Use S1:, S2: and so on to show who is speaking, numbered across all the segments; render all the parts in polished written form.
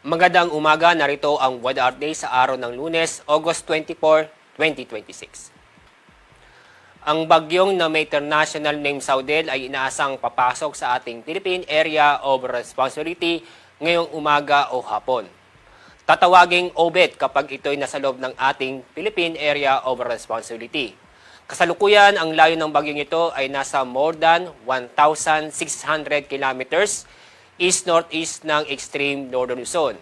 S1: Magandang umaga, narito ang weather update sa araw ng Lunes, August 24, 2026. Ang bagyong na may international name Saudel ay inaasang papasok sa ating Philippine Area of Responsibility ngayong umaga o hapon. Tatawaging OBET kapag ito'y nasa loob ng ating Philippine Area of Responsibility. Kasalukuyan, ang layo ng bagyong ito ay nasa more than 1,600 kilometers east-northeast ng extreme northern Luzon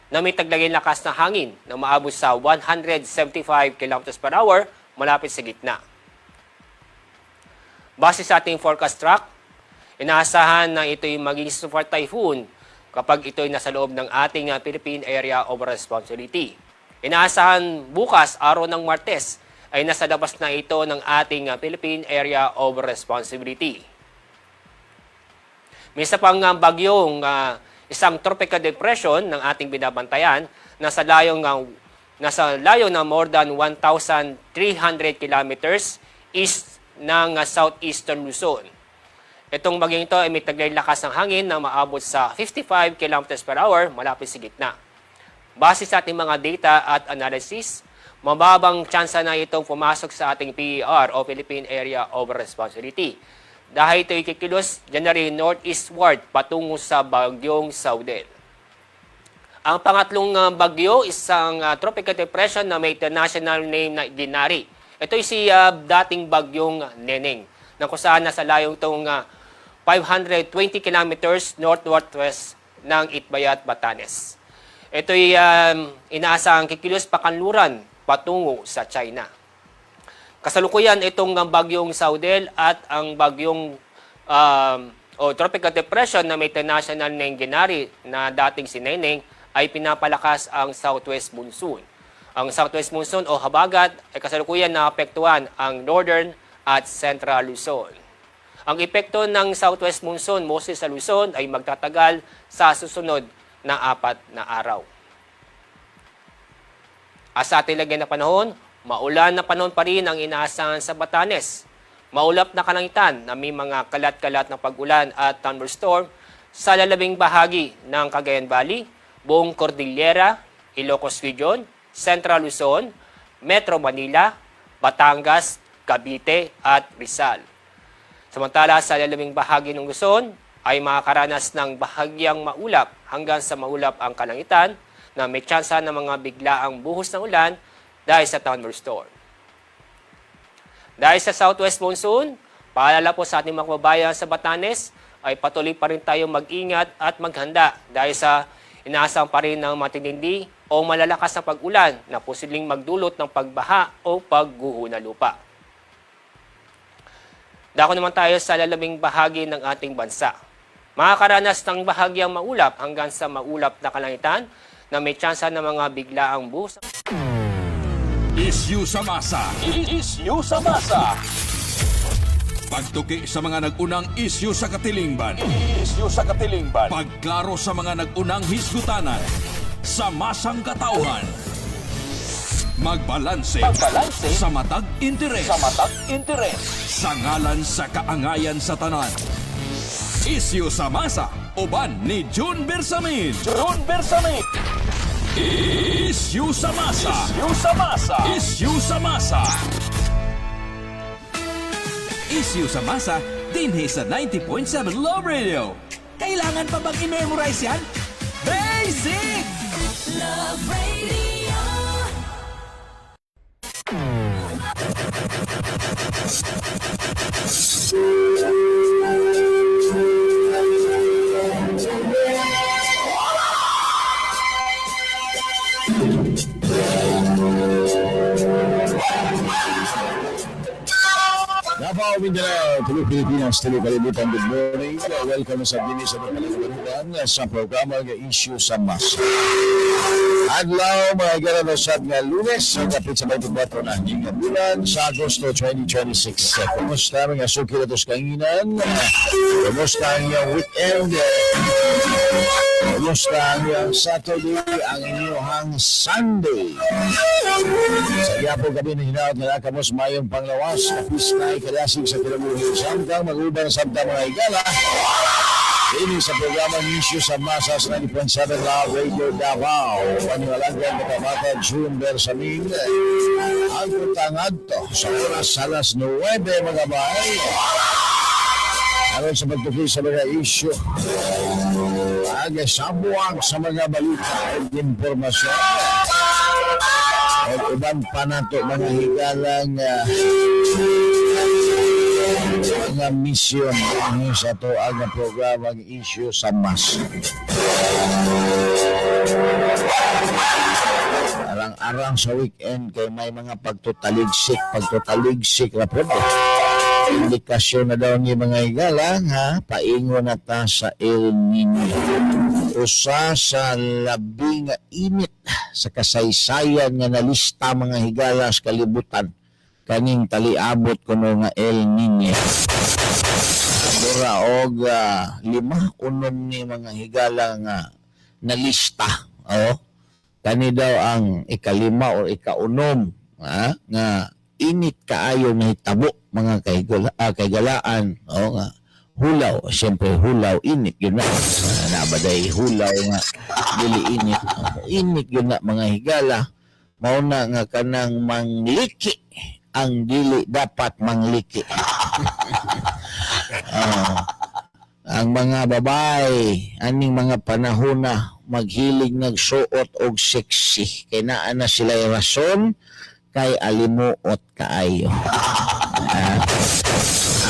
S1: na may taglaging lakas na hangin na maabot sa 175 km per hour malapit sa gitna. Base sa ating forecast track, inaasahan na ito'y maging super typhoon kapag ito'y nasa loob ng ating Philippine Area of Responsibility. Inaasahan bukas, araw ng Martes, ay nasa labas na ito ng ating Philippine Area of Responsibility. May isa pang bagyong isang tropical depression ng ating binabantayan nasa layo ng more than 1,300 kilometers east ng southeastern Luzon. Itong bagyong ito ay may taglay lakas ng hangin na maabot sa 55 km per hour malapit sa gitna. Base sa ating mga data at analysis, mababang tsansa na itong pumasok sa ating PER o Philippine Area of Responsibility dahil ito ikikilos January northeastward patungo sa bagyong Saudel. Ang pangatlong bagyo, isang tropical depression na may international name na Ginari. Ito ay si dating bagyong Neneng na kung saan nasa layong itong 520 kilometers north-northwest ng Itbayat, Batanes. Ito ay inaasahang kikilos pakanluran patungo sa China. Kasalukuyan itong bagyong Saudel at ang bagyong tropical depression na may international name Ginari na dating si Neneng ay pinapalakas ang southwest monsoon. Ang southwest monsoon o habagat ay kasalukuyan naapektuhan ang northern at central Luzon. Ang epekto ng southwest monsoon mostly sa Luzon ay magtatagal sa susunod na 4 na araw. Sa ating lagay na panahon, maulan na panahon pa rin ang inaasahan sa Batanes. Maulap na kalangitan na may mga kalat-kalat na pag-ulan at thunderstorm sa lalabing bahagi ng Cagayan Valley, buong Cordillera, Ilocos Region, Central Luzon, Metro Manila, Batangas, Cavite at Rizal. Samantala sa lalabing bahagi ng Luzon ay makakaranas ng bahagyang maulap hanggang sa maulap ang kalangitan na may tsansa ng mga biglaang buhos ng ulan dahil sa thunderstorm. Dahil sa southwest monsoon, paalala po sa ating mga kababayan sa Batanes ay patuloy pa rin tayong mag-ingat at maghanda dahil sa inaasang pa rin ng matitindi o malalakas na pag-ulan na posibleng magdulot ng pagbaha o pagguho na lupa. Dako naman tayo sa lalaming bahagi ng ating bansa. Makakaranas ng bahagyang maulap hanggang sa maulap na kalangitan na may tsansa ng mga biglaang buhos.
S2: Issue sa masa. Issue sa masa. Pagtuki sa mga nag-unang issue sa katilingban. Issue sa katilingban. Pagklaro sa mga nag-unang hisgutanan. Sa masang katauhan. Magbalanse. Sa matag interes. Sa ngalan sa kaangayan sa tanan. Issue sa masa. Uban ni June Bersamin. Issue sa masa. Issue sa masa, dinhi sa 90.7 Love Radio. Kailangan pa bang i-memorize yan? Basic! Love Radio.
S3: Davao, Mindanao, Tuloy Pilipinas, tuloy kalibutan, good morning. Welcome sa Bini sa Pagkalibutan sa programa ng Issue sa Masa. Adlaw, mga iganasad nga Lunes, sa kapit sa 24 na hingga bulan sa Agosto 2026. Kumusta mga suki na tos kanginan? Kumusta ang iyong weekend? Kumusta ang iyong Saturday? Ang inyong Sunday? Sa Yapo kami na hinaot na nakamos mayong panglawas na pistay kadasig sa Tilamuhin. Samtang mag-ubang samtang mga igala. Ini sa programa ng Issue sa Masa sa 90.7 Love Radio Davao. Paniwalaan ko kapata June Bersamin. Ang kutangad to sa oras alas 9 mga bahay. Aron sa pagtukoy sa mga issue. Sabuang sa mga balita at informasyon. At iban pa nato mga higalang mga misyon sa ito ang programang Issue sa Mas. Arang-arang sa weekend kay may mga pagtutaligsik na po. Indikasyon na daw ng mga higalang paingon na ta sa El Nino. Usa sa labing init sa kasaysayan nga nalista mga higala sa kalibutan kaning taliabot kuno nga El Nino. Mura og 5 unom ni mga higala nga nalista. Kani daw ang ikalima o ikaunom nga init kaayo na hitabo mga kaigalaan nga hulaw, siyempre hulaw init yun na nabaday hulaw nga dili init init yun na mga higala mauna nga kanang mangliki ang dili dapat mangliki. Ang mga babae aning mga panahon na maghilig nagsuot og sexy kay naa na sila rason kay alimuot kaayo.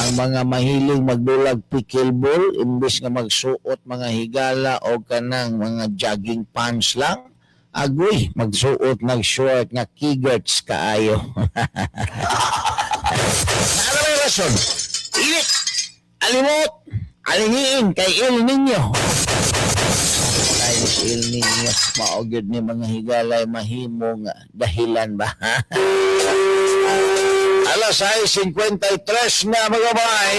S3: Ang mga mahilig magdulag pickleball imbes nga magsuot mga higala o kanang mga jogging pants lang, agoy magsuot ng short nga keygerts kaayo. Ano may rason? Init, alimot, alingiin kay El Nino. Kay El Nino, maugid ni mga higalay mahimong dahilan ba? Alas 6:53 na mga bay.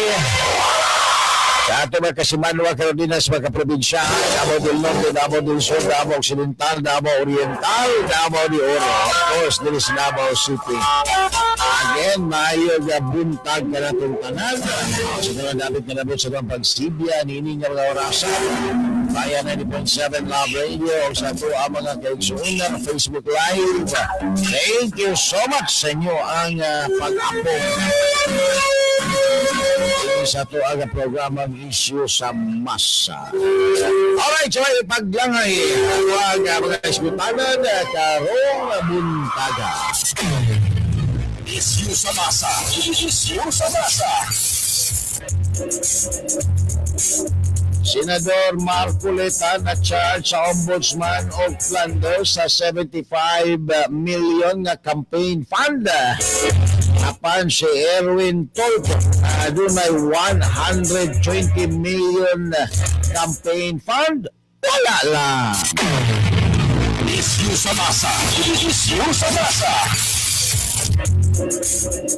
S3: Sa ato mga Kasimanwa, Carolinas, mga probinsya, Davao del Norte, Davao del Sur, Davao Occidental, Davao Oriental, Davao de Oro. Of course, there is Davao City. Again, maayo nga buntag ka na itong tanan. Sa mga dapat nga nabot sa mga pagsibya, nining nga mga orasan. Bayan 90.7 Love Radio o sa ito ang mga kaigsuunan Facebook Live. Thank you so much sa inyo ang pag-apong. Sa ito ang programang Issue sa Masa. Alright, so ipaglangay ang mga isbutanan karong buntaga.
S2: Issue sa Masa. Issue sa Masa.
S3: Senador Marcoleta na charge sa Ombudsman of Flanders sa 75 million nga campaign fund. Apan si Erwin Tolpo dunay 120 million campaign fund. Wala lang.
S2: Issue sa Masa. Issue sa Masa.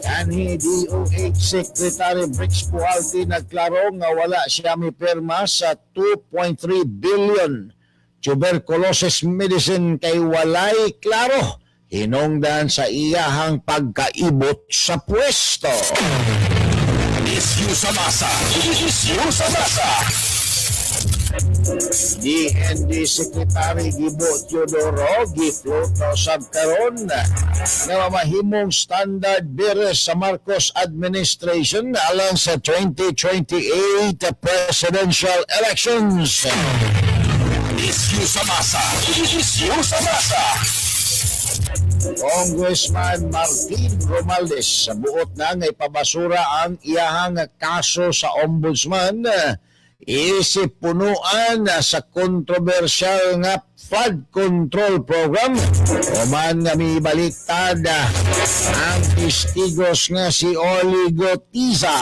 S3: Kanhi DOH Secretary Brix Pualti nagklaro nga wala siya mipirma sa 2.3 billion tuberculosis medicine kay walay klaro hinungdan sa iyahang pagkaibot sa pwesto.
S2: Issue sa Masa. Issue sa Masa.
S3: DND Secretary Gibo Teodoro gipluto sab karon nga mamahimong standard bearer sa Marcos administration alang sa 2028 presidential elections.
S2: Issue sa Masa. Issue sa Masa.
S3: Congressman Martin Romualdez sa buot na nga ipabasura ang iyahang kaso sa ombudsman isip punuan sa kontrobersyal nga flood control program o man nga may baliktad ang testigos nga si Oligo Tiza.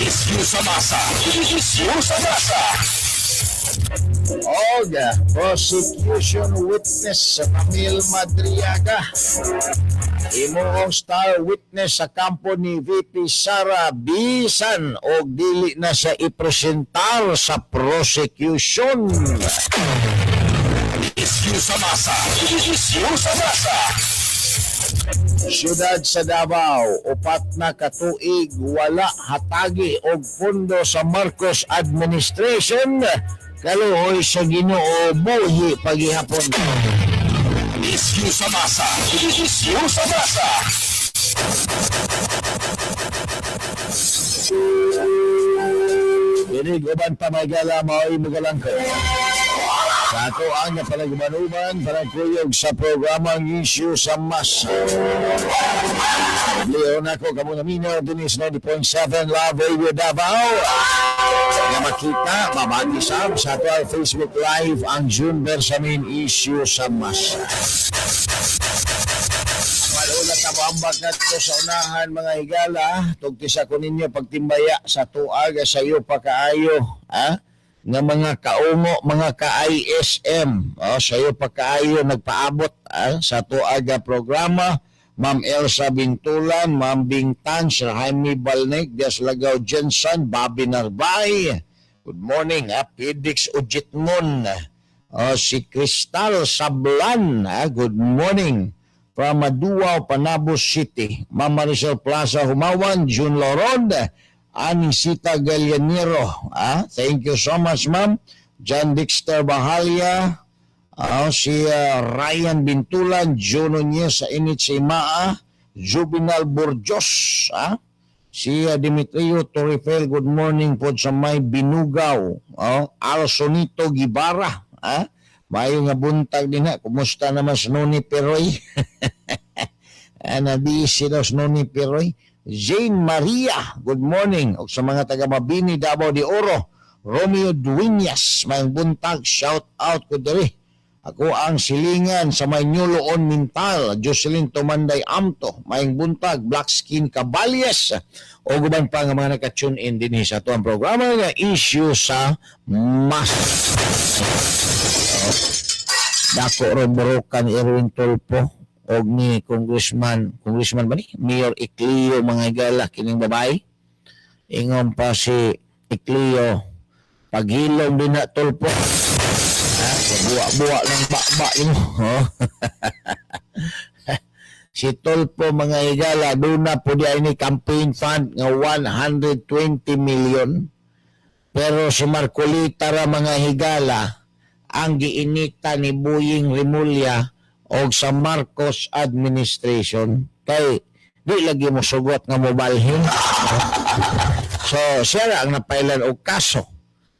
S2: Issue sa Masa. Issue sa Masa.
S3: Og prosecution witness sa Camille Madriaga. Imoong star witness sa kampo ni VP Sara bisan og dili na siya ipresentar sa prosecution.
S2: Issue sa Masa. Issue sa Masa.
S3: Siyudad sa Davao, upat na katuig wala hatagi og pondo sa Marcos administration. Kaluoy sa Ginoo buhi pagihapon.
S2: Isyu sa masa. Isyu sa masa.
S3: Dinig uban pa may gala mao'y magalang ko. Sa ato ang napalagmanuman para kuyog sa programang Issue sa Masa. Leon ako kamo naminaw din is 90.7 Love Radio Davao. Na makita, mabati sa ato ang Facebook Live ang June Bersamin Issue sa Masa. Malulat na maambag na ito sa unahan mga higala. Tugtisa ko ninyo pagtimbaya sa tuag sa iyo pa kaayo. Ha? Nga mga kaungo, mga ka-ISM. Sa iyo pa kaayo nagpaabot sa tuaga programa. Ma'am Elsa Bintulan, Ma'am Bingtan, Sir Jaime Balnek, Dias Lagaw Jensen, Bobby Narbay. Good morning, Pidix Ujitmon. Si Crystal Sablan, good morning. From Maduao, Panabos City. Ma'am Maricel Plaza Humawan, June Lorod, Anisita Gallianero. Thank you so much, ma'am. John Dexter Bahalia, si Ryan Bintulan, Jono Nunez sa Initsimaa, Juvenal Burjos, si Dimitrio Torifel, good morning po sa may Binugaw, Alsonito Gibara, mayo nga buntag din ha, kumusta naman si Noni Peroy? Nabisi daw si Noni Peroy. Jane Maria, good morning. O sa mga taga Mabini, Davao de Oro, Romeo Dueñas, may buntag, shout out ko diri. Ako ang silingan sa may Nyuloon Mintal, Jocelyn Tomanday Amto, may buntag, Black Skin Caballes, o guban pa nga mga naka-tune in din sa ito ang programa nga Issue sa Mas. Dako ron Borokan Erwin Tulpo, og ni Congressman ba ni? Mayor Iclio mga higala, kining babae. Ingon pa si Iclio, paghilom din na Tulpo. Buwa-buwa ng baba yun. Si Tulpo mga higala, doon na po di ni campaign fund nga 120 million. Pero si Marcolita ra mga higala, ang giinita ni Buying Rimulya o sa Marcos administration kay di lagi mo sugot nga mobalhin. So siya ang napailan og kaso.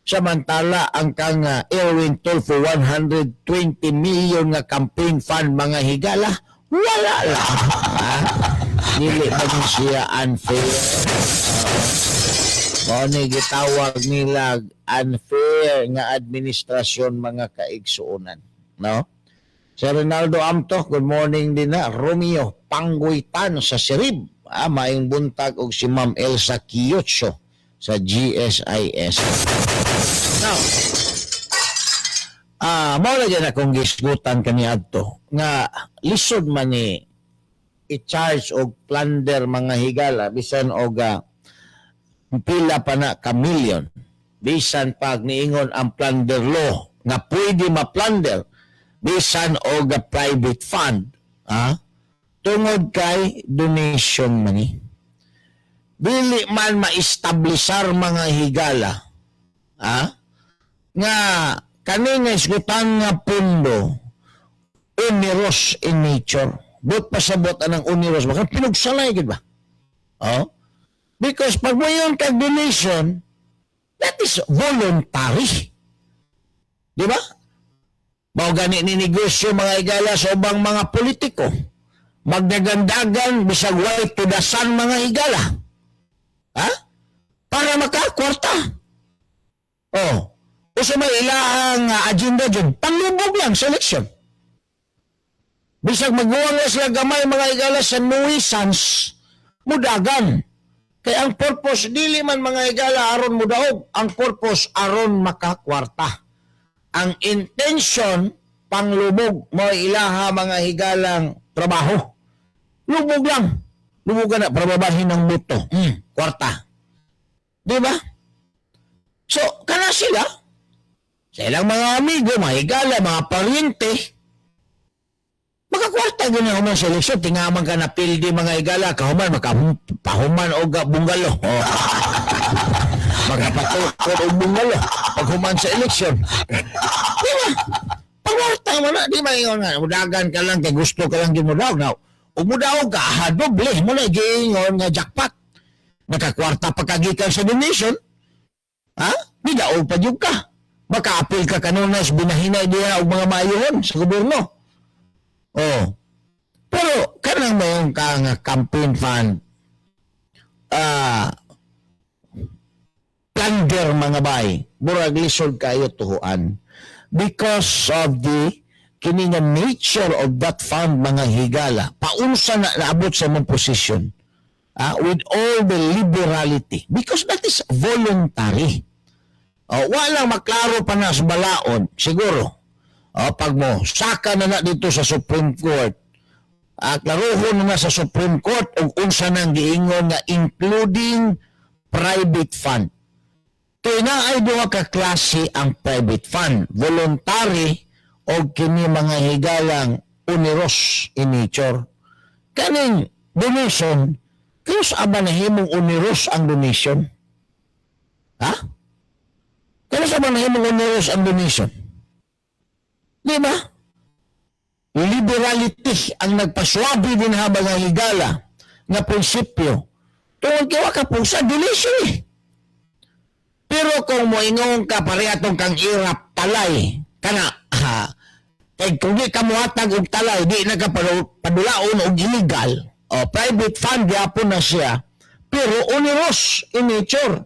S3: Samantala ang kang Erwin Tulfo 120 million nga campaign fund mga higala wala lang. Dili ba siya unfair? Ni gitawag nila unfair nga administrasyon mga kaigsuonan, no? Si Ronaldo Amto, good morning din na. Romeo Pangguitan sa Sirib. Maing buntag og si Ma'am Elsa Kiyotso sa GSIS. Now, mawala dyan akong gisgutan kaniadto nga lisod man ni i-charge og plunder mga higala bisan og pila pa na ka million. Bisan pag niingon ang plunder law nga pwede ma-plunder bisan og private fund, tungod kay donation money. Dili man ma-establisar mga higala, nga kani nga isgutan nga pundo onerous in nature. But pasabot anang onerous, baka pinugsalay gid ba? Because pag mo yung kag-donation, that is voluntary. Di ba? Mao gani ni negosyo mga higala sa ubang mga politiko. Magdagandagan bisag way tudasan mga higala. Para makakwarta. O sa may ilahang agenda dyan, panglubog lang sa eleksyon. Bisag magbuwang na sila gamay mga higala sa nuisance, mudagan. Kaya ang purpose, dili man mga higala aron mudaog, ang purpose aron makakwarta. Ang intention, panglubog, mo ilaha mga higalang trabaho. Lubog lang. Lubogan na, prababahin ng buto. Kwarta. Di ba? So, kana sila, sa ilang mga amigo, mga higala, mga pariente, Makakwarta gini human sa eleksyon, tingaman ka na pildi mga higala, kahuman, makapahuman o bunggalo. Oh. Makapatukod o bunggalo, paghuman sa eleksyon. Di ba? Pagwarta mo na, di ba yun nga, mudagan ka lang, kay gusto ka lang gimudaw. Now, umudaw ka, doble mo na, giingon nga jackpot. Nakakwarta pagkagikan sa donation, ha? Bidaog pa yung ka. Maka-apil ka kanunas, binahinay diya og mga mayuhon sa gobyerno. Oh. Pero, kanang mayroon ka nga campaign fund, plunder mga bay, murag lisod kayo tuhuan. Because of the kini nga nature of that fund mga higala, paunsa na naabot sa mong position. With all the liberality. Because that is voluntary. Walang maklaro pa na sa balaod, siguro. Pag mo, saka na dito sa Supreme Court, klaruhon na sa Supreme Court o unsa nang giingon nga including private fund. Kaya na ay duha ka klase ang private fund. Voluntary o kini mga higalang onerous in nature. Kaning donation, kaya sa ba na himong onerous ang donation? Ha? Kaya sa ba na himong onerous ang donation? Di ba? Liberality ang nagpaswabi din habang ang higala na prinsipyo. Tungkol kiwa ka po sa donation eh. Pero kung moingon ka parehitong kang irap talay, kana, kaya kung di ka muhatag og talay, di na ka padulaon og illegal, private fund yapon na siya, pero onerous in nature.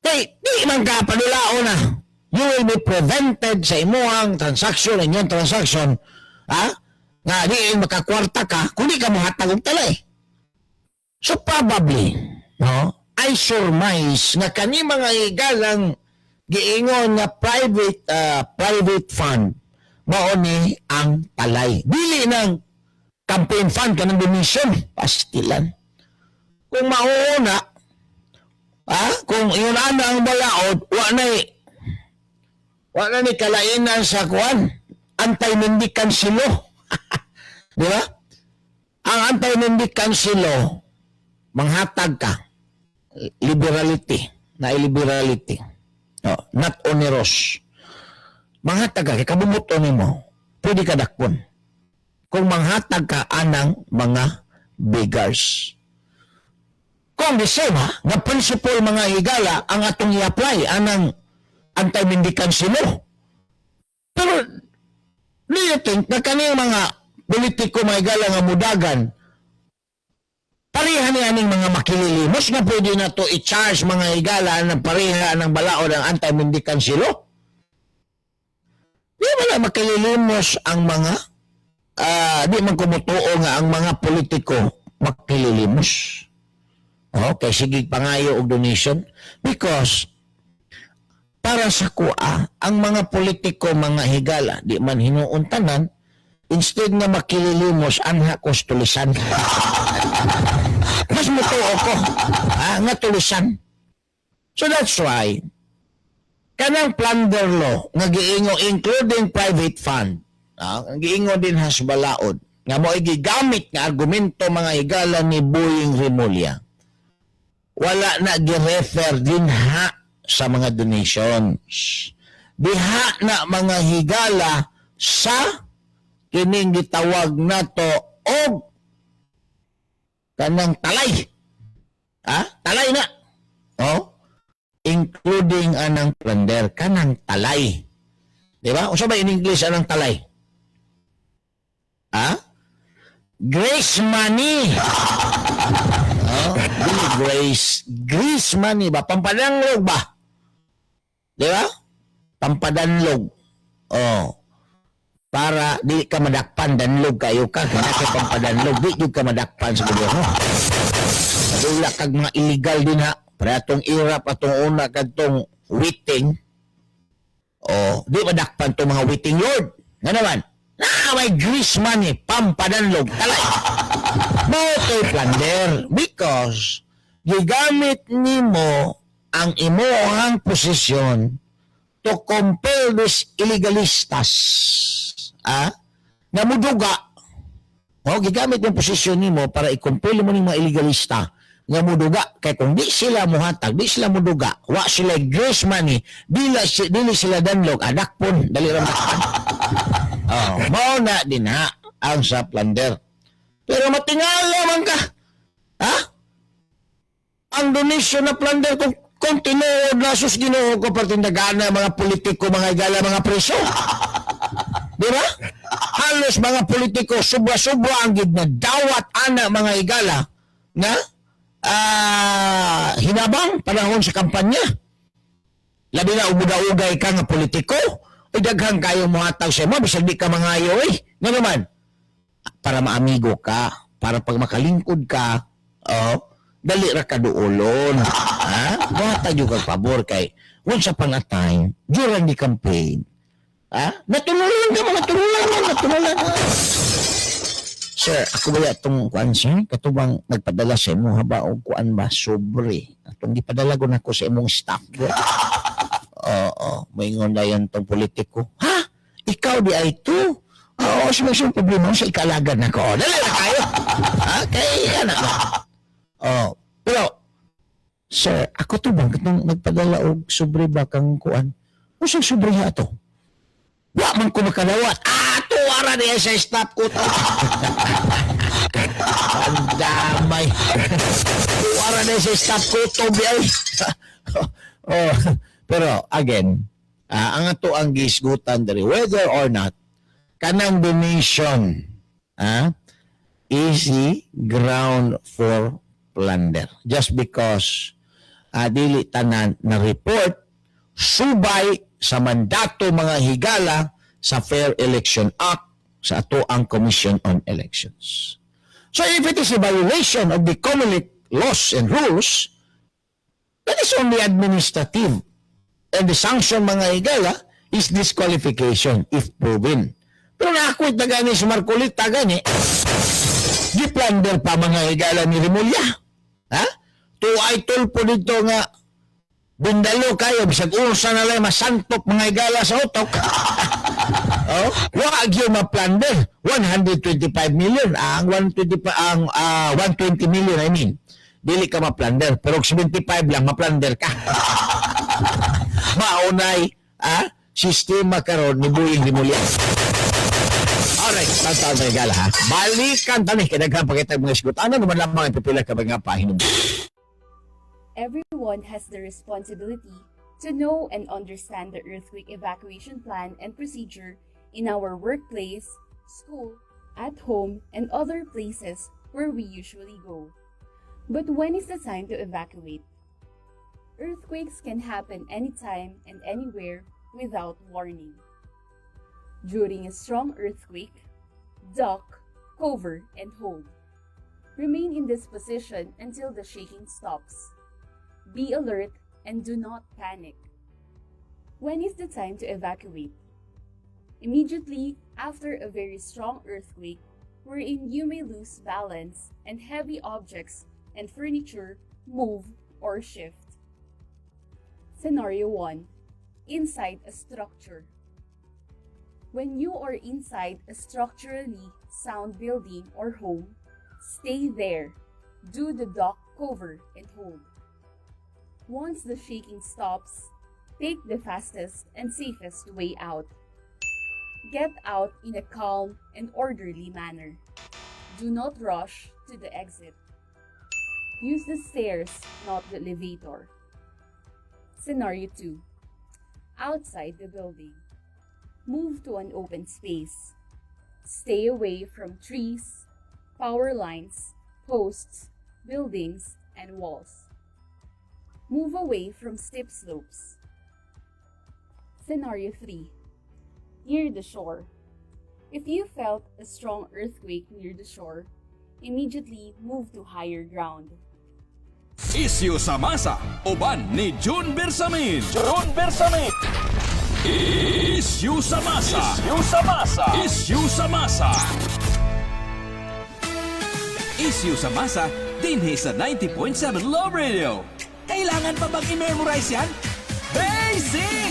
S3: Kaya di man ka padulaon na. You will be prevented sa imuhang transaction, inyong transaction, nga di makakwarta ka, kung di ka muhatag og talay. So probably, no, I surmise na kani mga higalang giingon nga private fund mao ni ang talay. Dili ng campaign fund kanang donation, pastilan. Kung mauuna, kung iyon ana ang balaod, wa na ni kalainan sa kuan, anti-mendican silo. Di ba? Ang anti-mendican silo, manghatag ka. Liberality. Not onerous. Manghatag ka, kabumuto ni mo, pwede ka dakpon. Kung manghatag ka anang mga beggars. Kung di same nga principle mga higala ang atong i-apply anang anti-mendican silo. Pero, do you think na kaniyang mga politiko mga higala nga mudagan, pareha niya aning mga makililimos na pwede na to i-charge mga higala na pareha ng balaod ng anti-mendican silo? Di ba na makililimos ang mga di man kumutuo nga ang mga politiko makililimos. Okay, sige pangayo og donation because para sa kuha ang mga politiko mga higala di man hinuon tanan instead nga makililimos anha ko tulisan. Mas mutuo ko nga tulisan. So that's why kanang plunder law nga giingo including private fund ang giingo din has balaod nga mo gigamit nga argumento mga higala ni Boying Rimulya wala na gi-refer din sa mga donations diha na mga higala sa kining gitawag nato og kanang talay talay na including anang plunder kanang talay. Di ba? Unsa ba in English anang talay? Grace money. Grace money ba? Pampadanlog ba? Di ba? Pampadanlog. Para di ka madakpan, danlog kayo ka. Kaya ka pampadanlog, di ka madakpan sa gobyerno. Wala kag mga illegal din para atong irap, atong una, katong waiting. Di madakpan itong mga waiting yard. Nga naman, may grease money, pampadanlog, talay. Motoy plunder because gigamit nimo ang imuhang posisyon to compel these illegalistas
S4: nga muduga, gigamit yung posisyon nimo para ikumpil mo ng mga illegalista nga muduga. Kay kung di sila muhatag, di sila muduga, wa sila grace money, dili sila danlog, anak pon, dali ram dakpan. Mao na din ha, ang sa plunder. Pero matingala man ka. Ha? Ang donation na plunder kung tinuod na sus Ginoo ko partindagana mga politiko, mga igala, mga preso. Di ba? Halos mga politiko, sobra-sobra ang gid na dawat ana mga igala na hinabang panahon sa kampanya. Labi na umuda-ugay ka nga politiko, o daghang kayo muhatag sa mo, bisag di ka mangayo nga naman. Para maamigo ka, para pag makalingkod ka, dali ra ka duolon. Muhatag yung pabor kay once upon a time, during the campaign, natunulan ka. Sir, ako ba itong kuan sir? Katubang nagpadala sa imo haba o kuan ba? Sobre. Atong gipadala ko na ko sa imong staff. Maingon na yan tong politiko. Ha? Ikaw di ay ito? Oo, sumasong problema sa ikalagan na ko. Dali na kayo. Kaya anak na. Pero, sir, ako to bang katong nagpadala og sobre ba kang kuan? O siyang sobre ha to? Wa man ko makalawat. Tuwara niya sa staff ko to. Ang damay. Tuwara niya sa staff ko to. Pero, again, ang ato ang gisgutan dari, whether or not, kanang donation, easy ground for plunder. Just because dili tanan na report, subay sa mandato mga higala sa Fair Election Act sa ato ang Commission on Elections. So if it is a violation of the Comelec laws and rules, that is only administrative. And the sanction mga higala is disqualification if proven. Pero nakakwit na gani si Marcolita gani, di-plunder pa mga higala ni Remulla. Tuway tulpo dito nga bundalo kayo, bisag ursa na lang masantok mga higala sa utok. Wag yung ma-plunder. 125 million. Ang 120 million, I mean. Dili ka ma-plunder. Pero 75 lang, ma-plunder ka. Maunay, sistema karon ni Buing Rimulya. Alright, tantang na higala ha. Balikan tani, kadaghang pakitag mga sigot. Ano naman lamang ipipila ka ba nga pahinom?
S5: Everyone has the responsibility to know and understand the earthquake evacuation plan and procedure in our workplace, school, at home, and other places where we usually go. But when is the time to evacuate? Earthquakes can happen anytime and anywhere without warning. During a strong earthquake, duck, cover, and hold. Remain in this position until the shaking stops. Be alert and do not panic. When is the time to evacuate? Immediately after a very strong earthquake, wherein you may lose balance and heavy objects and furniture move or shift. Scenario 1. Inside a structure. When you are inside a structurally sound building or home, stay there. Do the duck, cover, and hold. Once the shaking stops, take the fastest and safest way out. Get out in a calm and orderly manner. Do not rush to the exit. Use the stairs, not the elevator. Scenario 2. Outside the building. Move to an open space. Stay away from trees, power lines, posts, buildings, and walls. Move away from steep slopes. Scenario 3. Near the shore. If you felt a strong earthquake near the shore, immediately move to higher ground.
S2: Isyu sa masa, uban ni June Bersamin. Isyu sa masa. Isyu sa masa, dinhi sa 90.7 Love Radio. Kailangan pa bang i-memorize yan? Basic!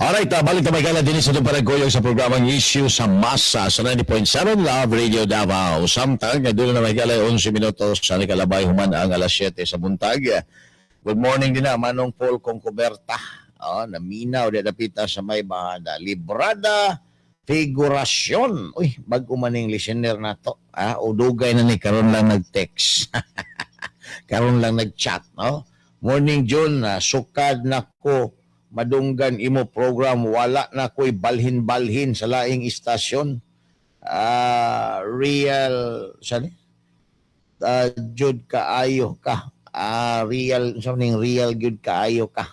S3: Alright, balik na may kala din sa itong paragkoyong sa programang Issue sa Masa sa 90.7 Love Radio Davao. Samtang, doon na may kala 11 minutos sa Nikalabay human ang alas 7 sa buntag. Good morning din na, Manong Paul Concoberta. Naminaw, dadapita sa may bahada. Librada, figurasyon. Uy, bago-maning listener na to. Udugay na ni, karon lang nag-text. Karon lang nag-chat, no? Morning, John, sukad na ko. Madunggan imo program, wala na ko'y balhin-balhin sa laing istasyon. Real, saan Jud kaayo ka. Real, saan real Jud kaayo ka.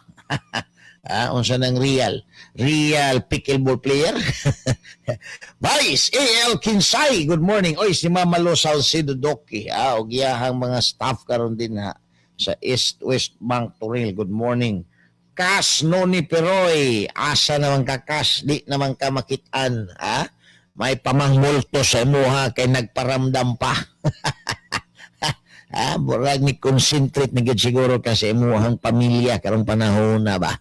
S3: Unsa nang real? Real pickleball player? Vice, A.L. Kinsay, good morning. Oy, si Mama Lo Salcido Doki. O giyahang mga staff karon din ha. Sa East West Bank Toril, good morning. Kas Noni Peroy, asa naman ka kas, di naman ka makitaan, ha? May pamangmulto sa imo ha, kay nagparamdam pa. Burag ni concentrate na siguro ka sa imuhang pamilya, karong panahon na ba?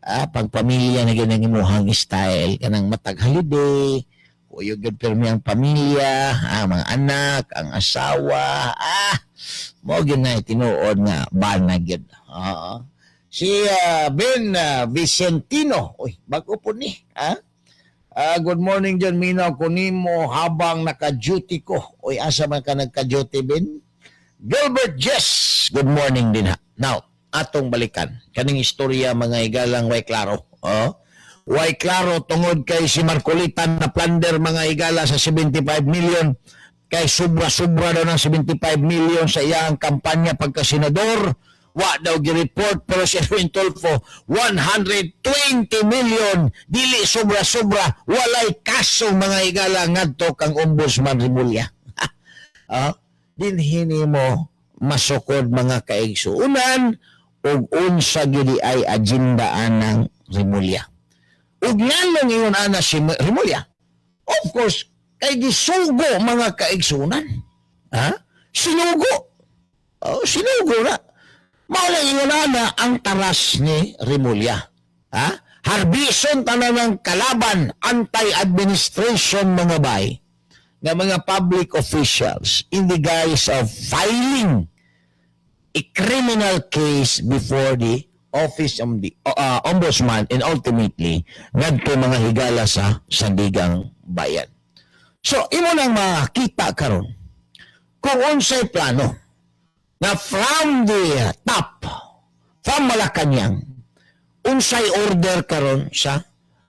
S3: Pag pamilya na gid ang imuhang style, kanang matag holiday, kuyog gid permi ang pamilya, mga anak, ang asawa, mo gid na tinuod nga bana gid. Si Ben Vicentino. Uy, bago po ni. Good morning dyan, Minaw. Kunimo habang naka-duty ko. Uy, asa man ka nagka-duty, Ben? Gilbert Jess. Good morning din ha. Now, atong balikan. Kaning istorya mga higalang way klaro. Way klaro tungod kay si Marcolitan na plunder mga higala sa 75 million. Kay sobra-sobra daw ng 75 million sa iyang kampanya pagka-senador. Wa daw gi-report pero si Erwin Tulfo 120 million dili sobra-sobra walay kaso mga higala ngadto kang Ombudsman Rimulya. Dinhini mo masukod mga kaigsuunan ug unsa gyud ay agendaan ng Rimulya. Ug nganong ingon ana si Rimulya? Of course, kay gisugo mga kaigsuunan. Sinugo. Sinugo na. Maulang ingunana ang taras ni Rimulya. Harbison tanan ng kalaban, anti-administration mga bay, ng mga public officials in the guise of filing a criminal case before the office of the ombudsman and ultimately ngadto mga higala sa sandigang bayan. So, imo nang makita karon kung unsay plano na from the top, from Malacanang, unsay order karon sa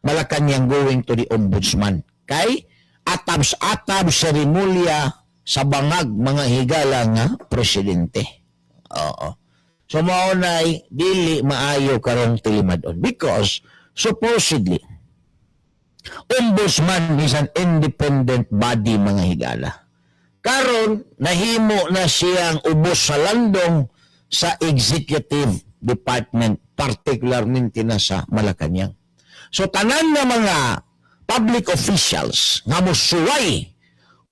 S3: Malacanang going to the ombudsman. Kay atabs-atab sa Rimulya sa bangag mga higala nga presidente. So maunay dili maayo karong tilimadon because supposedly ombudsman is an independent body mga higala. Karon nahimo na siyang ubos sa landong sa executive department, particularmente na sa Malacanang. So tanan na mga public officials nga mosuway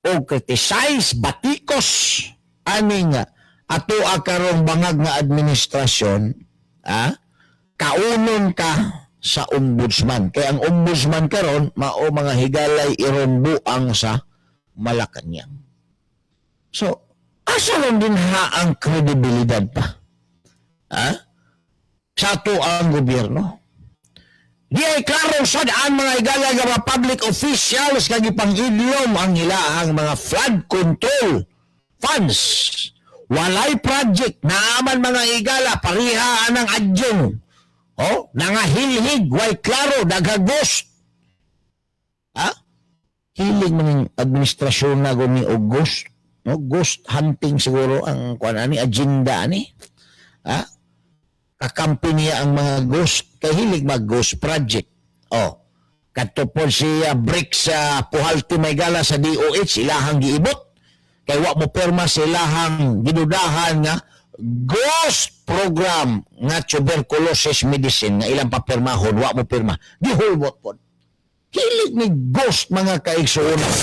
S3: o criticize batikos aning ato karong bangag nga administrasyon, kaunon ka sa ombudsman. Kaya ang ombudsman karon mao mga higalay irumbuang sa Malacanang. So, asa lang din ang kredibilidad pa? Sa ato ang gobyerno? Di ay klaro sa daan mga higala nga mga public officials kag ipang-ilyom ang ilaang mga flood control funds. Walay project naaman mga higala parihaan ng adyong. Nangahilhig, way klaro, daghagos. Hilig man administrasyon na gumi o ghost. Ghost hunting siguro ang agenda ni. Kakampi niya ang mga ghost. Kahilig mag-ghost project. Kadto po siya break sa Puhalti Maygala sa DOH, ilahang giibot. Kay wa mo perma sa ilahang gidudahan nga ghost program nga tuberculosis medicine nga ilang papirmahon, wa mo perma. Gihulbot po. Hilig ni ghost mga kaigsuunan.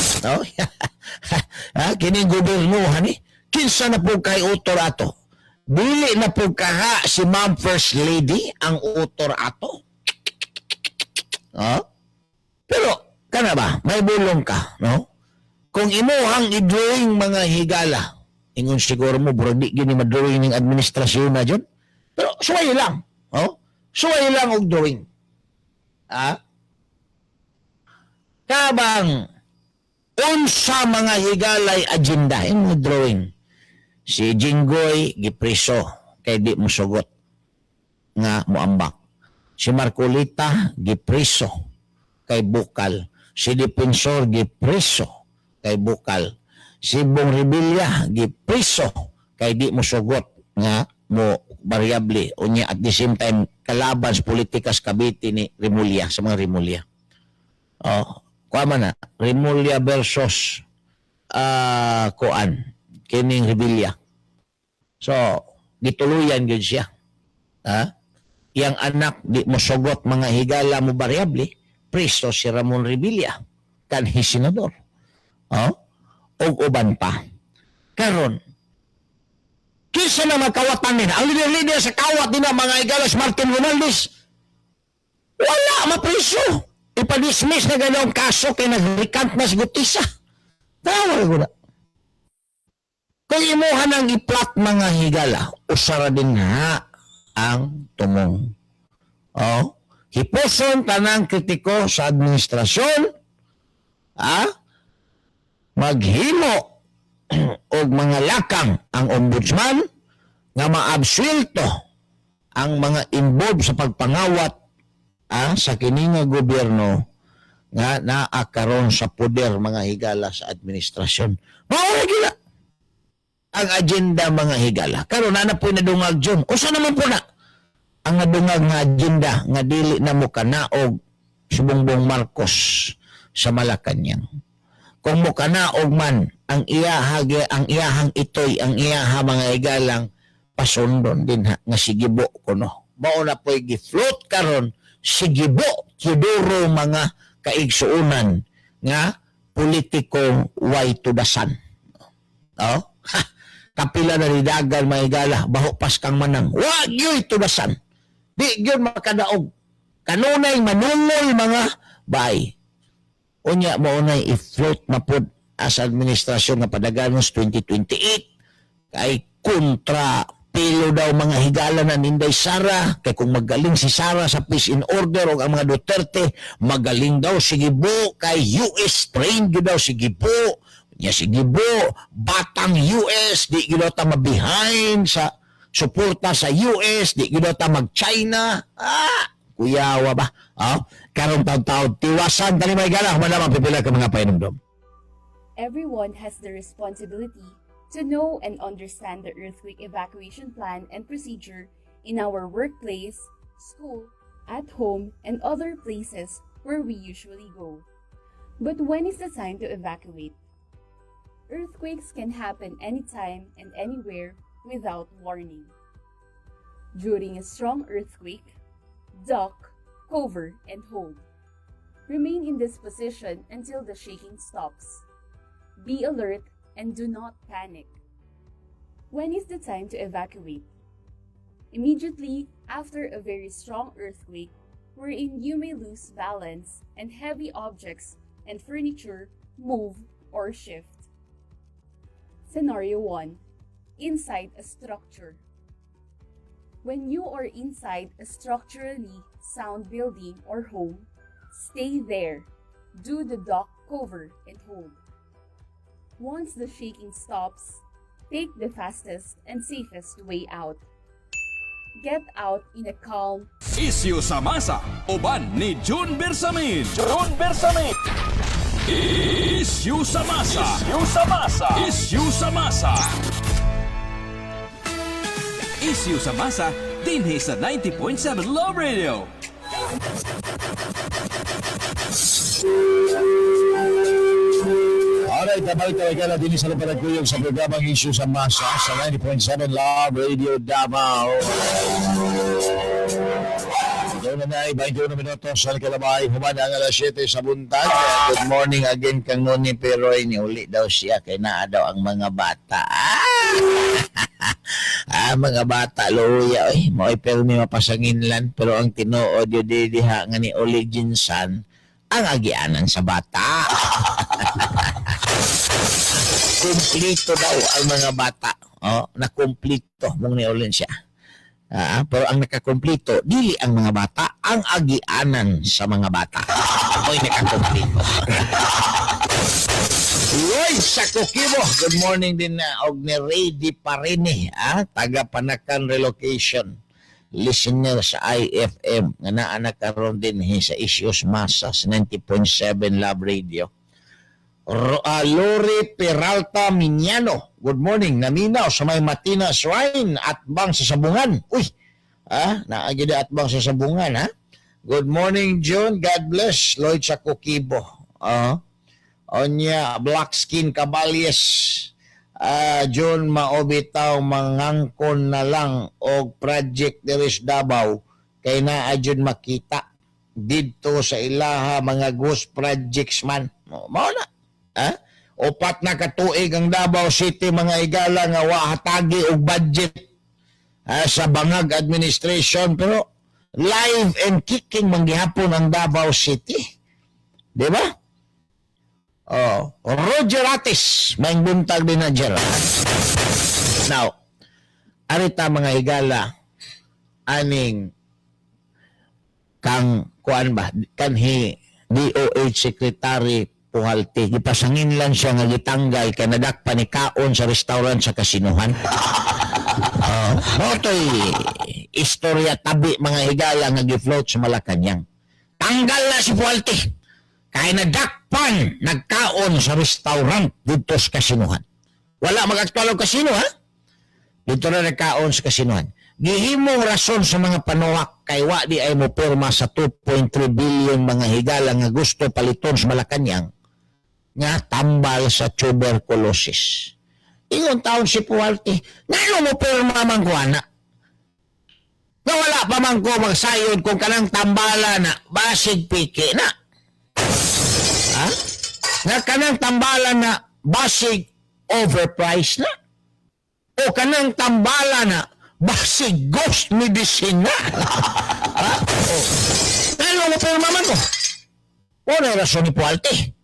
S3: Kining gobernuhan kinsa na po kay utor ato. Dili na po kaha si Ma'am First Lady ang utor ato.
S4: Oh? Pero, kana ba, may bulong ka, no? Kung imuhang i-drawing mga higala, ingon siguro mo, bro, di gini ma-drawing ng administrasyon na dyan. Pero, suway lang. Oh? Suway lang og drawing. Kabang, unsa mga higalay agenda, mo drawing. Si Jinggoy, gipriso, kay di mo sugot nga moambak. Si Marcolita, gipriso, kay bukal. Si Defensor, gipriso, kay bukal. Si Bong Revilla, gipriso, kay di mo sugot nga mo variable. Unya at the same time, kalaban sa politikas Cavite ni Remulla, sa mga Remulla. Oh, kuha man na, Remulla versus kuan, kining Revilla. So, gituluyan yun siya. Yang anak di mo sugot mga higala mo variable, preso si Ramon Revilla, kanhi senador. Og uban pa. Karon, kisa na magkawatan nila. Ang leader sa kawat nila mga higalas Martin Ronaldez, wala mapreso. Ipadismiss na gano'ng kaso kay nag-recant na si Gutisa. Tawag ko na. Kung imuhan ang i-plot mga higala, usara din ha ang tumong. Hipuson tanang kritiko sa administrasyon, maghimo og mga lakang ang ombudsman nga maabsuelto ang mga involved sa pagpangawat sa kini nga gobyerno nga naakaron sa poder mga higala sa administrasyon. Mao gila ang agenda mga higala. Karon na po nadungag John. Usa naman po na ang nadungag nga agenda nga dili na mo kanaog si Bongbong Marcos sa Malacañang. Kung mo kanaog man ang iyahang itoy, ang iyaha mga higalang pasundon din nga sigibo kuno. Mao na po'y gi-float karon sigibo kiduro mga kaigsuunan nga politiko way to the sun. Kapila na nidagan mga higala, baho pas kang manang. Wag yoy to the sun. Di yun makadaog. Kanunay manungol mga bay. Unya mo unay i-float na po as administrasyon nga padaganos 2028 kay kontra pilo daw mga higala na Inday Sara kay kung magaling si Sara sa peace in order o ang mga Duterte magaling daw si Gibo kay US trained daw si Gibo nya si Gibo batang US di gid ta mabehind sa suporta sa US di gid ta mag China kuyawa ba karon taw-taw tiwasan tani may gala man pipila ka mga painumdom.
S5: Everyone has the responsibility to know and understand the earthquake evacuation plan and procedure in our workplace, school, at home, and other places where we usually go. But when is the time to evacuate? Earthquakes can happen anytime and anywhere without warning. During a strong earthquake, duck, cover, and hold. Remain in this position until the shaking stops. Be alert and do not panic. When is the time to evacuate? Immediately after a very strong earthquake, wherein you may lose balance and heavy objects and furniture move or shift. Scenario 1. Inside a structure. When you are inside a structurally sound building or home, stay there. Do the duck, cover, and hold. Once the shaking stops, take the fastest and safest way out. Get out in a calm,
S2: Isyu sa masa, uban ni June Bersamin. Isyu sa masa. Isyu sa masa, dinhi sa 90.7 Love Radio.
S3: Alright, tabalik talaga din sa napalaguyog sa programang Issue sa Masa sa 90.7 Love Radio Davao. Ito So nanay, 21 minutos sa kalabay, humana ang alas 7 sa buntag. Good morning again kang Noni Peroy, ni uli daw siya kay naa daw ang mga bata. Mga bata luya oy, mo'y permi mapasanginlan pero ang tinuod yo diha nga ni Uli Jinsan ang agianan sa bata. Kumplito daw ang mga bata. Oh, nakumplito mong ni Uli siya. Pero ang nakakumplito, dili ang mga bata, ang agianan sa mga bata. Ako'y nakakumplito. Lloyd sa Coquibo, good morning din na og ni Ray Di Parini, taga Panakan Relocation. Listener sa IFM, nga naanak karon din sa Issues Masa sa 90.7 Love Radio. Lori Peralta Miñano, good morning. Naminaw sa may Matina Shrine at bang sa Sabungan. Uy, naagida at bang sa Sabungan, ha? Good morning, John. God bless. Lloyd sa Coquibo. Onya, Black Skin Caballes. John, maobitaw, mangangkon na lang og project Deris Davao kay naa John makita dito sa ilaha mga ghost projects man. Mao na. Upat na katuig ang Davao City mga igala nga wa hatagi og budget sa bangag administration pero live and kicking manggihapon ang Davao City. Di ba? Roger Atis, may buntag din na Gerard. Now, arita mga higala, aning kang kuan ba, kanhi DOH Secretary Puhalti, gipasangin lang siya nga gitanggal kay nadakpan ni kaon sa restaurant sa kasinuhan. Moto'y istorya tabi mga higala nga gifloat sa Malacanang. Tanggal na si Puhalti. Kaya nadakpan, nagkaon sa restaurant dito sa kasinuhan. Wala mag-aktual ang kasino, ha? Dito na nagkaon sa kasinuhan. Gihimong rason sa mga panuwak kay wa di ay mo pirma sa 2.3 billion mga higala nga gusto paliton sa Malacanang nga tambal sa tuberculosis. Ingon taon si Puhalti, nga mo pirma man ko, anak? Nga wala pa man ko magsayod kung kanang tambala na basig piki na. Nga kanang tambalan na basig overpriced na o kanang tambalan na basig ghost medicine na. Pero mo pero maman ko ano yung rason ni Puhalti?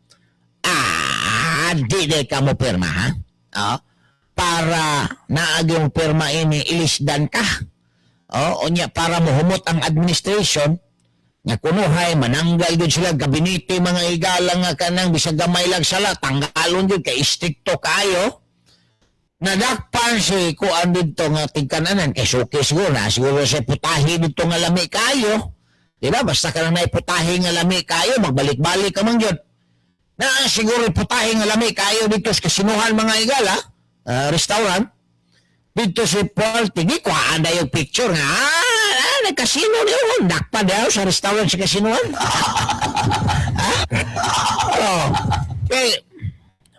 S3: Di ka mo pirma, ha? Para naagi yung pirma ini ilisdan ka. Onya para mohumot ang administration nga kunuhay, mananggal din sila, gabinete, mga igala nga kanang, bisag gamay lang sala, tanggalon din, kay istikto kayo. Nadakpan si kuan dito nga tigkananan, kay suki siguro na, siguro siya putahi dito nga lami kayo. Diba? Basta ka lang naiputahi nga lami kayo, magbalik-balik ka man yun. Na siguro putahi nga lami kayo dito sa kasinuhan mga igala, restaurant. Dito si Puhalti, di ko anda yung picture nga, nagkasino niyo, nakpa daw sa restaurant sa kasinuhan.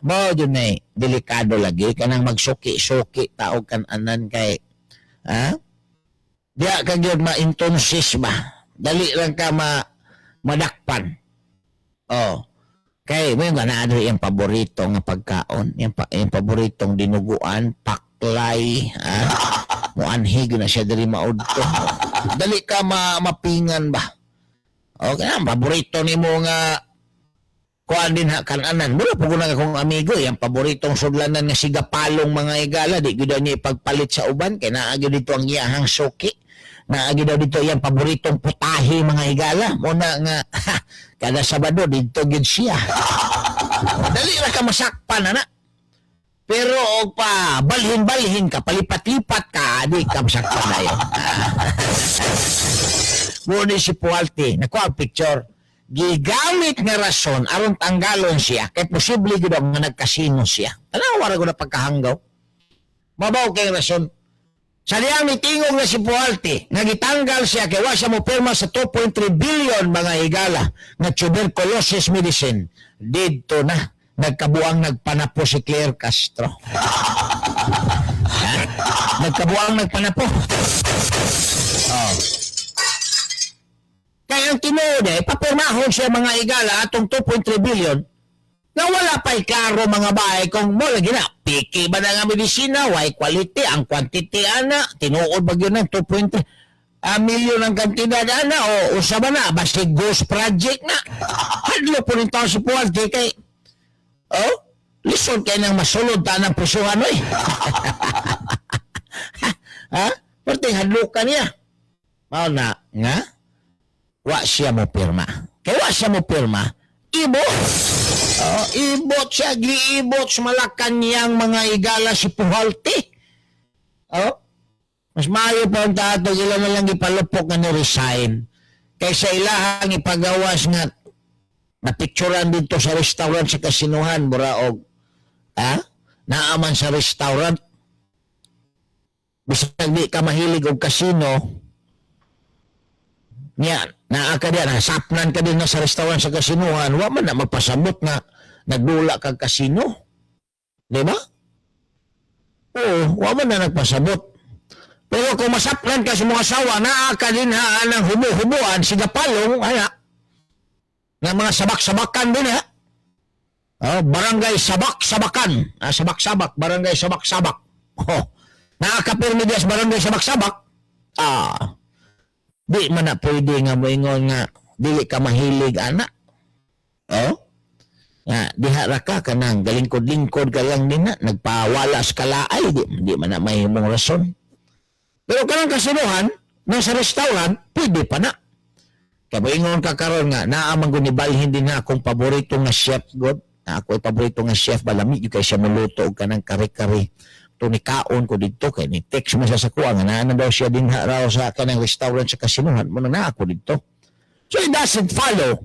S3: Bao dyan na delikado lagi, kanang magsuki-suki, taog kananan kay, diya ka yun ma-intonsis ba? Dali lang ka madakpan. Kay, may nga na yung paborito nga pagkaon, yung paboritong dinuguan, paklay, muanhig na siya dari maudto. Dali ka mapingan ba? Okay na, paborito ni mo nga kuan din ha kananan. Mula po na akong amigo, yung paboritong sudlanan nga sigapalong mga igala, di gud niya ipagpalit sa uban, kaya naagyo dito ang iyahang suki. Naagyo daw dito yung paboritong putahe mga igala. Muna nga, kada Sabado, dito gid siya. Dali na ka masakpan, na. Pero og pa balhin-balhin ka, palipat-lipat ka, di ka masakpan na yun. Muna si Puhalti, nakuha ang picture, gigamit nga rason aron tanggalon siya, kay posible gud nga nagkasino siya. Tanawa ra gud na pagkahanggaw. Mabaw kay rason. Sa diyang mitingog na si Puhalti, nga gitanggal siya kay wa siya mo pirma sa 2.3 billion mga higala nga tuberculosis medicine. Dito na nagkabuang nagpanapo si Claire Castro. Nagkabuang nagpanapo.
S4: ang tinuod papirmahon siya mga higala atong 2.3 billion na wala pa'y klaro mga bahay kung mo lagi na, piki ba na nga medisina, why quality, ang quantity ana, tinuod ba yun ng 2.3 milyon ang kantidad ana, o usa ba na, basta ghost project na. Hadlo po rin tao si Puwag, kay, lison kayo ng masulod ta ng pusuhan, oy. Ha? Perting hadlo ka niya. Mao na, nga, wa siya mo pirma. Kaya wa siya mo pirma, ibot. Ibot siya, giibot sa Malacanang mga higala si Puhalti. Mas maayo pa ang tato, ilan na lang ipalupok nga ni-resign. Kaysa ilahang ipagawas nga napicturan dito sa restaurant sa kasinuhan, Buraog. Naaman sa restaurant. Bisag di ka mahilig og kasino, yan, naa ka diyan, sapnan ka din na sa restaurant sa kasinuhan, wa man na magpasabot na nagdula kag kasino. Di ba? Oo, wa man na nagpasabot. Pero kung masapnan ka sa mga asawa, naa ka din ha, ng hubo-hubuan, sigapalong, ng mga sabak-sabakan din ha. Barangay sabak-sabakan. Sabak-sabak, barangay sabak-sabak. Nakakapirmi diya sa barangay sabak-sabak. Di man na pwede nga moingon nga dili ka mahilig anak. Dihara ka kanang galingkod-lingkod ka lang din na nagpawala sa kalaay, di man na may himong rason. Pero kanang kasinuhan nang sa restaurant pwede pa na. Kaya moingon ka karon nga naamang gunibalhin din na akong paborito nga chef god. Ako ay paborito nga chef balami yung kay siya muluto og kanang kare-kare. To ni kaon ko dito kay ni text mo sa kuha nga na daw siya din raw sa kanang restaurant sa kasinuhan mo na ako dito. So it doesn't follow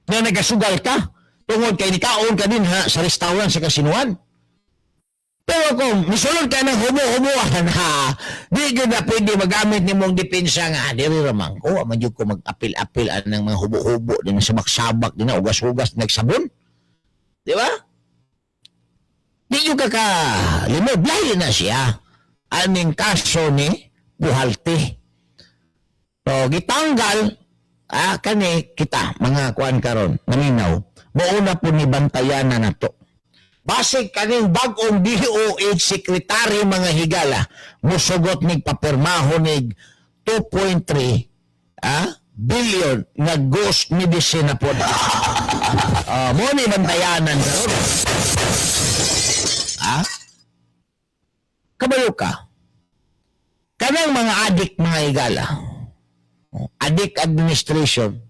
S4: na nagasugal ka tungod kay ni kaon ka din ha sa restaurant sa kasinuhan. Pero kung misulod ka ng hubo-hubuan di ko na pwede magamit ni mong depensa nga diri ramang ko manjud ko mag-apil-apil ng mga hubo-hubo din sa sabak-sabak din na ugas-ugas nagsabon. Di ba? Di yung kakalimod, layo na siya. Aning kaso ni Puhalti. So, gitanggal, kani kita, mga kuan karon naminaw, mauna po ni bantayan na nato. Basig kaning bagong DOH Secretary mga higala, musugot ni papirmaho ni 2.3 billion na ghost medicine na po. Mo ni bantayanan karon. Kabalo ka. Kanang mga adik mga higala, adik administration,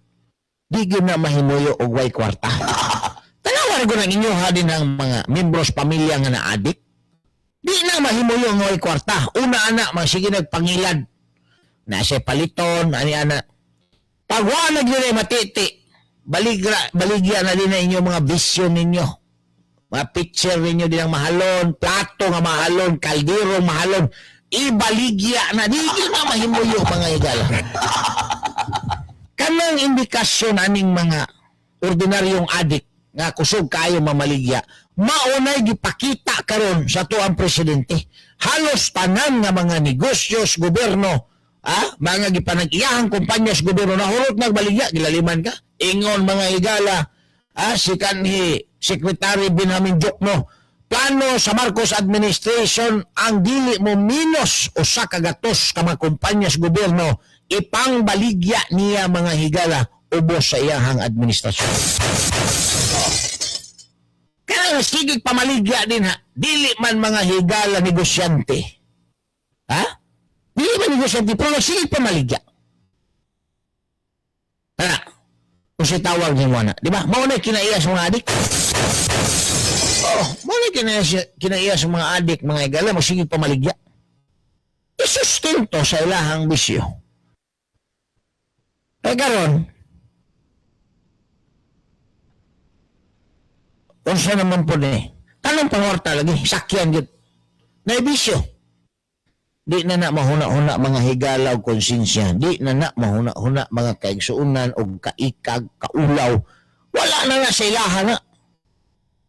S4: di na mahimuyo og way kwarta. Tanawan ko ng inyo din ng mga membros pamilya nga na adik. Di na mahimuyo ng way kwarta. Una anak, sige nagpangilad. Nasa paliton, ani-ana. Pagwa nagyunay matiti, baligya na din na inyo mga vision ninyo. Mga picture ninyo din ang mahalon, plato nga mahalon, kaldero mahalon, ibaligya na, di na mahimuyo mga higala. Kanang indikasyon aning mga ordinaryong adik nga kusog kayo mamaligya, maunay gipakita karon sa tuang presidente. Halos tanan nga mga negosyos, gobyerno, mga gipanag-iyahang kumpanya sa gobyerno, nahurot nagbaligya, gilaliman ka. Ingon mga higala, si kanhi Secretary Benjamin Jokno, plano sa Marcos administration ang dili mo minus o sa kagatos ka mga kumpanya sa gobyerno, ipangbaligya niya mga higala ubos sa iyahang administrasyon. Kaya sigig pamaligya din ha, dili man mga higala negosyante. Dili man negosyante, pero sigig pamaligya. Kung siya tawag niyo muna. Di ba? Mauna kinaiya sa mga adik. Mauna kinaiya sa mga adik, mga higala, magsigig pamaligya. Isustento sa ilahang bisyo. Kaya karon, kung saan naman po tanong pangorta lagi, sakyan yun. Naibisyo. Di na mahuna-huna mga higala o konsensya. Di na mahuna-huna mga kaigsuunan o kaikag, kaulaw. Wala na sa ilaha na.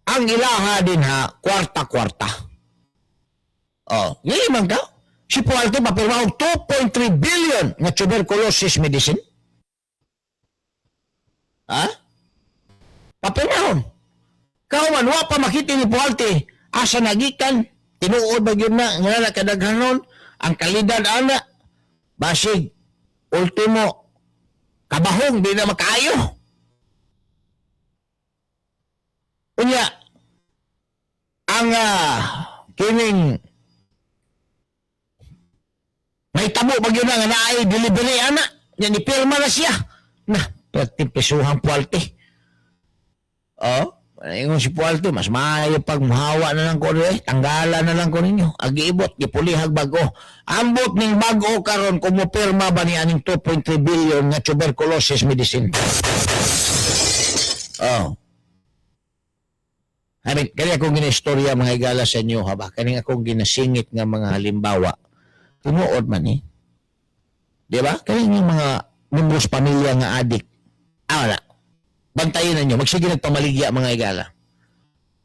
S4: Ang ilaha din kwarta-kwarta. Ngayon ka, si Puhalti papirma og 2.3 billion na tuberculosis medicine. Ha? Papinahon. Kauman, wa pa makita ni Pualte. Asa nagikan, tinuod ba yun na, nga nakadaghanon, ang kalidad ana, basig, ultimo, kabahong, di na makaayo. Unya, ang kining may tabo ba yun na nga naay delivery ana, yan ipirma na siya. Na, pagtimpisuhang Pualte. Oh, ingon si Pualte, mas maayo pag muhawa na lang ko tanggalan na lang ko ninyo. Agiibot, gipulihag bago. Ambot ning bago karon kung mupirma ba ni aning 2.3 billion nga tuberculosis medicine. Oh. I mean, kani akong ginaistorya mga igala sa inyo, ha ba? Kani akong ginasingit nga mga halimbawa. Tinuod man eh. Di ba? Kani yung mga membros pamilya nga adik. Wala. Bantayin na nyo. Magsige nagpamaligya mga igala.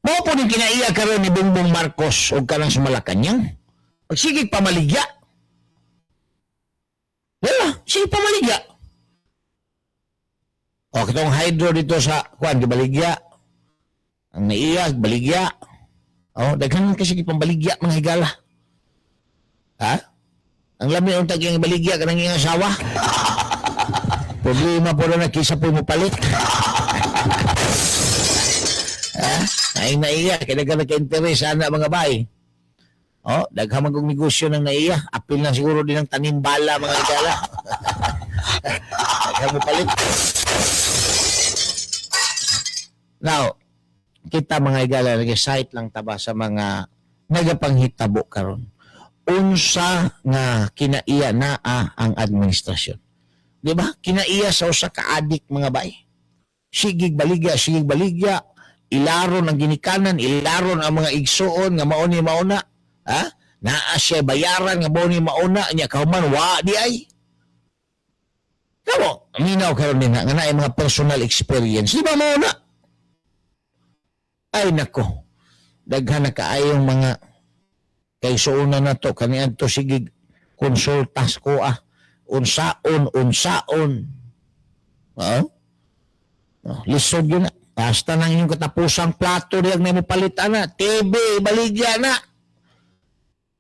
S4: Mao po ning kinaiya karon ni Bongbong Marcos o kanang sa Malacanang. Magsige pamaligya. Wala. Sige pamaligya. O, kitong hydro dito sa kuan, gibaligya. Ang naiya, baligya. O, daghan kasi pambaligya mga igala. Ha? Ang lamin ang taging baligya kanang iyang asawa. Problema po na kisa po mo palit. Ha? Ay naiya, kaya nagka-interest sana mga bay. O, daghang magong negosyo ng naiya. Apil na siguro din ng tanim bala mga igala. Daghang mo palit. Now, kita mga igala, nag-site lang taba sa mga nagapanghitabo karon. Unsa nga kinaiya na ang administrasyon. Di ba? Kinaiya sa usa ka adik mga bay. Sigig baligya, ilaron ang ginikanan, ilaron ang mga igsuon nga mao ni mauna. Ha? Naa siya bayaran nga mao ni mauna nya kahuman wa di ay. Kamo, minaw karon din nga naay mga personal experience. Di ba mauna? Ay nako. Daghan na kaayong mga kay suuna na to kaniadto to sigig konsultas ko unsaon. Lisod yun na. Basta nang inyong katapusang plato diyan na mo palitan na. TV, baligya na.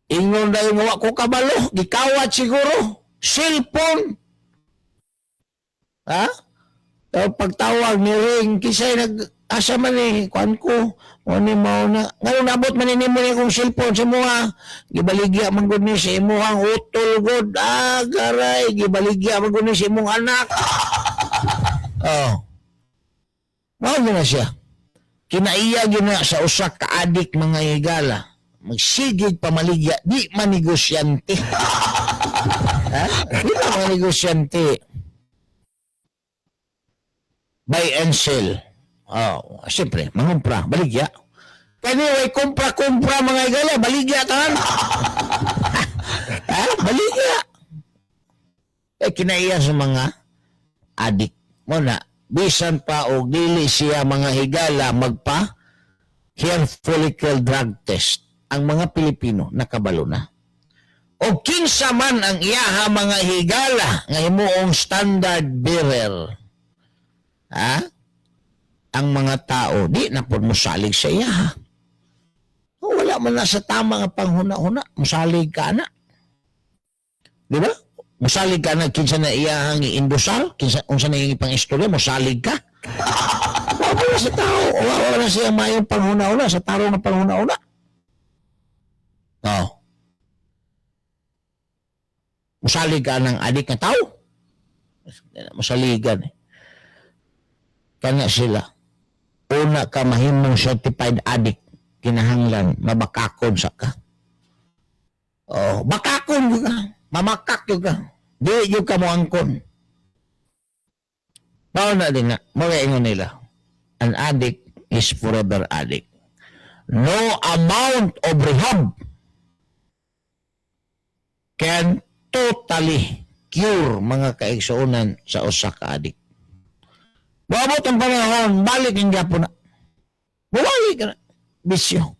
S4: Ingon na yung ko kabalo. Gikawat siguro. Cellphone. Ha? So, pagtawag ni Ring, kisay asa man eh, kuhan ko, ni mauna. Ngayon, nabot man mo ni kong cellphone sa mga, gibaligya man gud ni sa imuhang utol god, garay, gibaligya man gud ni sa imong anak. Oh. Mao na siya. Kinaiya yun na sa usak ka-adik mga higala. Magsigig pamaligya, di manegosyante. Ha? Di na manegosyante. Buy and sell. Oh, siyempre, mangumpra, baligya. Anyway, kumpra-kumpra mga igala, baligya tahan. Ha? Baligya. Kinaiya sa mga adik mo na, bisan pa o dili siya mga higala magpa hair follicle drug test. Ang mga Pilipino nakabalo na. O kinsa man ang iyaha mga higala nga himuong standard bearer. Ha? Ang mga tao, di na po musalig sa iya. Wala man na sa tama nga panghuna-huna, musalig ka na. Di ba? Musalig ka na, kinsa na iyahang i-indusal, kinsa na iyang ipang-istorya, musalig ka. Wala na sa tao, wala na siya mayong panghuna-huna, sa taro ng panghuna-huna. No. Musalig ka ng adik na tao. Musaligan eh. Kanya sila. Una ka mahimong certified addict, kinahanglan, mabakakon sa ka. Oh, bakakon ka. Mamakak ka. Di yung ka mo angkon. Bao na din na, magaingon nila. An addict is forever addict. No amount of rehab can totally cure mga kaigsuunan sa usa ka addict. Babot ang panahon, balik yung Japon na. Bumalik ka na. Bisyo.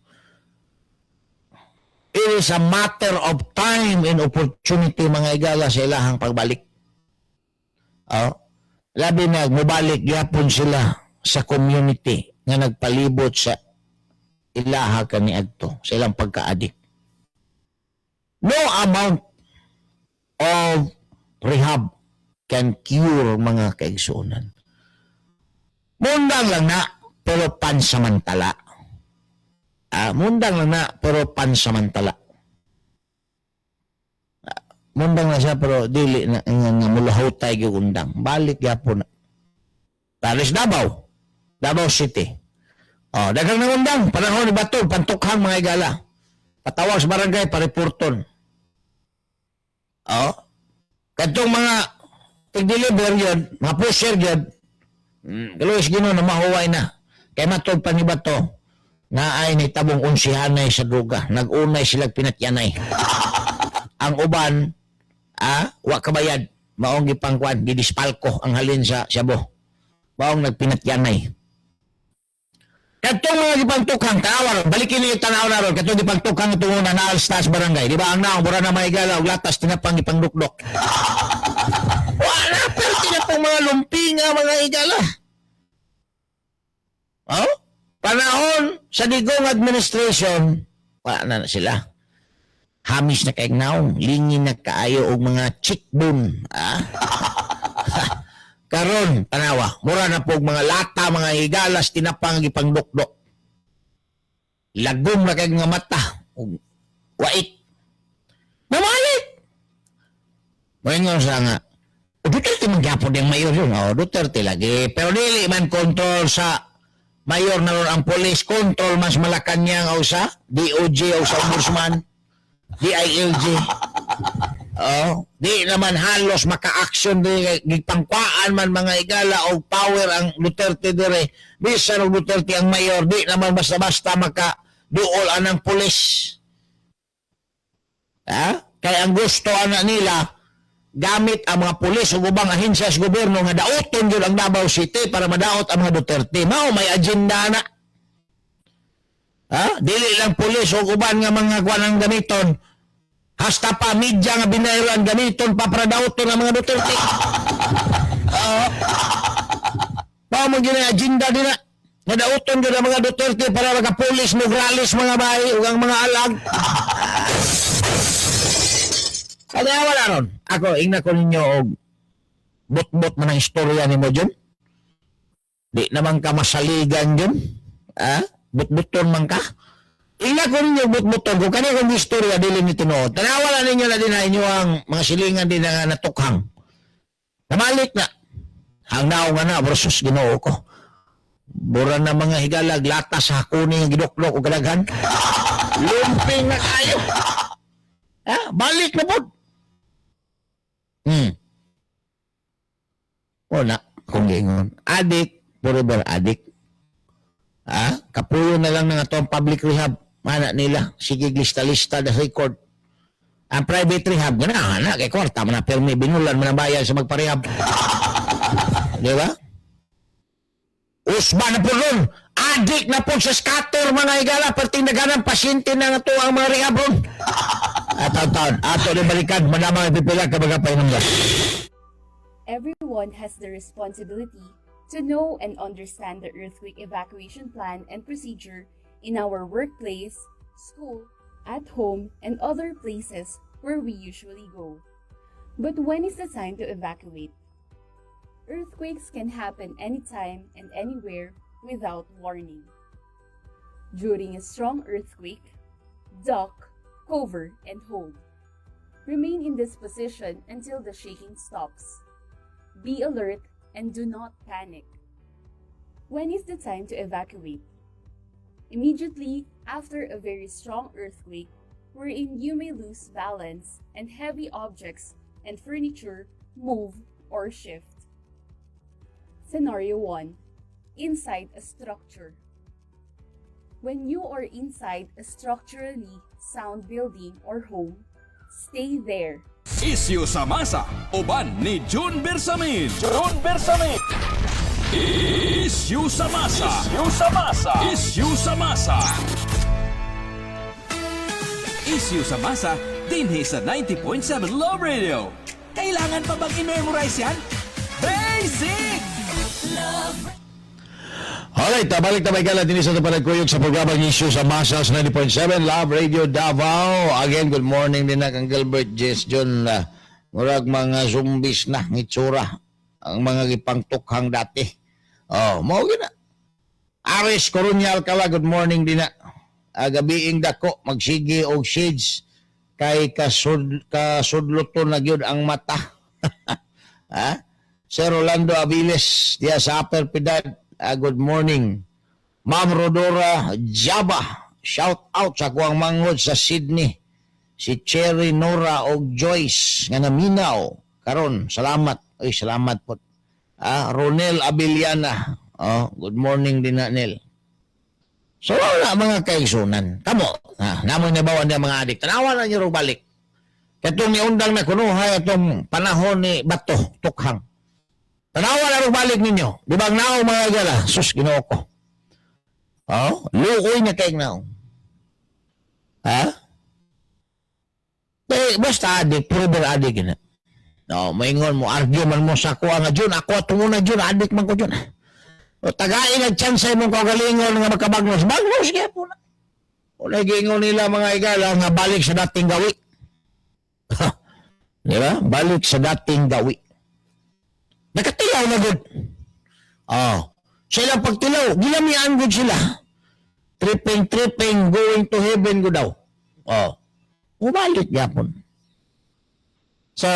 S4: It is a matter of time and opportunity mga igala sa ilahang pagbalik. Oh. labi na mubalik gyapon sila sa community nga nagpalibot sa ilaha kaniadto sa ilang pagka-addict. No amount of rehab can cure mga kaigsuonan. Mundang lang na pero pansamantala. Mundang lang na pero pansamantala. Mundang na siya pero dili na nga mulahutay gyud undang. Balik gyapon na. Talis Davao City. Daghang nangundang panahon ni Batog pantukhang mga igala. Patawag sa barangay pareporton. Kadtong mga tig-deliver yun, mga pusher yun, galuis gino na mahuway na. Kaya matog pa ni Bato, nga ay nitabong unsihanay sa droga. Nag-unay silang pinatyanay. Ang uban, wa kabayad. Maong gipangkuan, gidispalko ang halin sa Shabu. Maong nagpinatyanay. Katong mga gipangtukhang, tanawa ron, balikin niyo yung tanaw na ron, katong gipangtukhang itong una na Alstas Barangay. Di ba ang naong, mura na may gala, latas, tinapang ipangdukdok. Wala, pero tinapang mga lumpinga, mga igala. Panahon sa digong administration, wala na sila. Hamis na kaig naong, lingin na kaayo og mga chickbone. Karon, tanawa, mura na po mga lata, mga higalas, tinapang ipangdukdok. Lagom na kay nga mata. Wait. Namalik! Maringon sa nga, Duterte man gyapon yung mayor yun. Duterte lagi. Pero dili man control sa mayor na ron ang police. Control mas Malacanang o sa DOJ o sa Ombudsman. DILG. Di naman halos maka-action di gipangkwaan man mga igala o power ang Duterte dire. Bisan og Duterte ang mayor, di naman basta-basta maka-duol anang pulis. Kaya ang gusto ana nila gamit ang mga pulis o ubang ahensya sa gobyerno nga daoton yun ang Davao City para madaot ang mga Duterte. Mao may agenda na. Dili lang pulis o uban nga mga kuanang gamiton. Hasta pa media nga binayran gamiton pa para daoton ang mga Duterte. Mao mo gina agenda din na. Nga daoton yun ang mga Duterte para makapulis mugralis mga bahay o ang mga alag. Kaya wala ron. Ako, ingna ko ninyo og bot-bot man ang istorya ni mo dyan. Di naman ka masaligan dyan. Bot-boton man ka. Ingna ko ninyo bot-boton. Kung kanina kong istorya, dili ni tinuod. Tanawala ninyo na din na inyo ang mga silingan din na natukhang. Namalik na. Hangnaw nga na versus Ginoo ko. Bura na mga higalag, latas sa hakuni ng giduklok o galaghan. Lumping na kayo. Balik na po. Wala, kung gingon. Adik, forever adik. Kapuyo na lang ng atong public rehab. Mana nila, sige lista-lista the record. Ang private rehab, gana, kay kwarta, mana permi, binulan, mana bayad sa magparehab. Di ba? Usba na po ron. Adik na po sa scatter, mga igala, pertindagan ng pasyente na nga to ang mga rehab ron. Taon-taon, ato na balikan, madama ang pipila kabagapay ng gas.
S5: Everyone has the responsibility to know and understand the earthquake evacuation plan and procedure in our workplace, school, at home, and other places where we usually go. But when is the time to evacuate? Earthquakes can happen anytime and anywhere without warning. During a strong earthquake, duck, cover, and hold. Remain in this position until the shaking stops. Be alert and do not panic. When is the time to evacuate? Immediately after a very strong earthquake, wherein you may lose balance and heavy objects and furniture move or shift. Scenario 1. Inside a structure. When you are inside a structurally sound building or home, stay there.
S2: Isyu sa masa, uban ni June Bersamin. Isyu sa masa. Isyu sa masa, dinhi sa 90.7 Love Radio. Kailangan pa bang i-memorize yan? Basic!
S3: Alright, balik na may gala din sa palagkuyog sa programang Issue sa Masas 90.7 Love Radio Davao. Again, good morning din na kang Gilbert Jess John. Murag mga zombies na ngitsura ang mga gipangtukhang dati. Oh, mao gina. Aris Coronial kala, good morning din na. Gabiing dako magsige og shades kay kasudluton na gyud ang mata. Ha? Sir Rolando Aviles diya sa Upper Piedad. Good morning. Ma'am Rodora Jaba, shout out sa kuang manghod sa Sydney. Si Cherry Nora o Joyce nga naminaw. Karon, salamat. Ay, salamat po. Ronel Abiliana. Good morning din na, Nel. So, wala mga kaigsunan. Tamo, namoy na bawan niya mga adik. Tanawa na niyo balik. Katong niundang na kunuhay itong panahon ni Bato, Tukhang. Tanawa na balik ninyo. Di ba ang naong mga gala? Sus, ginoo ko. Luoy na kayo naong. Ha? Basta adik, prover adik yun. Maingon mo, argue man mo sa kuha nga dyan. Ako at muna dyan, adik man ko dyan. Tagain ang chance mong kagalingon nga makabagnos. Bagnos kaya po na. O nagingon nila mga igala nga balik sa dating gawi. Di ba? Balik sa dating gawi. Nakatilaw na good. Sila pagtilaw, ginamian good sila. Tripping, going to heaven good daw. Umalik yapon. So,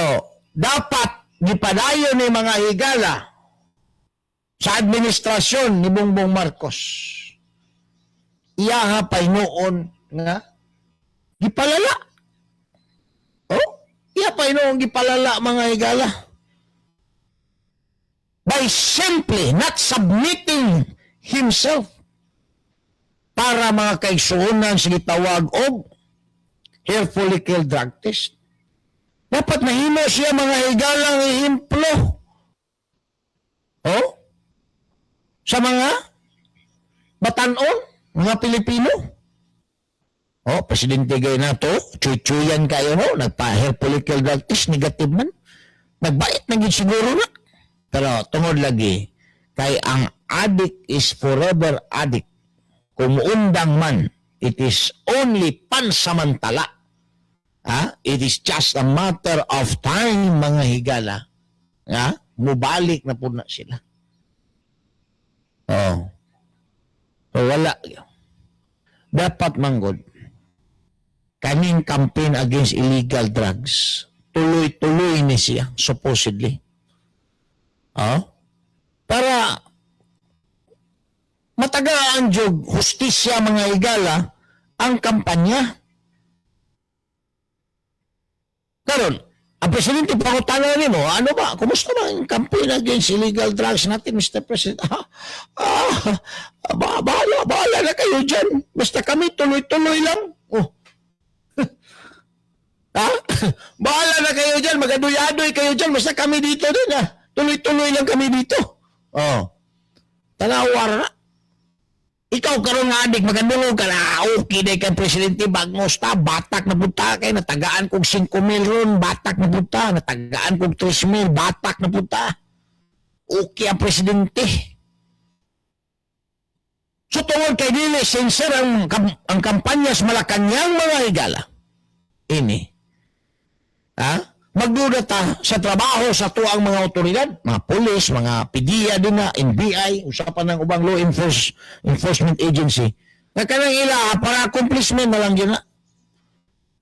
S3: dapat gipadayon ni mga higala sa administrasyon ni Bongbong Marcos. Iyaha pa'y noon nga gipalala. Iya pa'y noon gipalala mga higala. By simply not submitting himself para mga kaigsuunan sa gitawag og hair follicle drug test. Dapat mahimo siya mga higalang ihimplo. Sa mga batanon, mga Pilipino. Presidente gay na to, chuchuyan kayo no, nagpa-hair follicle drug test, negative man. Nagbait na gid siguro na. Pero tungod lagi, kay ang addict is forever addict. Kung undang man, it is only pansamantala. It is just a matter of time, mga higala. Mubalik na po na sila. So, wala. Dapat manggod. Kaming campaign against illegal drugs. Tuloy-tuloy ni siya, supposedly. Para matagaan jog hustisya mga higala ang kampanya. Karon, ang presidente pangutana nimo, ano ba? Kumusta ba ang campaign against illegal drugs natin, Mr. President? Bahala na kayo dyan. Basta kami tuloy-tuloy lang. Bahala na kayo dyan. Magadoy-adoy kayo dyan. Basta kami dito din. Tuloy-tuloy lang kami dito. Tanawar na. Ikaw karon nga adik, magandulog ka na, okay na kang presidente, bagmos ta, batak na punta kay, natagaan kong 5,000 ron, batak na punta, natagaan kong 3,000, batak na punta. Okay ang presidente. So tungod kay dili, sincere ang kampanya sa Malacanang mga higala. Ini. Magduda ta sa trabaho sa tuang mga otoridad, mga polis, mga PDEA din na, NBI, usapan ng ubang law enforcement agency. Na kanang ila, para accomplishment na lang yun na.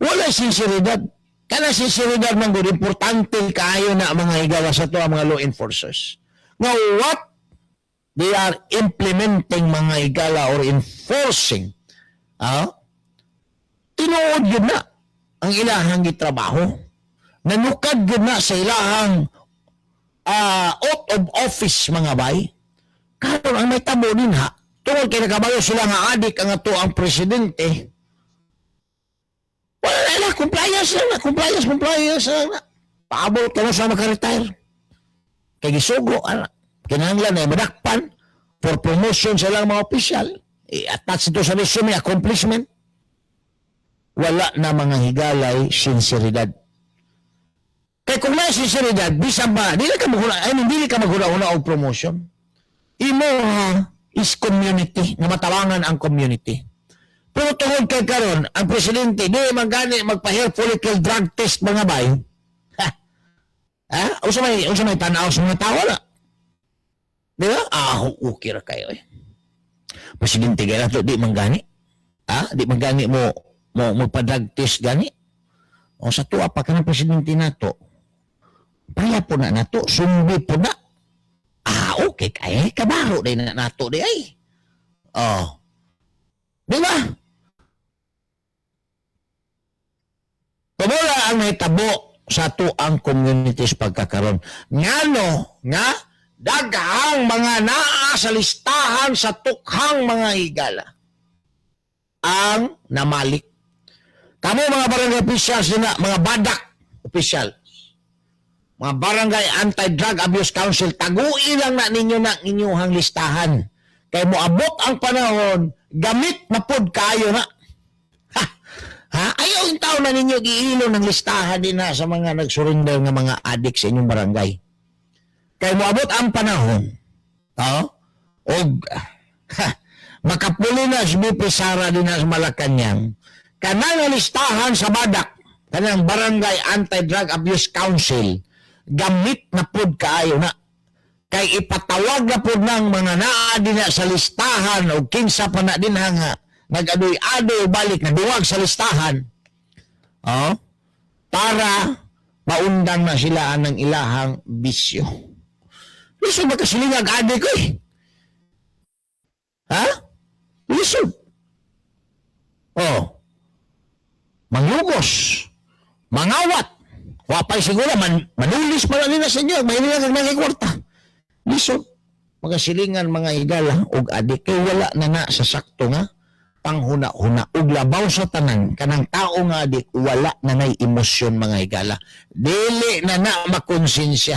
S3: Wala sinseridad. Kana sinseridad ng good, importante kayo na mga higawa sa tuang mga law enforcers. Now, what they are implementing mga higala or enforcing, tinuod yun na ang ilahang gitrabaho. Nanukad yun na sa ilahang out of office mga bay. Karon ang may tabo din tungkol kay nakabayo sila nga adik ang ato ang presidente. Wala na, compliance lang na. Paabot ka na sa makaretire. Kay gisugo, kinahanglan na madakpan for promotion sa ilang mga opisyal. I-attach ito sa resume, accomplishment. Wala na mga higalay, sinseridad.
S4: Kaya kung may sinceridad, bisan ba, dili ka maghuna og promotion. Imo is community, na matawangan ang community. Pero tungod kay karon, ang presidente, di magani magpa-hair follicle drug test mga bay. Usa may tanaw sa mga tao na. Di ba? Okay ra kayo eh. Presidente gana to, di manggani. Di manggani mo magpa-drug test gani. O sa tuwa pa ka ng presidente nato, paya po na nato, sumbi po na. Okay kaya, kabaro din na nato di ay. Di ba? Pamula ang nahitabo sa tuang communities pagkakaroon. Ngano nga daghang mga naa sa listahan sa tukhang mga higala ang namalik. Kamo mga barangay officials na mga badak official, mga barangay anti-drug abuse council, taguin lang na ninyo na inyong listahan. Kay moabot ang panahon, gamit na pod kayo na. Ayaw yung tao na ninyo giilo ng listahan din na sa mga nagsurrender ng mga adik sa inyong barangay. Kay moabot ang panahon, makapuli na si BP Sara din na sa Malacanang, kanang listahan sa badak, kanang barangay anti-drug abuse council, gamit na pod kaayo na. Kay ipatawag na pod ng mga naa din na sa listahan o kinsa pa na din nga nag-adoy-adoy balik na duwag sa listahan, para maundang na sila ng ilahang bisyo. Lisod ba kasilingag adik ko eh? Lisod. Manglugos, mangawat, wapay siguro, manulis pa lang nila sa inyo, may nilang nagkikwarta. Lisod, mga silingan, mga higala, og adik, kay wala na sa sakto nga, panghuna-huna, ug labaw sa tanan, kanang tao nga adik, wala na ngay emosyon mga higala. Dili na makonsensya.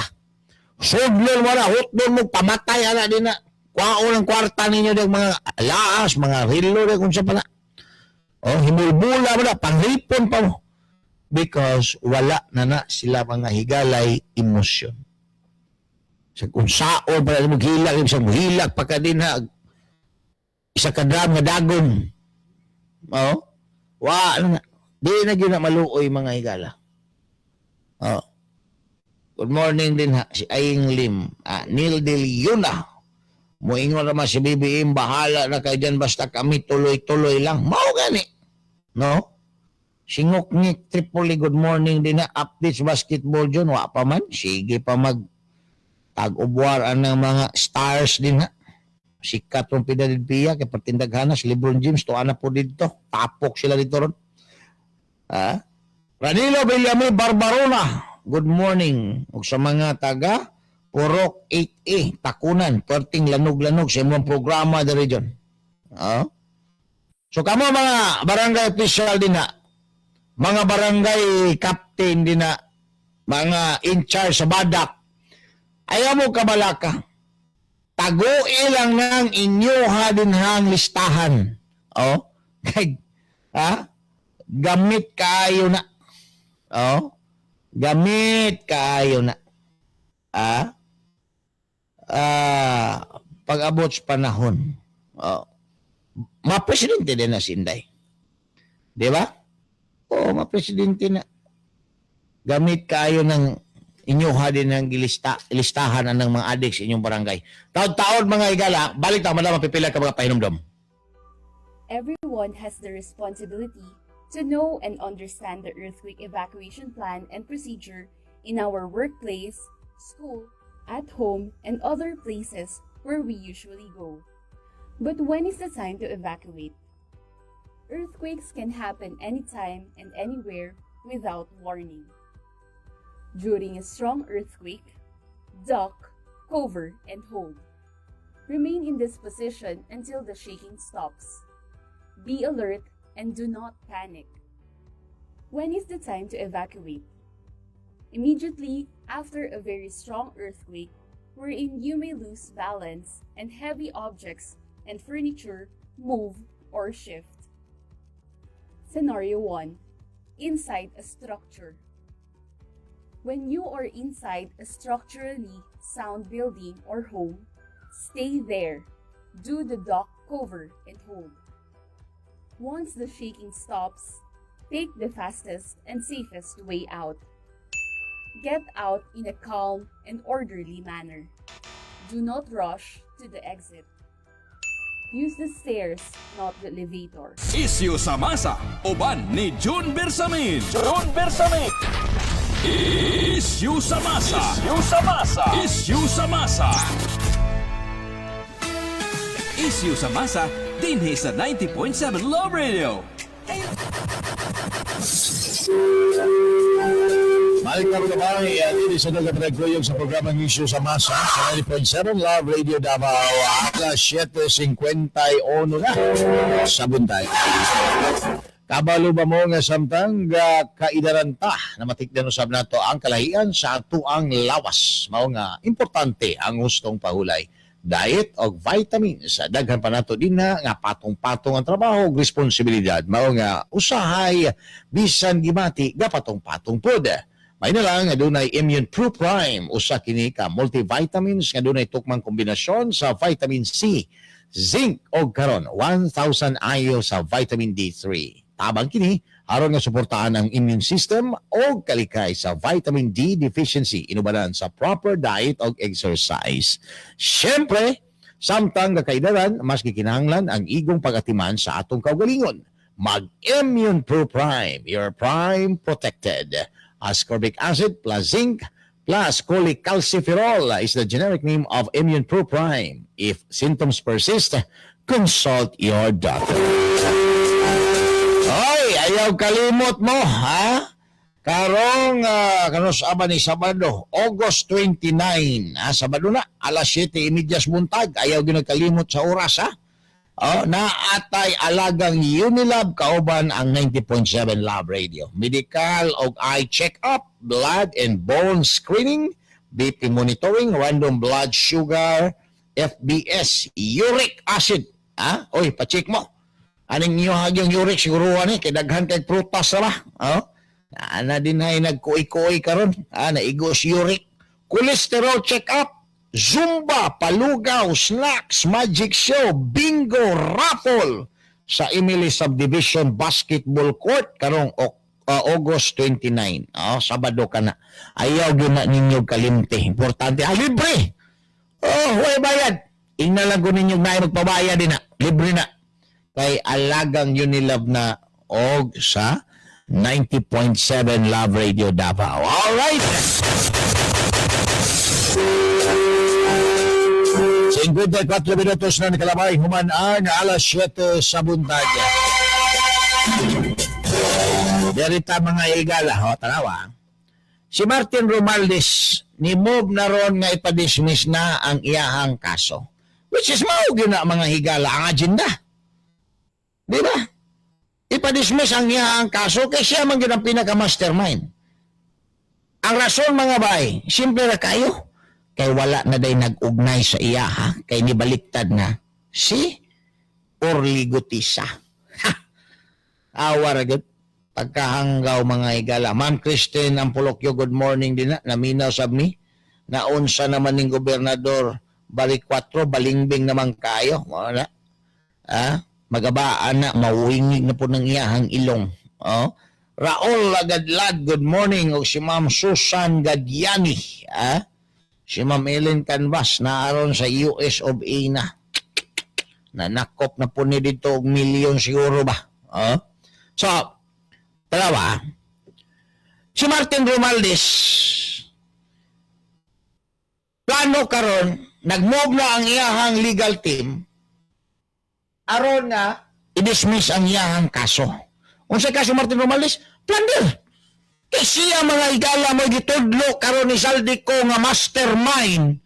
S4: Sudlon wala, hutdon mo, pamatay, ala din na, kwao ng kwarta ninyo ng mga laas, mga rilo, kung siya pala. Himulbula mo na, pangripon pa mo. Because wala na sila mga higalay emosyon. Sa kung saon, para maghilag, isang hilag pa ka din ha, isa ka dram nga dagon. Wala na. Di na yun na maluoy mga higala. Good morning din ha, si Aing Lim. Neil Del Yuna. Muingon naman si BBM, bahala na kayo dyan, basta kami tuloy-tuloy lang. Mau gani. No? Singok ni Tripoli, good morning din na. Updates basketball dyan, wa pa man. Sige pa tag-ubwaran ng mga stars din ha. Sikat ng Pinadidpia, kay Patindaghanas, Lebron James, tuana po dito. Tapok sila dito ron. Ranilo Villame Barbarona, good morning. Ug sa mga taga Purok 8A, Takunan, perting lanog-lanog sa imong programa the region. So kamo mga barangay official din na, mga barangay captain din na, mga in charge sa badak, ayaw mo kabalaka, taguin lang ng inyo hadinhang listahan. Gamit kaayo na. Gamit kaayo na. Pag-abot sa panahon. Mapresidente din na si Inday. Di ba? Mapresidente na. Gamit kaayo ng inyuha din ng listahan ng mga adik sa inyong barangay. Taon-taon mga higala, balik tayo madama pipila ka mga pahinumdom.
S5: Everyone has the responsibility to know and understand the earthquake evacuation plan and procedure in our workplace, school, at home, and other places where we usually go. But when is the time to evacuate? Earthquakes can happen anytime and anywhere without warning. During a strong earthquake, duck, cover, and hold. Remain in this position until the shaking stops. Be alert and do not panic. When is the time to evacuate? Immediately after a very strong earthquake, wherein you may lose balance and heavy objects and furniture move or shift. Scenario 1. Inside a structure. When you are inside a structurally sound building or home, stay there. Do the dock cover and hold. Once the shaking stops, take the fastest and safest way out. Get out in a calm and orderly manner. Do not rush to the exit. Use the stairs, not the elevator.
S2: Isyu sa masa, uban ni June Bersamin. June Bersamin. Isyu sa masa. Isyu sa masa. Isyu sa masa. Isyu sa masa, dinhi sa 90.7 Love Radio.
S3: Balik na mga bahay, dito sa nagkapanagkuyog sa programang Issue sa Masa sa 90.7 Love Radio Davao, alas 7:51 na sa buntay. Kabalo ba mo nga samtang kaidaranta na matikdan usab nato ang kalahian sa atuang lawas. Mao nga importante ang hustong pahulay. Diet o vitamins. Daghan pa nato din na nga patong-patong ang trabaho ug responsibilidad. Mao nga usahay bisan gimati gapatong-patong pod. May na lang nga dunay Immune Pro Prime usa kini ka multivitamins nga dunay tukmang kombinasyon sa vitamin C, zinc og karon 1,000 IU sa vitamin D3. Tabang kini aron nga suportahan ang immune system o kalikay sa vitamin D deficiency inubanan sa proper diet o exercise. Siyempre, samtang kakaidaran, mas gikinahanglan ang igong pag-atiman sa atong kaugalingon. Mag-Immune Pro Prime, your prime protected. Ascorbic acid plus zinc plus cholecalciferol is the generic name of Immune Pro Prime. If symptoms persist, consult your doctor. Oy, ayaw kalimot mo, ha? Karong, kanos aba ni Sabado, August 29, Sabado na, alas 7:30 buntag, ayaw ginagkalimot sa oras, ha? Naatay alagang Unilab kauban ang 90.7 Love Radio. Medical o eye check-up, blood and bone screening, BP monitoring, random blood sugar, FBS, uric acid, ha? Oy, pa-check mo. Aning niyo hagyong uric siguruhan kay daghan kay prutas ra. Na din ay nagkuy-kuy karon. Naigos uric. Cholesterol check-up, Zumba, palugaw, snacks, magic show, bingo, raffle sa Emily Subdivision Basketball Court karong August 29. Sabado ka na. Ayaw gyud na ninyo kalimte. Importante, libre. Huwag bayad. Ingna lang ko ninyo na magpabayad din na. Libre na. Kay alagang Unilab na og sa 90.7 Love Radio Davao. Alright! 54 minutos na nakalabay, humanaan alas 7 sa buntag. Derita mga igala, tanawa. Si Martin Romualdez, ni-move na ron nga ipadismiss na ang iyahang kaso. Which is maugin na mga higala ang agenda. Di ba? Ipadismiss ang iyahang kaso kay siya man yun ang pinaka-mastermind. Ang rason mga bay, simple na kayo. Kay wala na day nag-ugnay sa iya, ha? Kay nibaliktad na si Orly Gutisa. Awa ragad. Pagkahanggaw mga igala. Ma'am Christine Ampolokyo, good morning din na. Naminaw sabmi. Naunsa naman ng gobernador balik 4, balingbing naman kayo. Wala. Magabaan na, mawingig na po ng iyahang ilong. Raul Lagadlad, good morning. O si Ma'am Susan Gadiani, si Ma'am Ellen Canvas, naaron sa US of A na. Nanakop na po ni dito og milyon siguro ba? So, dalawa, si Martin Romualdez, plano karon, nag-move na ang iyahang legal team, aron nga, i-dismiss ang iyahang kaso. Kung sa kaso Martin Romualdez, plunder. Kasi siya mga igala mo gitudlo karon ni Saldico nga mastermind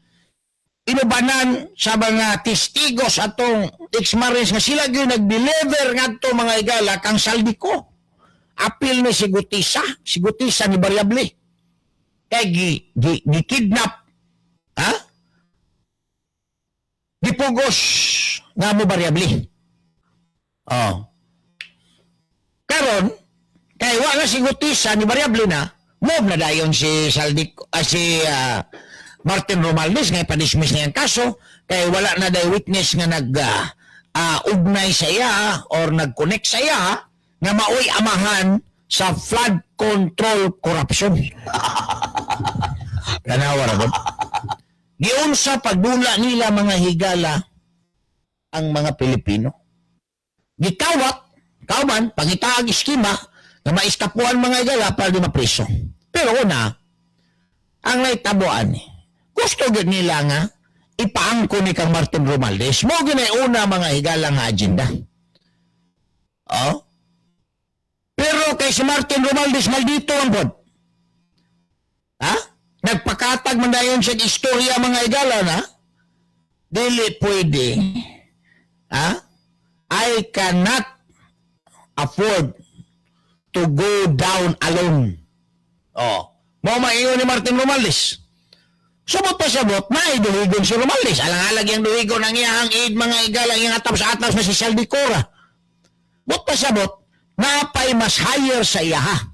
S3: inubanan sa mga testigos atong ex-marines nga sila gyud nag-deliver ngadto mga igala kang Saldico. Apil ni si Gutisa ni Variable. Kay gi-kidnap. Gipugos nga mo Variable. Karon kay wala si Gutisa ni Variable na,
S4: Mob na dayon si Martin Romualdez nga ipadismiss niya ang kaso kay wala na day witness nga ugnay sa iya or nag-connect sa iya nga maoy amahan sa flood control corruption. Tanawa ra gud. Giunsa pagdula nila mga higala ang mga Pilipino. Kauban, pangitaag eskema na maiskapuan mga higala para di mapriso. Pero una, ang naitabuan gusto gid nila nga ipaangko ni kang Martin Romualdez mo ginay una mga higala nga agenda. Oh? Pero kay si Martin Romualdez maldito ang pod. Ha? Nagpakatag man dayon siya istorya mga higala na dili pwede. Ha? I cannot afford to go down alone. Oh. Mo maingon ni Martin Romualdez. Subot pa sabot, duhigon si Romualdez. Alang-alag yung duhigon ang iyang id mga higala yung atap-sa-atap na si Saldi Cora. Bot pa sabot, napay mas higher sa iyaha.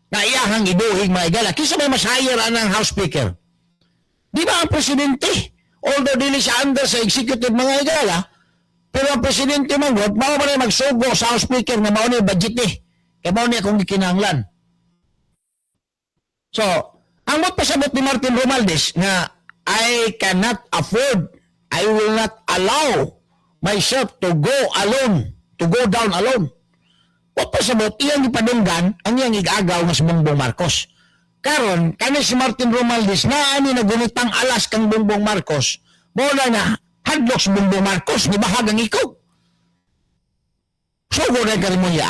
S4: Na iyahang iduhig mga higala. Kisa may mas higher anang House Speaker. Di ba ang presidente? Although dili siya under sa executive mga higala, pero ang presidente manggod, mao man ay magsugo sa House Speaker na mao ni budget kaya mao ni akong gikinahanglan. So, ang magpasabot ni Martin Romualdez na I cannot afford, I will not allow myself to go down alone. Magpasabot, iyang ipadunggan ang iyang igagaw nga si Bongbong Marcos. Karon, kani si Martin Romualdez na ani nagunitang alas kang Bongbong Marcos, mula na hadlok si Bongbong Marcos, ni bahagang ikaw. So, guna ka rin mo niya,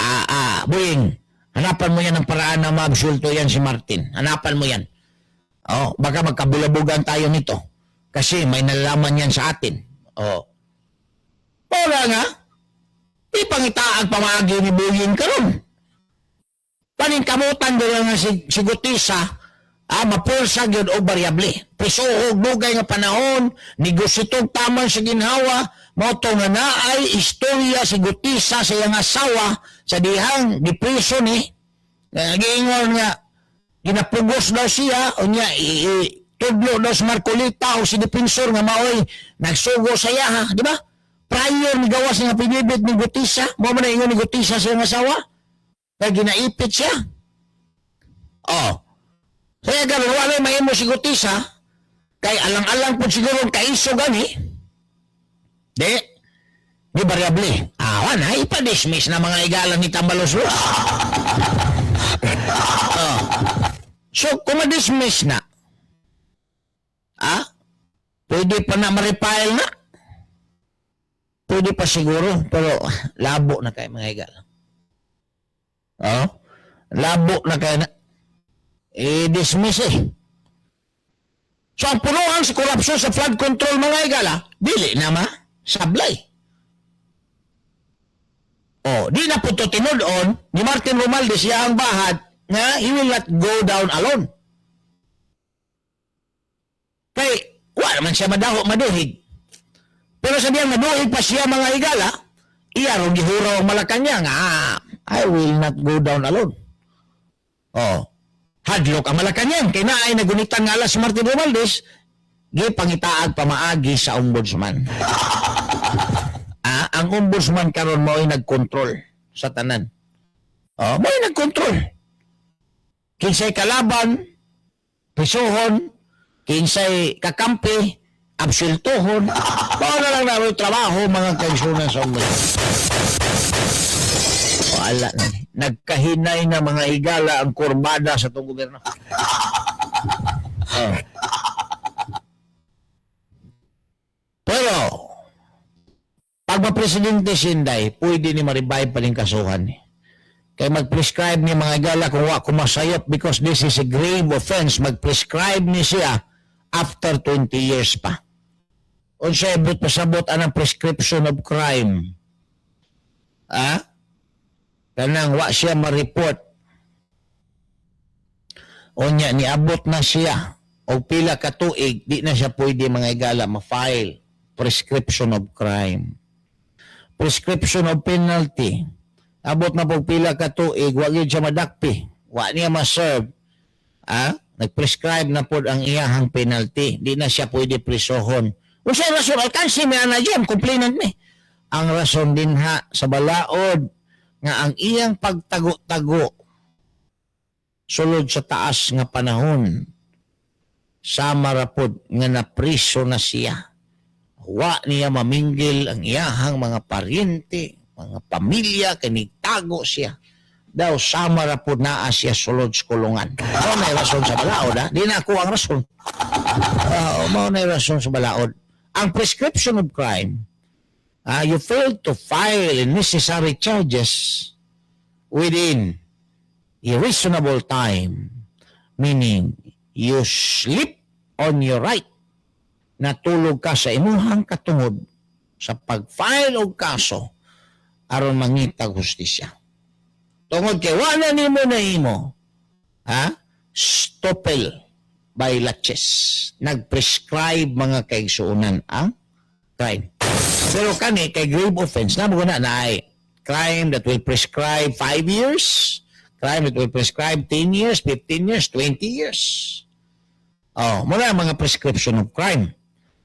S4: Boying, hanapan mo yan ng paraan na maabsulto yan si Martin. Hanapan mo yan. Oh, baka magkabulabugan tayo nito. Kasi may nalalaman yan sa atin. Oh. Wala nga. Ipangitaag pamagi ni Boying karon. Paningkamutan doon nga si Gutisa, mapulsa gyud o variable. Prisuhog dugay nga panahon, negositog taman sa ginhawa, moto nga naay istorya si Gutisa sa iyang asawa sa dihang depression Nagingon nga ginapugos daw siya unya tudlo daw si Marcolita o si defensor nga maoy nagsugo sa iya, di ba? Prior ni gawas nga pinibit ni Gutisa, mo man ingon ni Gutisa sa iyang asawa. Kaya ginaipit siya. Oh. Kaya gano'n, wala mahimo si Gutisa, kay alang-alang po siguro kaiso gani. Di variable. Wala, ipadismiss na mga higala ni Tambalos. Oh. So, kung ma-dismiss na, pwede pa na ma-repile na. Pwede pa siguro, pero labo na kayo mga higala. Oh, labo na kayo na. I-dismiss So, ang punuhan sa korupsyon sa flood control mga higala, dili na sablay. Oh, di na po ito tinudon ni Martin Romualdez ang bahad na he will not go down alone. Kay, wala naman siya maduhig. Pero sabihan maduhig pa siya mga higala, iyarong gihuraw ang Malacanang, I will not go down alone. Oh, hadlok ang Malacanang, kay na ay nagunitan nga alas si Martin Romualdez, gipangitaag pamaagi sa ombudsman. Ang ombudsman karon mo ay nagkontrol sa tanan. Oh, mo ay nagkontrol. Kinsay kalaban, prisuhon, kinsay kakampi, absultuhon, para lang na trabaho mga kaigsunan sa ombudsman. Wala na. Nagkahinay na mga higala ang kurbada sa itong gobyerno. Oh. Pero, pag ma-presidente Sinday, pwede ni maribay pa rin kasuhan. Kaya mag-prescribe ni mga higala kung kumasayop because this is a grave offense, mag-prescribe ni siya after 20 years pa. Unsay abot pasabot anang prescription of crime. Kanang wa siya ma-report. Unya niabot na siya o pila ka tuig, di na siya pwede mga higala ma-file prescription of crime. Prescription of penalty. Abot na pag pila ka tuig, wa gyud siya madakpi. Wa niya ma-serve. nag-prescribe na po ang iyahang penalty. Di na siya pwede prisohon. Kung sa rason, alkansi may na dyan, complainant ni. Ang rason din ha, sa balaod, nga ang iyang pagtago-tago, sulod sa taas nga panahon, sama rapod nga napriso na siya. Wa niya maminggil ang iyahang mga paryente, mga pamilya, kanigtago siya. Daw sama rapod naa siya sulod sa kulungan. Mao na rason sa balaod, ha? Di na ako ang rason. Mao na rason sa balaod. Ang prescription of crime, you failed to file necessary charges within a reasonable time, meaning you sleep on your right, natulog ka sa imuhang katungod sa pag-file og kaso aron mangitag hustisya. Tungod kay wala nimo na imo, stoppel by laches, nag-prescribe mga kaigsuunan ang crime. Pero kani kay grave offense na mo na ay crime that will prescribe 5 years, crime that will prescribe 10 years, 15 years, 20 years. Muna mga prescription of crime.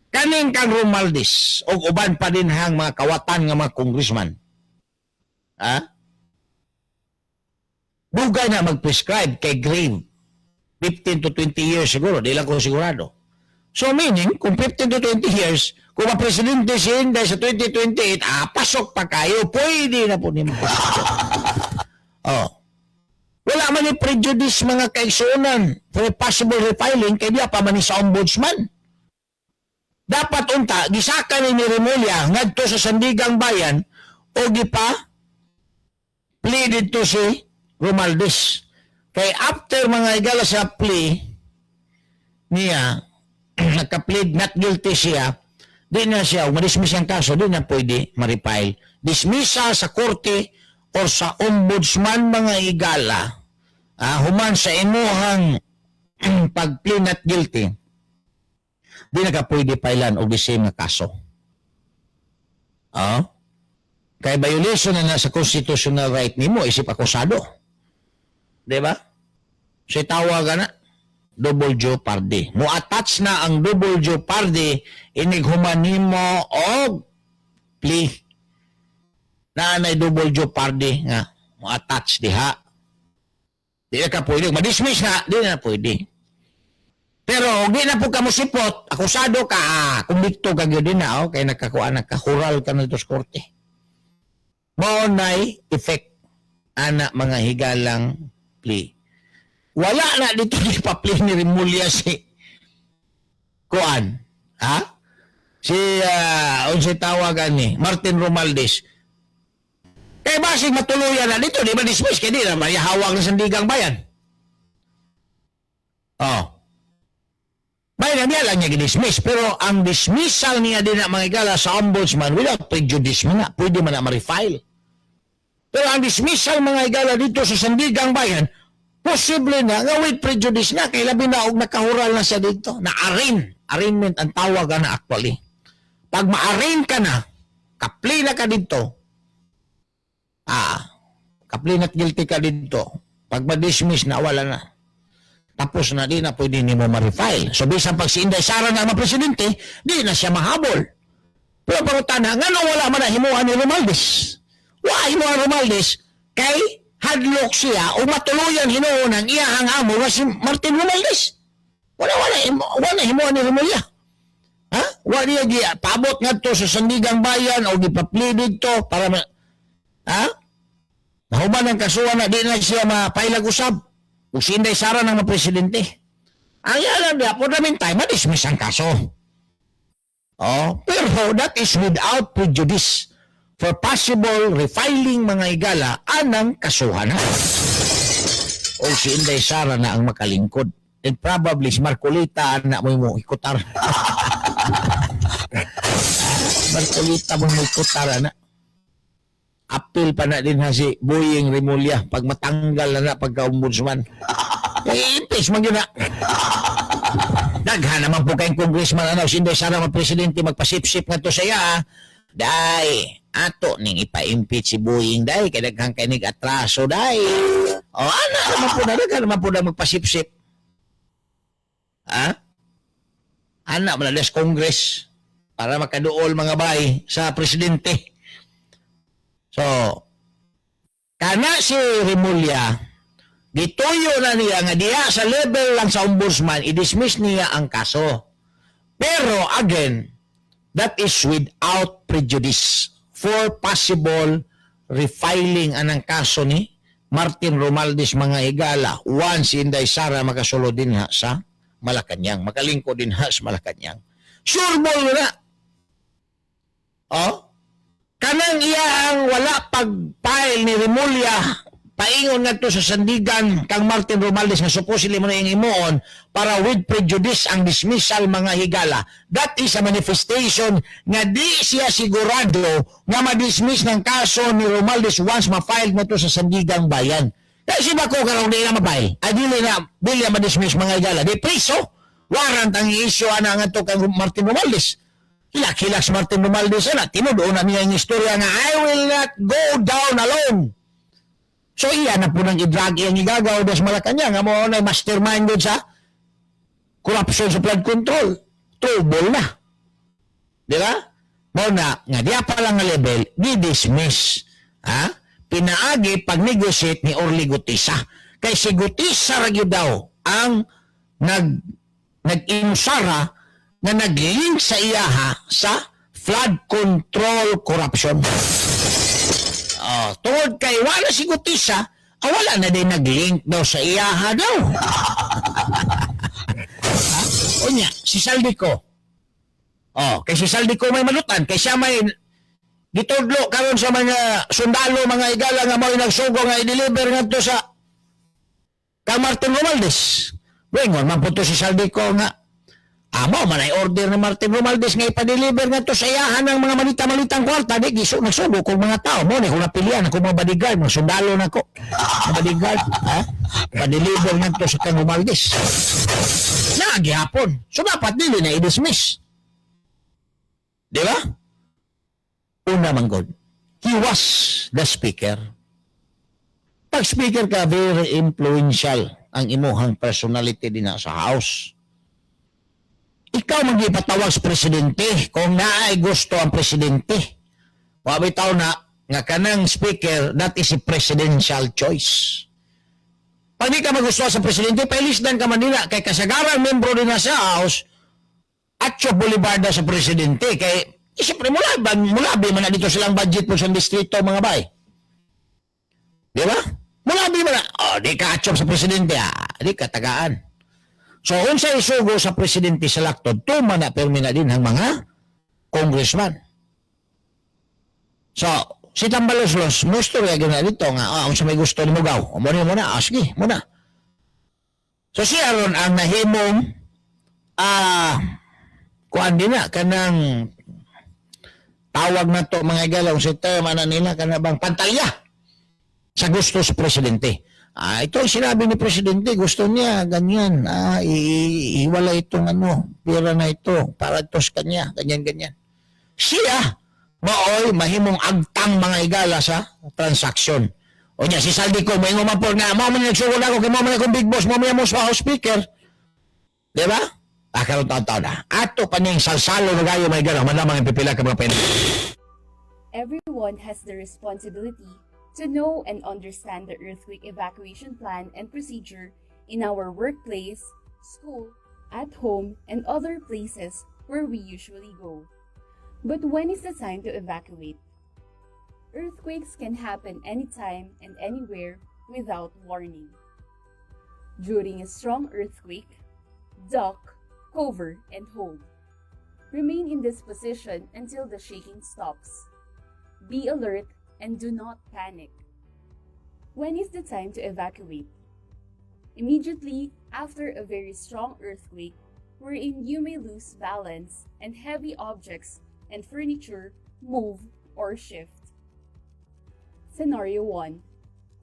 S4: Kaning kang Romualdez o uban pa din hang mga kawatan nga mga congressman. Dugay na mag-prescribe kay grave 15 to 20 years siguro, di lang ko sigurado. So meaning, kung 15 to 20 years, kung ma-presidente si Inday sa 2028, pasok pa kayo, pwede na po niyo pasok. Wala man yung prejudice mga kaigsuunan for a possible refiling kay diya pa man sa ombudsman. Dapat unta, gisaka ni Remulla ngadto sa Sandigang Bayan o gipa pleaded to si Romualdez. Kay after mga igala sa plea niya, nagka-plead not guilty siya, di na siya, madismiss ang kaso, di na pwede ma-refile. Dismissa sa korte or sa ombudsman mga igala, human sa imuhang pag-plead not guilty, di na ka pwede filean o the same na kaso. Kay violation na sa constitutional right nimo isip akusado. Diba? So tawagan na double jeopardy. Mo-attach na ang double jeopardy inighuman nimo og plea. Na double jeopardy nga mo-attach diha. Di na ka pwede. Ma-dismiss na, di na pwede. Pero di na po ka musipot, akusado ka, kumbikto ka gyud din na, kay nakahural ka na dito sa korte. Mao nay effect ana mga higalang plea. Wala na dito ni pa-plea ni Remulla si Kuan. Si unsay tawagan ni Martin Romualdez. Kay basig matuluyan na dito, di ba dismiss kay di na mayahawag ng Sandigang Bayan. Bayan niya lang niya gidismiss, pero ang dismissal niya din na mga igala sa ombudsman without prejudice man na, pwede man na ma-refile. Pero ang dismissal mga igala dito sa Sandigang Bayan, posible na nga with prejudice na, kay labi na og nakahural na siya dito, na arraignment ang tawag na actually. Pag ma-arraign ka na, kapli na ka dito, kapli na guilty ka dito, pag ma-dismiss na, wala na. Tapos na di na pwede ni mo ma-refile. So bisan pag si Inday Sara na presidente, di na siya mahabol. Pero parutan na, nga wala man na himuhan ni Romualdez. Wala himuhan Romualdez, kay hadlok siya o matuluyan hinuon ang iyahang amo nga si Martin Romualdez. Wala himuhan ni Remulla. Wala niya paabot nga to sa Sandigang Bayan o gipa-pleaded to para nahuman ang kasuhan na di na siya mapailag usab. Kung si Inday Sara ng mga presidente. Ang yalan niya, for the meantime, ma-dismiss ang kaso. Pero that is without prejudice for possible refiling mga igala anang kasuhan. O si Inday Sara na ang makalingkod. And probably si Marcolita na mo ikutar. Marcolita mo ikutar na. Apil pa na din ha si Boying Remulla pag matanggal na pagka-ombudsman. Impis man yun na. Daghan naman po kayong congressman si Inday Sara presidente magpasip-sip nga to saya. Day, ato ning ipa-impeach si Boying day, kay daghang kay nig atraso day. Ana naman po na daghan naman po na magpasip-sip. Ha? Anak malalas Congress para makaduol mga bay sa presidente. So, kana si Remulla, gituyo na niya nga diya sa level lang sa ombudsman, i-dismiss niya ang kaso. Pero again, that is without prejudice for possible refiling anang kaso ni Martin Romualdez mga higala once Inday Sara makasulod din ha sa Malacañang, makalingko din ha sa Malacañang. Sure mo na. Oh? Kanang iya ang wala pag-file ni Remulla, paingon na to sa sandigan kang Martin Romualdez nga supposedly mo na yung imuon para with prejudice ang dismissal mga higala. That is a manifestation nga di siya sigurado nga ma-dismiss ng kaso ni Romualdez once ma-file na to sa sandigang bayan. Kasi ba ko karong di na ma-file? Dili na ma-dismiss mga higala. Di preso, warrant ang i-issue na nga to kang Martin Romualdez. Hilak-hilak si Martin Romualdez na tinudo na niya yung istorya nga I will not go down alone. So iya na po nang i-drag yung igagaw sa Malacañang nga mo na mastermind doon sa corruption sa flood control. Trouble na. Di ba? Mo na nga diya pa lang nga level, di-dismiss. Ha? Pinaagi pag-negotiate ni Orly Gutisa. Kay si Gutisa ragyo daw ang nag-inusara na nag-link sa iyaha sa flood control corruption. Tungod kay wala si Gutisa, wala na din nag-link daw sa iyaha daw. Unya, si Saldico. Kay si Saldico may malutan, kay siya may gitudlo karon sa mga sundalo, mga higala nga mo'y nagsugo nga i-deliver nga to sa kang Martin Romualdez. Wengon, mapunto si Saldico nga amo man ay order ni Martin Romualdez nga ipa-deliver nga to sa iyahan ng mga malita-malitang kwarta. Di giso nagsubo kong mga tao mo ni kung napilian ako mga bodyguard, mga sundalo na ko. Mga bodyguard, ha? Pa-deliver nga to sa kang Romualdez. Nagihapon. So dapat dili na i-dismiss. Di ba? Una man god, he was the speaker. Pag speaker ka, very influential ang imuhang personality din sa House. Ikaw magipatawag sa presidente kung naay gusto ang presidente. Wabitaw na nga kanang speaker, that is a presidential choice. Pag di ka magustuhan sa presidente, pailisdan ka man nila. Kay kasagaran membro din na sa House, Atcho Bolivar sa presidente. Kay, siyempre, mulabi man na dito silang budget po sa distrito, mga bay. Di ba? Mulabi man na. Di ka atcho sa presidente, di ka tagaan. So, unsa isugo sa presidente sa laktod, tuma na permi na din ang mga congressman. So, si Tambaloslos, gusto rin na dito nga, unsa may gusto ni Mugaw. Muna, sige, muna. So, siya ron ang nahimong, kuan din na, kanang tawag na to mga galaw, si term na nila, kanabang pantalya sa gusto sa presidente. Ito ang sinabi ni Presidente, gusto niya, ganyan, iwala itong pera na ito, para ito sa kanya, ganyan. Siya, maoy, mahimong agtang mga higala sa transaksyon. O niya, si Saldico, may ngumapor nga, mo man nagsugod ako, kay mo man akong big boss, mo man mo sa House Speaker. Diba? Karoon taon na. Ato pa niyang salsalo na gayo mga higala, manamang ipipila ka mga pena.
S5: Everyone has the responsibility to know and understand the earthquake evacuation plan and procedure in our workplace, school, at home, and other places where we usually go. But when is the time to evacuate? Earthquakes can happen anytime and anywhere without warning. During a strong earthquake, duck, cover, and hold. Remain in this position until the shaking stops. Be alert and do not panic. When is the time to evacuate? Immediately after a very strong earthquake, wherein you may lose balance and heavy objects and furniture move or shift. Scenario 1.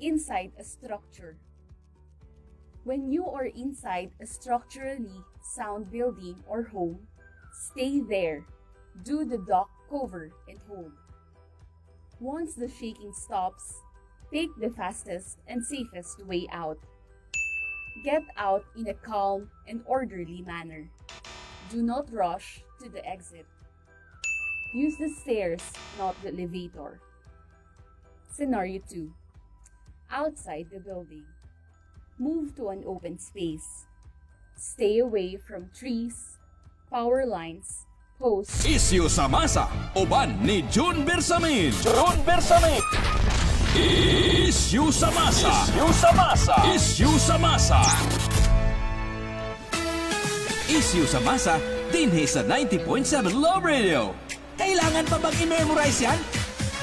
S5: Inside a structure. When you are inside a structurally sound building or home, stay there. Do the duck, cover, and hold. Once the shaking stops, take the fastest and safest way out. Get out in a calm and orderly manner. Do not rush to the exit. Use the stairs, not the elevator. Scenario 2. Outside the building. Move to an open space. Stay away from trees, power lines, posts,
S2: Isyu sa masa, uban ni June Bersamin. Isyu sa masa. Isyu sa masa. Isyu sa masa, dinhi sa 90.7 Love Radio. Kailangan pa bang i-memorize yan?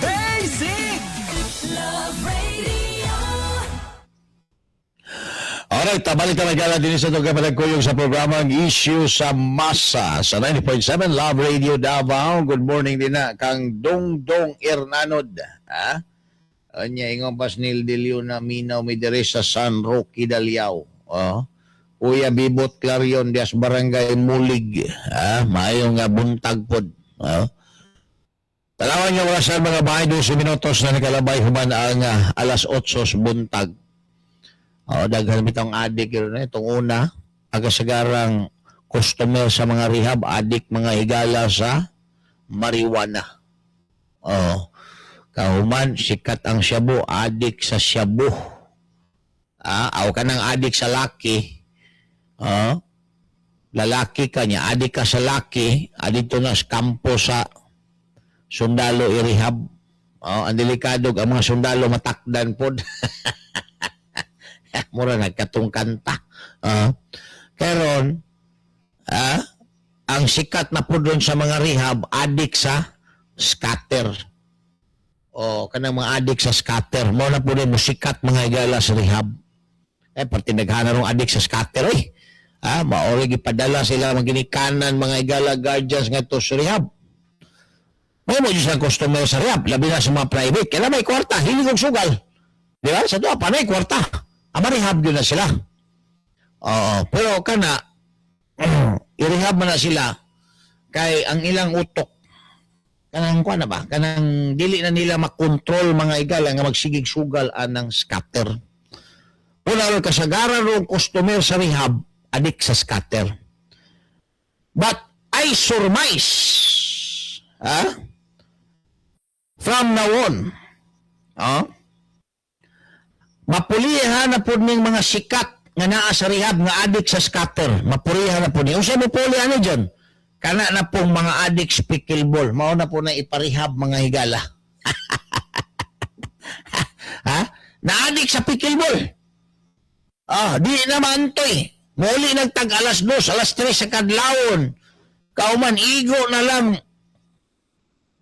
S2: Basic!
S3: Alright, balik ka nagkala din sa itong kapatid ko yung sa programang Issue sa Masa sa 90.7 Love Radio Davao. Good morning din na kang Dongdong Hernanod. Ha? Anya ingong pasnil dilyo na minaw mi diri sa San Roque Daliao. Oh. Kuya Bibot Clarion Dias Barangay Mulig. Ha? Maayong nga buntag pod. Oh. Talawan niyo wala sa mga bahay 12 minutos na nakalabay human ang alas 8 buntag. Daghan bitong adik yun. Itong una, agasagarang customer sa mga rehab, adik mga higala sa marijuana. Kahuman, sikat ang shabu, adik sa shabu. Aw ka ng adik sa laki. Lalaki ka niya, adik ka sa laki, adito na sa kampo sa sundalo i-rehab. Ang delikado, ang mga sundalo matakdan po. Mura nagkatong kanta. Karon, ang sikat na po doon sa mga rehab, adik sa scatter. Kanang mga adik sa scatter. Mo na po doon musikat mga higala sa rehab. Pati naghana rong adik sa scatter maori gipadala sila maginikanan mga higala guardians nga to sa rehab. May mo dyan sa customer sa rehab, labi na sa mga private. Kaya may kwarta, hindi kong sugal. Di ba? Sa doon, panay kwarta. Rehab yun na sila. Pero kana, i-rehab na sila kay ang ilang utok, kanang kuha na ba? Kanang dili na nila makontrol mga igala nga magsigig sugal anang scatter. Una rin kasagaran rin customer sa rehab, adik sa scatter. But I surmise, from now on, mapulihan na po ning mga sikat nga naa sa rehab nga adik sa scatter. Mapulihan na po niya. Usa mo puli ano dyan? Kana na pong mga adik sa pickleball. Mao na po na iparehab mga higala. Na-adik sa pickleball. Di naman to eh. Muli nagtag alas 2, alas 3 sa kadlawon. Kauman, igo na lang.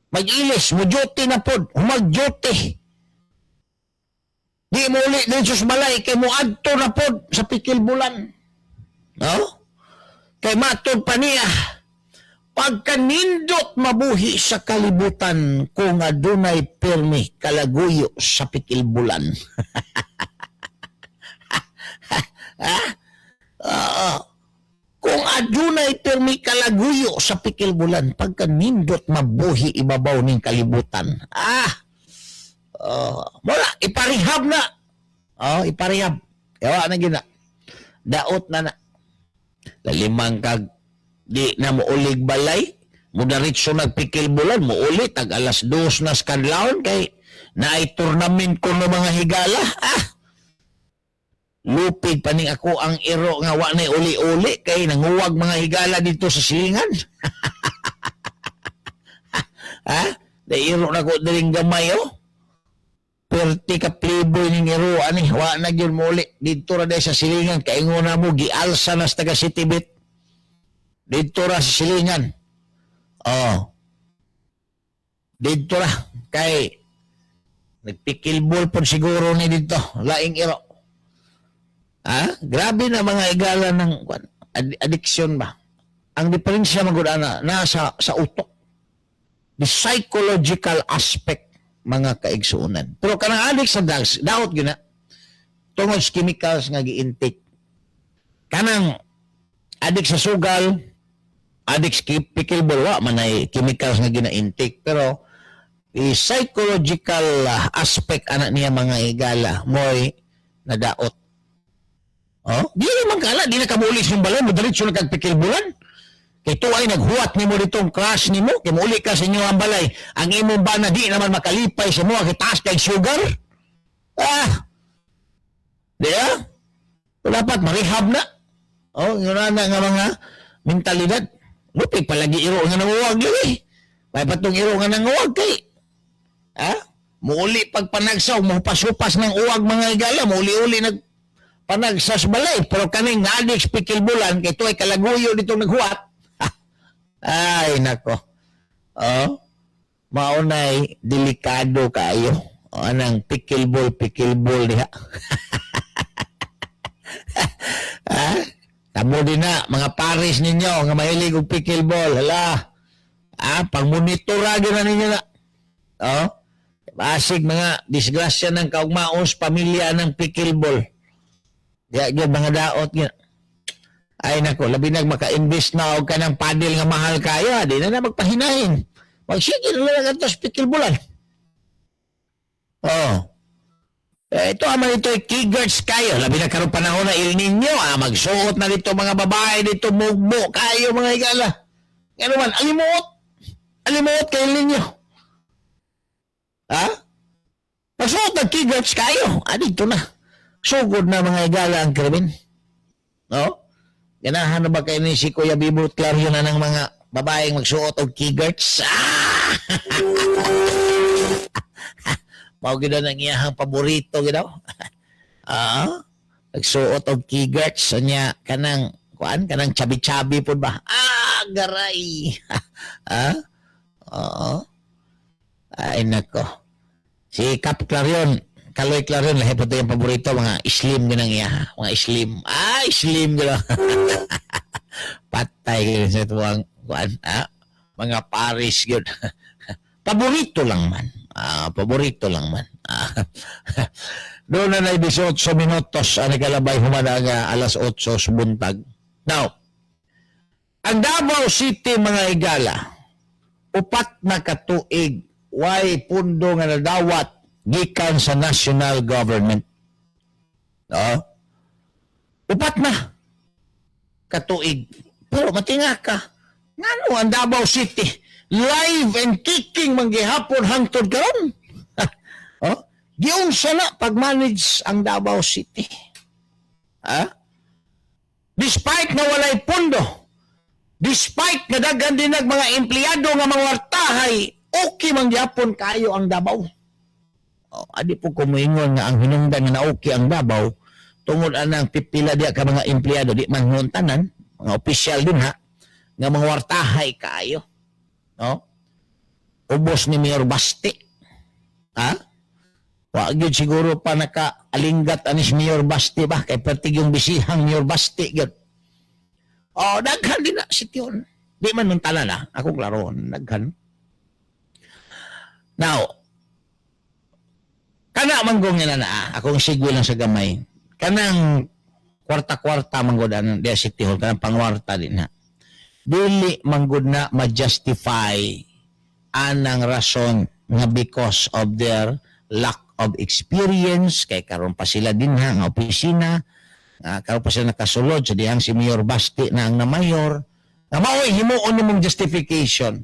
S3: Mag-ilis, mo-duty na po. Humag-duty. Di mo ulit din sus balay kay mo adto na pod sa pikilbulan. Kay matod pa niya pagkanindot mabuhi sa kalibutan kung adunay pirmi kalaguyo sa pikilbulan. Kung adunay pirmi kalaguyo sa pikilbulan pagkanindot mabuhi ibabaw ning kalibutan. Mula, iparehab na. Iparehab. Yawa na gina. Daot na. Lalimang kag di na muulig balay. Mudaritso nagpikil bulan. Muulit. Tag alas 2 na skadlaon kay naay tournament ko ng mga higala. Lupig pa ning ako ang iro nga wa na uli-uli kay nanguwag mga higala dito sa silingan. Nairo na ko diring gamay perti ka playboy ning iro ani wa na gyud mo uli dito ra sa silingan kay inguna mo gialsa na sa taga Citybit dito ra sa silingan. Dito ra kay nagpikilbol po siguro ni dito laing iro. Grabe na mga igala ng addiction ba. Ang diferensya magud ana nasa sa utok, the psychological aspect mga kaigsuonan. Pero kanang addict sa drugs, daot gyud na tungod sa chemicals nga gi-intake. Kanang addict sa sugal, addict sa pickleball, wa man ay chemicals nga gina-intake. Pero the psychological aspect ana niya mga higala mo'y nadaot.
S4: Oh, di naman kala, di nakamulis yung balay mo, diretso na kagpikilbulan. Kay ito ay naghuwat ni mo ditong crush ni mo, kay muli ka sa inyo ang balay. Ang imong ba na di naman makalipay sa mo, kitaas kay sugar. Di ba? Dapat marehab na. Oh, yun na nga mga mentalidad. Lupig palagi iro nga nanguwag lagi. May patong iro nga nanguwag kay. Muuli pagpanagsaw, mupasupas ng uwag mga igala, muuli-uli panagsas balay, pero kaning adik pikilbulan, kay ito ay kalaguyo dito naghuwat. Ay, nako. Oh, maunay, delikado kayo. O, anang pikilbol diha. Tamo din na, mga pares ninyo, nga mahilig og pikilbol. Hala. Pang-monitora na ninyo na. Oh, basig mga disgrasya ng kaugmaos pamilya ng pikilbol. Diya yun mga daot yun. Ay nako, labi nag maka-invest na og kanang paddle nga mahal kayo, di na magpahinahin. Magsige na lang atos pikilbolan. Oh. Ito aman ito keywords kayo. Labi na karon panahon na El Nino, magsuot na dito mga babae dito mugbo kayo mga igala. Ano man, alimuot kay El Nino. Magsuot ng keywords kayo. Dito na. Sugod na mga igala ang krimen. No? Ganahan na ba kayo ni si Kuya Bibot Clario na ng mga babaeng magsuot og keywords? Mao gid ang iyahang paborito gid daw. Nagsuot og keywords nya kanang kanang chabi-chabi pud ba? Garay. Oo. Ay nako. Si Cap Clarion, Kaloy Clarion, lahi po ito yung paborito, mga slim yun ang iya. Mga slim. Slim gano'n. Patay gano'n sa tuwang, mga Paris yun. Paborito lang man. Paborito lang man. Doon na 18 minutos, nagalabay humanaga alas 8 subuntag. Now, ang Davao City mga igala, upat na katuig, way pundo nga nadawat gikan sa national government. Upat na katuig. Pero matinga ka. Ngano ang Davao City live and kicking manggihapon hangtod karon. Giunsa na pag-manage ang Davao City. Despite na walay pundo, despite na daghan din mga empleyado nga mga wartahay, okay manggihapon kayo ang Davao. Adi po kumingon nga ang hinungdan nga okay ang Davao tungod anang pipila diya ka mga empleyado di man tanan, mga opisyal din ha, nga mga wartahay kaayo. No? Ubos ni Mayor Basti. Wa gyud siguro pa naka-alinggat anis Mayor Basti ba kay pertig yung bisihang Mayor Basti gyud. Daghan din na sityon. Di man nun tanan ako klaro, daghan. Now, kana manggong na akong sigwe lang sa gamay. Kanang kwarta-kwarta manggod ang dia City Hall, kanang pangwarta din ha. Dili manggod na ma-justify anang rason nga because of their lack of experience, kay karon pa sila din ha, nga opisina, karon pa sila nakasulod sa dihang si Mayor Basti na ang na mayor, nga mao'y himuon nimong justification.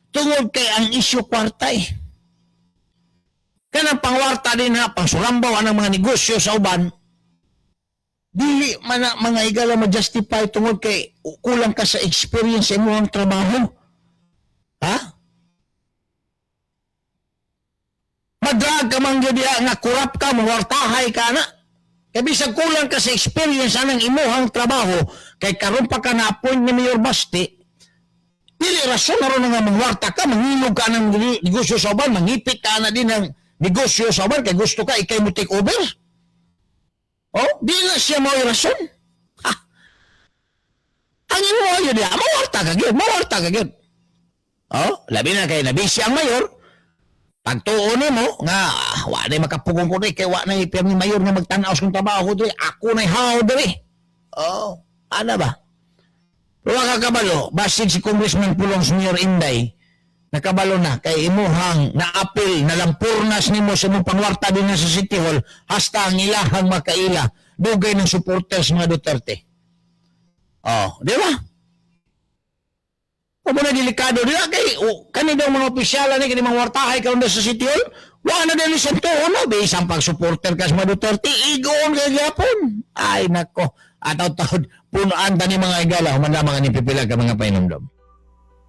S4: Tungod kay ang issue kwarta Kanang pangwarta din ha, pangsulambaw anang mga negosyo sa uban, dili man mga igala ma-justify tungod kay kulang ka sa experience sa imong trabaho. Madrag ka man gyud nga kurap ka, mawartahay ka na. Kay bisag kulang ka sa experience anang imong trabaho, kay karon pa ka na-appoint ni Mayor Basti, dili rason na ron nga mangwarta ka, mangilog ka ng negosyo sa uban, mangipit ka na din ng negosyo sa uban, kay gusto ka ikay mo take over. Di na siya mo rason. Ang imo yun niya, mawarta ka gyud. Labi na kay nabisi ang mayor, pagtuon mo nga wa na makapugong ko kay wa na ipiyam ni mayor nga magtan-aw sa trabaho diri, ako na haw diri. Ana ba? Pero kakabalo, basin si Congressman Pulong Sr. Inday, nakabalo na kay imuhang naapil, nalampurnas nimo sa imong pangwarta din sa City Hall hasta ang ilahang makaila. dugay ng supporters mga Duterte. Oh, di ba? O mo na delikado dila kay kani daw mga opisyal ni kani mga wartahay karon sa City Hall. Wa na dili sa tuon ba isang pag supporter kas mga Duterte igon kay gyapon. Ay nako, ataw-taw punuan tani mga igala human lamang ni pipila ka mga painomdom.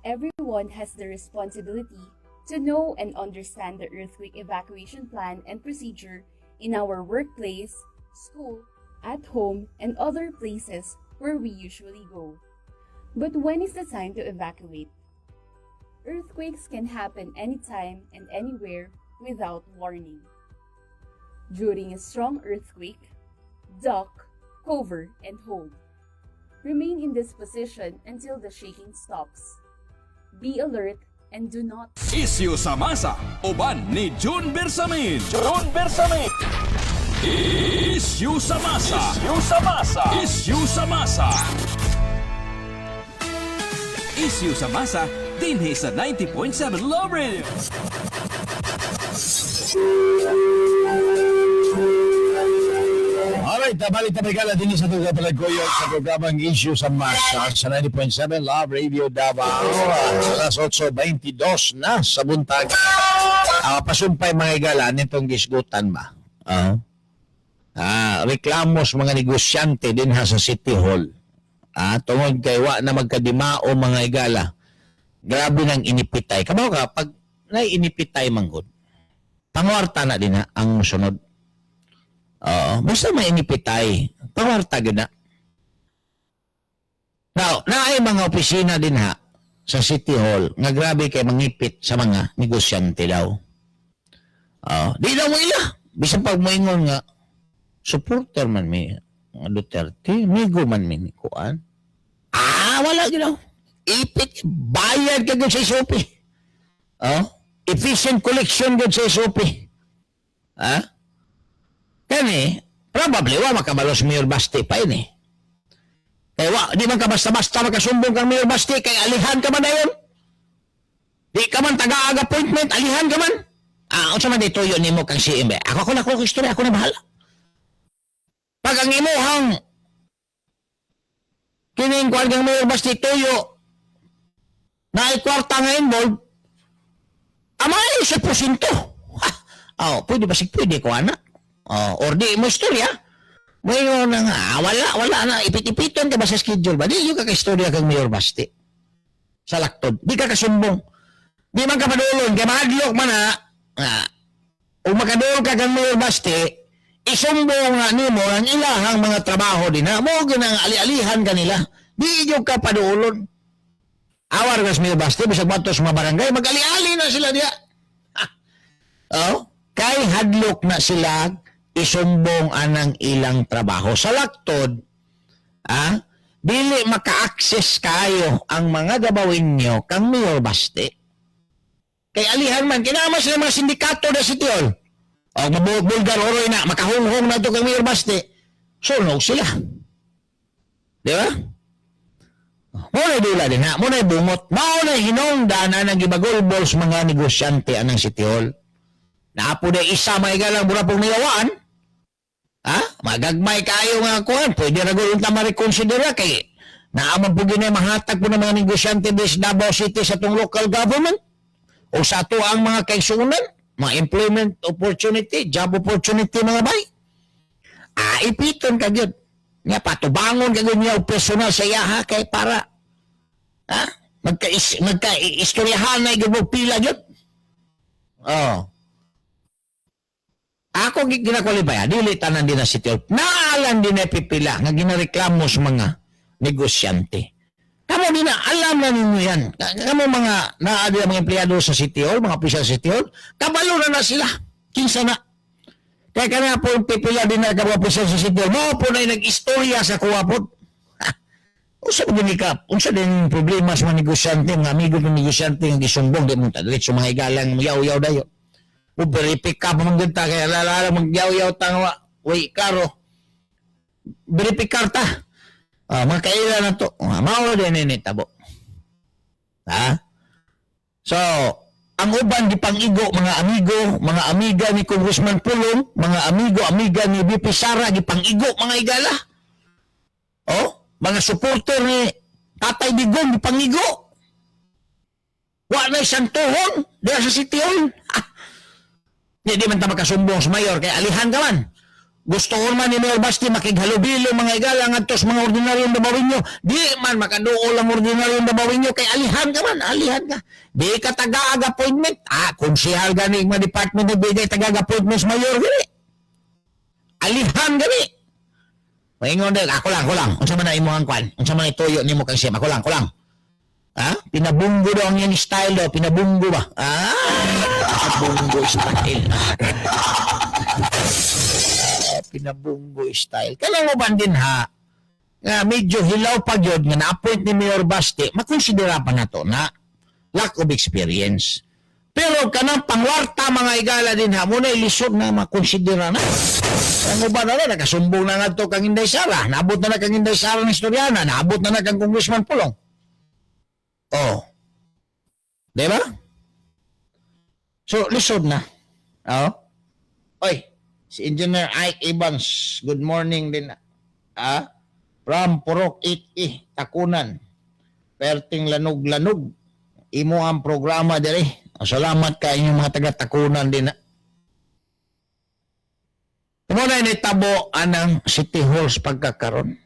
S5: Everyone has the responsibility to know and understand the earthquake evacuation plan and procedure in our workplace, school, at home, and other places where we usually go. But when is the time to evacuate? Earthquakes can happen anytime and anywhere without warning. During a strong earthquake, duck, cover, and hold. Remain in this position until the shaking stops. Be alert and do not
S2: Isyu sa masa, uban ni June Bersamin. June Bersamin. Isyu sa masa. Isyu sa masa. Isyu sa masa. Isyu sa masa, dinhi sa 90.7 Love Radio.
S3: Alright, balik na regala din sa tuga palagkoyo sa programang Issue sa Masa sa 90.7 Love Radio Davao. Alas 8:22 na sa buntag. Pasumpay mga igala nitong gisgutan ba? Reklamos mga negosyante din ha sa City Hall. Tungod kay wa na magkadimao mga igala. Grabe nang inipitay. Kabaw ka, pag naiinipitay manggod, pangwarta na din ha ang sunod. Basta may inipitay, pangwarta gina. Now, naay mga opisina din ha sa City Hall nga grabe kay mangipit sa mga negosyante daw. Di daw mo ila. Bisan pag moingon nga, supporter man mi Duterte, migo man mi ni Kuan. Wala ginaw. Ipit, bayad ka sa SOP. Efficient collection ka sa SOP. Kani, probably wa makabalos Mayor Basti pa ini. Kaya di man ka basta-basta makasumbong kang Mayor Basti, kay alihan ka man na yun. Di ka man taga-ag appointment, alihan ka man. Unsa man dito yun nimo kang CM. Ako na ko istorya, ako na bahala. Pag ang imuhang kining kuan kang Mayor Basti tuyo na ikwarta nga involved, amay sa porsyento. Pwede ba pwede ko anak? Or di mo istorya. Mayroon na nga, wala na, ipit-ipiton ka ba sa schedule ba? Di yung kaka-istorya kang Mayor Basti. Sa laktod. Di ka kasumbong. Di man ka padulon, kaya mahadlok man na, o makadulon ka kang Mayor Basti, isumbong nga nimo ang ilahang mga trabaho din na, mo ginang ali-alihan kanila. Di yung ka padulon. Awar ka sa Mayor Basti, bisag batos mga barangay, mag-ali-ali na sila diya. Kay hadlok na sila, isumbong anang ilang trabaho. Sa laktod, dili maka-access kayo ang mga gabawin nyo kang Mayor Basti. Kay alihan man, kinama sila mga sindikato na City Hall. Mabulgar oroy na, makahunghong na ito kang Mayor Basti. Sunog sila. Di ba? Muna dula din ha, muna bungot. Mauna hinongda na nagibagolbol sa mga negosyante anang City Hall. Naapo na isa maigalang mura pong niyawaan. Magagmay kayo nga kuhan. Pwede na gulong na ma-reconsidera kay naaman po ginay mahatag po ng mga negosyante sa Davao City sa itong local government o sa ito ang mga kaisunan, mga employment opportunity, job opportunity mga bay. Ipiton ka yun. Nga patubangon ka yun niya o personal sa iyaha kay para magka-istoryahan na yung pila yun. Ako ginakwalipaya, dili tanan din na City Hall. Naalan din na pipila nga ginareklamo sa mga negosyante. Kamo din na, alam na ninyo yan. Kamo mga naadi mga empleyado sa City Hall, mga opisyal sa City Hall, kabalo na sila. Kinsa na. Kaya kana po pipila din na mga opisyal sa City Hall, mo po na nag-istorya sa kuwapot. Unsa ba din ka? Unsa din problema sa mga negosyante, mga amigo ng negosyante nga gisumbong, di mo tadlit sa mga igalang yaw-yaw dayo. Verify ka pa magdita kaya lalala magyaw-yaw tangwa way karo verify karta mga kaila na to mao din ni tabo so
S4: ang uban gipangigo mga amigo, mga amiga ni Congressman Pulong, mga amigo, amiga ni BP Sara gipangigo mga higala. Oh, mga supporter ni Tatay Digong gipangigo. Wa na isang tuhon diya sa City Hall. Di man ta makasumbong sa mayor kay alihan ka man. Gusto ko man ni Mayor Basti makighalubilo mga higala ngadto sa mga ordinaryong Dabawinyo. Di man makaduol ang ordinaryong Dabawinyo kay alihan ka man, alihan ka. Di ka taga-ag appointment. Konsehal gani mga department nagbigay taga-ag appointment sa mayor gani. Alihan gani. Maingon din, ako lang. Unsa man na imong kwan? Unsa man ituyo nimo kang siyem? Ako lang. Pinabunggo daw ang yan style daw. Pinabunggo ba? Pinabunggo style. Pinabunggo style. Kailan mo ba din ha? Nga medyo hilaw pa yun nga na-appoint ni Mayor Basti, makonsidera pa na to na lack of experience. Pero kanang pangwarta mga higala din ha, muna ilisod na makonsidera na. Ano ba na nakasumbong na nga to kang Inday Sara, naabot na kang Inday Sara ng Historiana, naabot na kang Congressman Pulong. Oh. Diba? So, lisod na. Oh. Oy, si Engineer Ike Evans, good morning din. From Purok 8E, Takunan. Perting lanog-lanog. Imo ang programa dire. Salamat ka inyong mga taga-Takunan din. Imo na initabo anang City Halls pagkakaroon.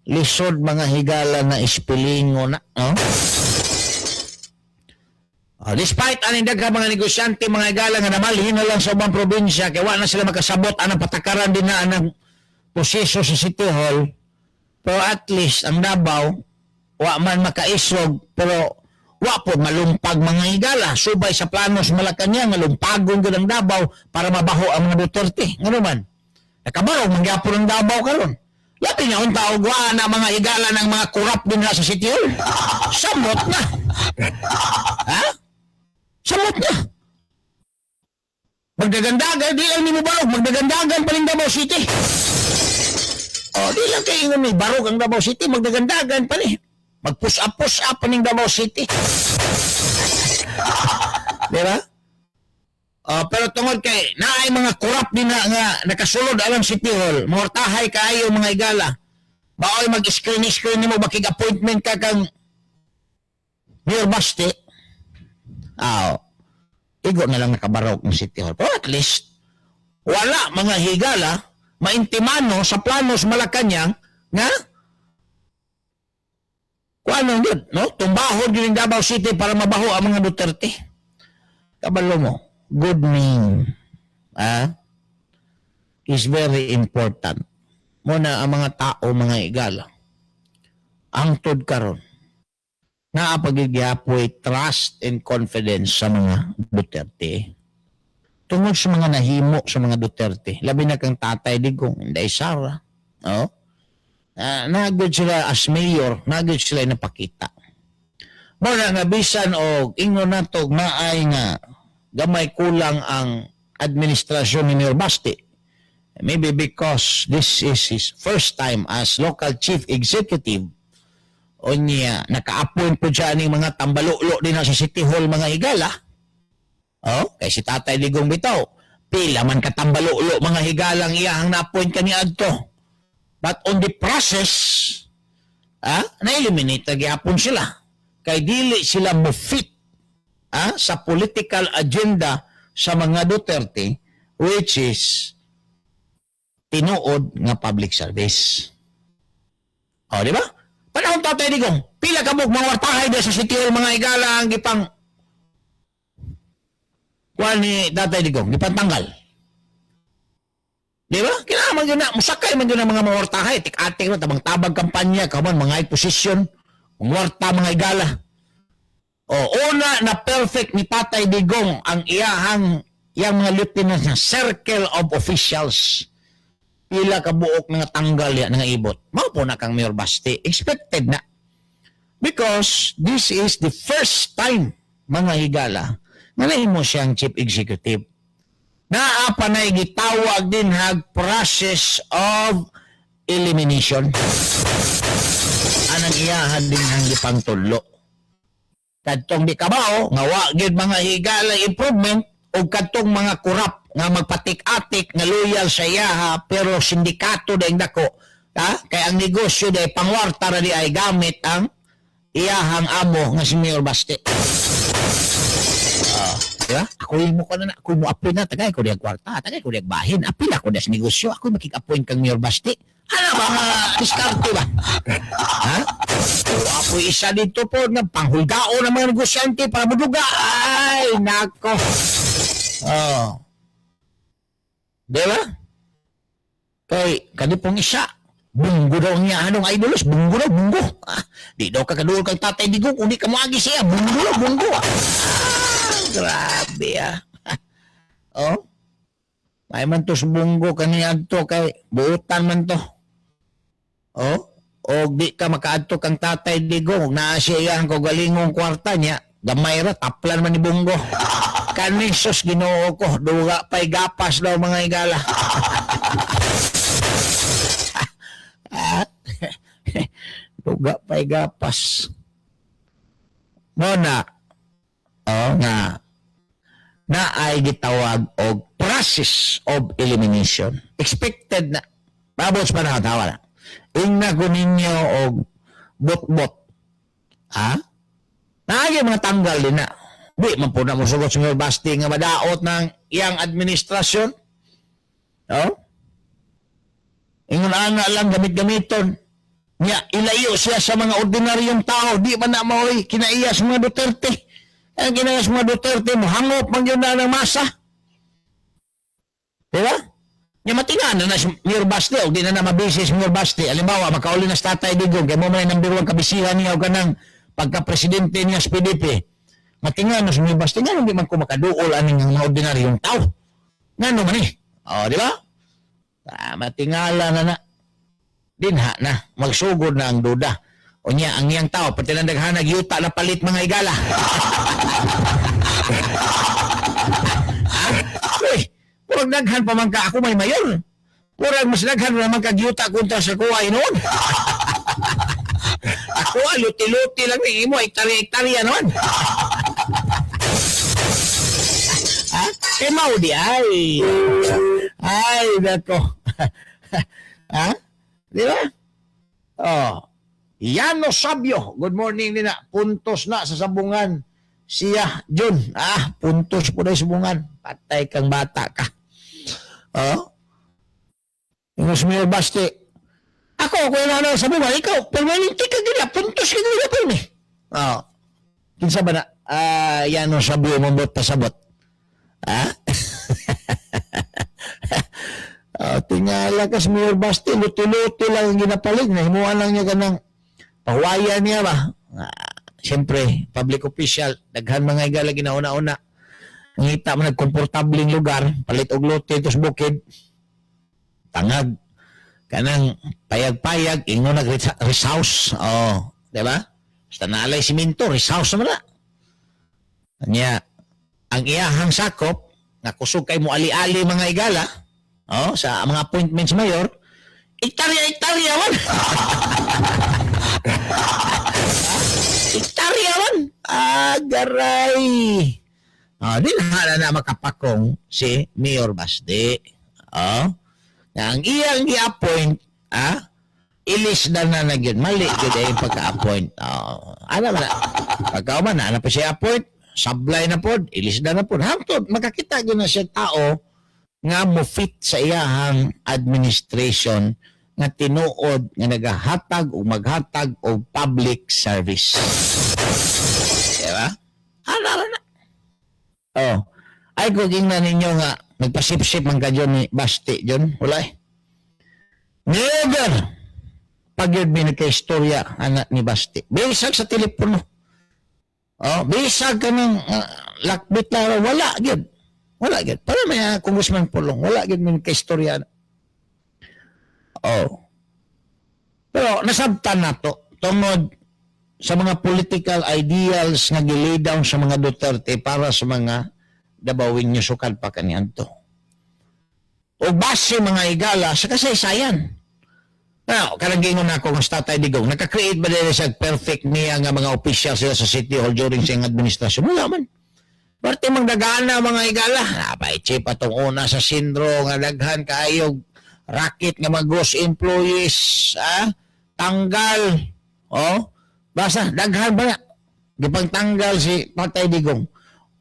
S4: Lisod mga higala na ispilingo na. No? Despite aning daghang mga negosyante, mga higala nga namalhin na lang sa ubang probinsya, kaya wala na sila makasabot anang patakaran din na anang proseso sa City Hall. Pero at least ang Davao, wa man makaisog, pero wa po malumpag mga higala. Subay sa plano sa Malacanang, malumpagon ko ng Davao para mabaho ang mga Duterte. Nga naman, nakabarog, mangyapon ng Davao karon. Labi niya ang tao na mga higala ng mga kurap din na sa City Hall. Samot na. Samot na. Magdagandagan, di lang ni mo barog, magdagandagan pa rin Davao City. Di lang kayo may barog ang Davao City, magdagandagan pa rin. Mag-push up pa rin Davao City. Diba? Pero tungod kay naay mga kurap din na nga nakasulod alang City Hall, mortahay kaayo mga higala. Baoy mag-screen mo bakig appointment ka kang Mayor Basti. Igo na lang nakabarok ng City Hall. Pero at least, wala mga higala, maintimano sa planos Malacanang nga kung ano yun, no? Tumbahod yun yung Davao City para mabaho ang mga Duterte. Kabalo mo, good name is very important. Muna ang mga tao, mga higala, ang tod karon na pagigyapoy trust and confidence sa mga Duterte. Tungod sa mga nahimo sa mga Duterte, labi na kang Tatay Digong, Inday Sara, nagod sila as mayor, nagod sila napakita. Muna nga bisan o ingon natog maay nga gamay kulang ang administrasyon ni Mayor Basti. Maybe because this is his first time as local chief executive o niya, naka-appoint po siya ng mga tambalulo din na sa City Hall mga higala. Kay si Tatay Digong bitaw, pila man katambalulo mga higalang iyahang na-appoint ka ni Adto. But on the process, na-eliminate nagyapon sila. Kay dili sila mo-fit sa political agenda sa mga Duterte, which is tinuod nga public service. Di ba? Panahon Tatay Digong, pila ka buk mga wartahay sa City Hall mga higala ang gipang kuha ni Tatay Digong, gipantanggal. Di ba? Kailangan yun na, musakay man yun ang mga mawartahay, tik-atik na, tabang-tabag kampanya, kaman, mga posisyon, mawarta, mga higala. Una na perfect ni Tatay Digong ang iyang mga lieutenant na circle of officials. Pila ka buok nga tanggal yan, nga ibot. Maupo na kang Mayor Basti. Expected na. Because this is the first time, mga higala, na nahimo siyang chief executive. Naapa na gitawag din hag process of elimination. Anang iyahan din ang gipangtulo. kadtong di kabao nga wa gyud mga higala improvement o kadtong mga kurap nga magpatik-atik nga loyal sa iyaha pero sindikato daing dako kay ang negosyo day pangwarta ra di ay gamit ang iyahang amo nga si Mayor Basti. Diba? Ako mo ko na, ako mo appoint na, tagay ko diag kwarta, tagay ko diag bahin, apil ako na sa negosyo, ako makik-appoint kang Mayor Basti. Ano ba nga diskarte ba? Ha? O ako isa dito po na panghulgao ng mga negosyante para maduga. Ay, nako. Oh. Diba? Kay, kanipong isa, bunggo daw niya, anong idolos? Bunggo daw, bunggo. Di daw kakaduol kang tatay digong, kung di ka moagi siya, bunggo daw, bunggo. Grabe oh. May man to subunggo kaniya to kay buutan man to. Oh, o di ka makaadto kang tatay digong naa siya ang galingong kwarta niya. Gamay ra taplan man ni bunggo. Kani sus Ginoo ko, duga pay gapas daw mga igala. Duga pay gapas. Mona. Oh nga na ay gitawag og process of elimination. Expected na. Babos pa na tawa na. Ingna ko ninyo og bot-bot. Ha? Naagi mga tanggal din na. Di man po na mo sugot sa Mayor Basti nga madaot ng iyang administrasyon. No? Ingon ana lang gamit-gamiton. Nya ilayo siya sa mga ordinaryong tao. Di man na maoy kinaiya sa mga Duterte. Ang ginayas mga Duterte mo, hangop man yun na ng masa. Diba? Nga matingan na si Mayor Basti o di na mabisi si Mayor Basti. Alimbawa, makauli na sa Tatay Digong, kaya mo man yung number 1 kabisihan niya o kanang pagka-presidente niya sa PDP. Matingan na si Mayor Basti, nga hindi man ko makaduol aning mga ordinaryong tao. Nga man eh. O, di ba? Matingala na. Dinha na. Magsugod na ang duda. O niya, ang iyang tao, pati lang naghanag yuta na palit mga igala. Uy, purang daghan pa man ka ako may mayor. Purang mas daghan naman kagyuta kunta sa kuha noon. Ako, luti-luti lang ni imo, hektarya naman. Ha? Eh, Maudi, ay. Ay, dako. Ha? Di ba? Oh. Yano Sabio, good morning nina. Puntos na sa sabungan. Siya, Jun. Puntos po na sa sabungan. Patay kang bata ka. Oh? Yung Mayor Basti. Ako yung ano sa sabungan. Ikaw, permanente ka gila. Puntos ka gila po ni. Oh. Kinsa ba na? Yano Sabio, mambot pasabot. Tingala ka sa Mayor Basti. Luti-luti lang ang ginapalig. Nahimuan lang niya ka ng pahuwayan niya ba? Siyempre, public official, daghan mga igala ginauna-una. Ngita mo nagkomportabling lugar, palit og lote tos bukid. Tangag. Kanang payag-payag, ingon nag-resouse. Oh, di ba? Basta naalay siminto, resouse naman na. Kanya, ang iyahang sakop, nakusog kay mo ali-ali mga igala, sa mga appointments mayor, Iktarya man. Iktarya man. Garay. Di na makapakong si Mayor Basti. Ang iyang i-appoint, ilis na nagyan. Mali yun yung pagka-appoint. Ano man na. Pagka-uman na pa siya appoint, sablay na po, ilis na po. Hangtod, makakita yun na siya tao nga mo fit sa iyahang administration nga tinuod nga nagahatag o maghatag o public service. Diba? Hala na. Ay kung tingnan ninyo nga nagpasip-sip man ka dyan ni Basti dyan. Wala never pag yun minagka-istorya anak ni Basti. Bisag sa telepono. Bisag ka ng lakbit na wala yun. Wala gid. Para may Congressman Pulong, wala gid man ka-istorya. Pero nasabtan na to tungod sa mga political ideals nga gilay down sa mga Duterte para sa mga dabawin niyo sukad pa kaniadto. O base mga igala sa kasaysayan. Now, kalangingon ako ng Tatay Digong, naka-create ba nila siya perfect niya nga mga official sila sa City Hall during siyang administrasyon? Wala man. Parte magdagaan na mga higala. Napaichi pa itong una sa sindro nga daghan kaayog racket nga mga gross employees. Tanggal. Oh, basta daghan ba na? Gipang tanggal si Tatay Digong.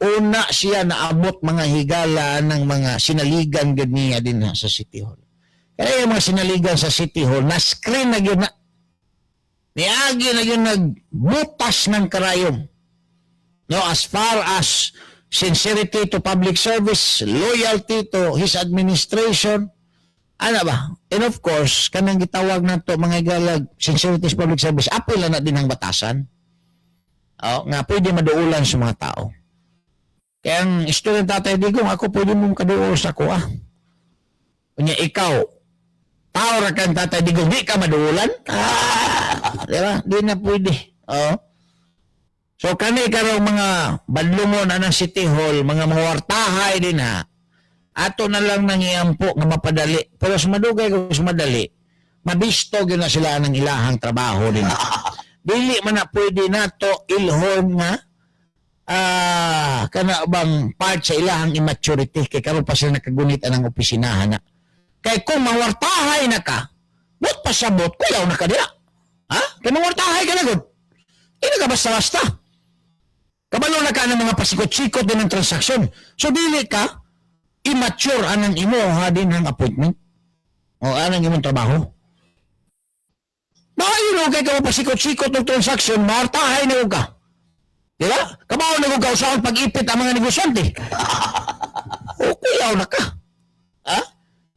S4: Una siya naabot mga higala ng mga sinaligan ganiya din sa City Hall. Kaya yung mga sinaligan sa City Hall, na-screen na yun na. Niagi na yun nagbutas ng karayom. No, as far as sincerity to public service, loyalty to his administration, ano ba? And of course, kanang gitawag na to mga igalag, sincerity to public service, apil na din ang batasan. Nga pwede maduulan sa mga tao. Kaya ang student Tatay Digong, ako pwede mong kaduol sa ko Kunya ikaw, tao ra kang Tatay Digong, di ka maduulan? Di ba? Di na pwede. So kani karong mga badlungon ng City Hall, mga mawartahay din ato na lang nangiampo nga mapadali. Pero sa madugay kung sa madali, mabisto gyud na sila ng ilahang trabaho din. Dili man na pwede nato ilhon nga kana bang part sa ilahang immaturity kay karon pa sila nakagunit anang opisinahan na. Kay kung mawartahay na ka, but pasabot, kuyaw na ka diya. Kay mawartahay ka na gud. Hindi ka basta-basta. Kabalo na ka ng mga pasikot-sikot din ng transaksyon. So dili ka, immature anang imo din ang appointment. O anang imong trabaho. Maayon kay ka pasikot-sikot ng transaksyon, mawartahay na ka. Diba? Kabaw na ka usahan pag-ipit ang mga negosyante. O kuyaw na ka.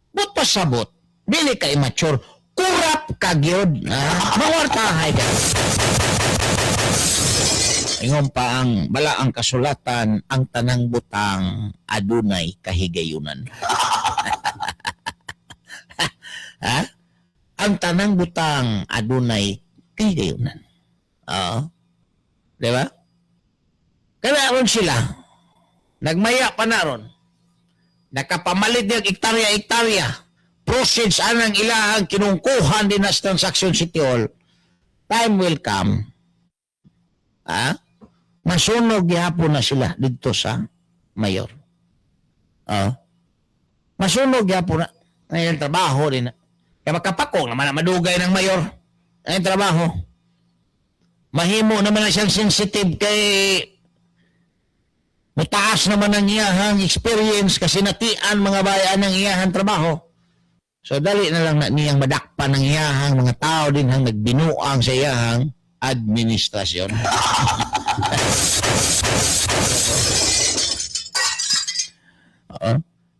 S4: But pasabot, dili ka immature, kurap ka gyud, mawartahay ka. Ingon pa ang bala ang kasulatan, ang tanang butang adunay kahigayunan. Ang tanang butang adunay kahigayunan. Di ba? Kaya ron sila, nagmaya pa na ron. Nakapamalit ng ektarya-ektarya, proceeds anang ilahang kinungkuhan din sa transaction City Hall, time will come. Masunog gihapon na sila dito sa mayor. Masunog gihapon na. Ngayon trabaho din na. Kaya makapakong naman na madugay ng mayor. Ngayon trabaho. Mahimo naman na siyang sensitive kay mataas naman ang iyahang experience kasi natian mga bayan ng iyahang trabaho. So dali na lang na niyang madakpan ng iyahang mga tao din hang nagbinuang sa iyahang administrasyon.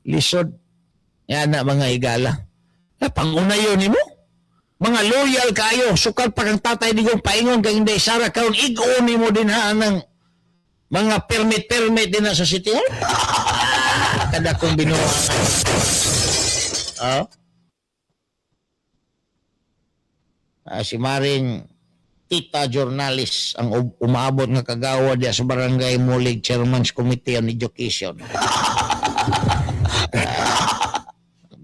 S4: Lisod. Yan na mga higala. Pangunayon ni mo. Mga loyal kayo. Sukal pa kang Tatay Digong paingon kang Inday Sara karon iguni mo din ng mga permit din na sa City Hall. Kada kong binuha. Si Maring Tita Journalist ang umabot nga kagawa diya sa Barangay Mulig Chairman's Committee on Education.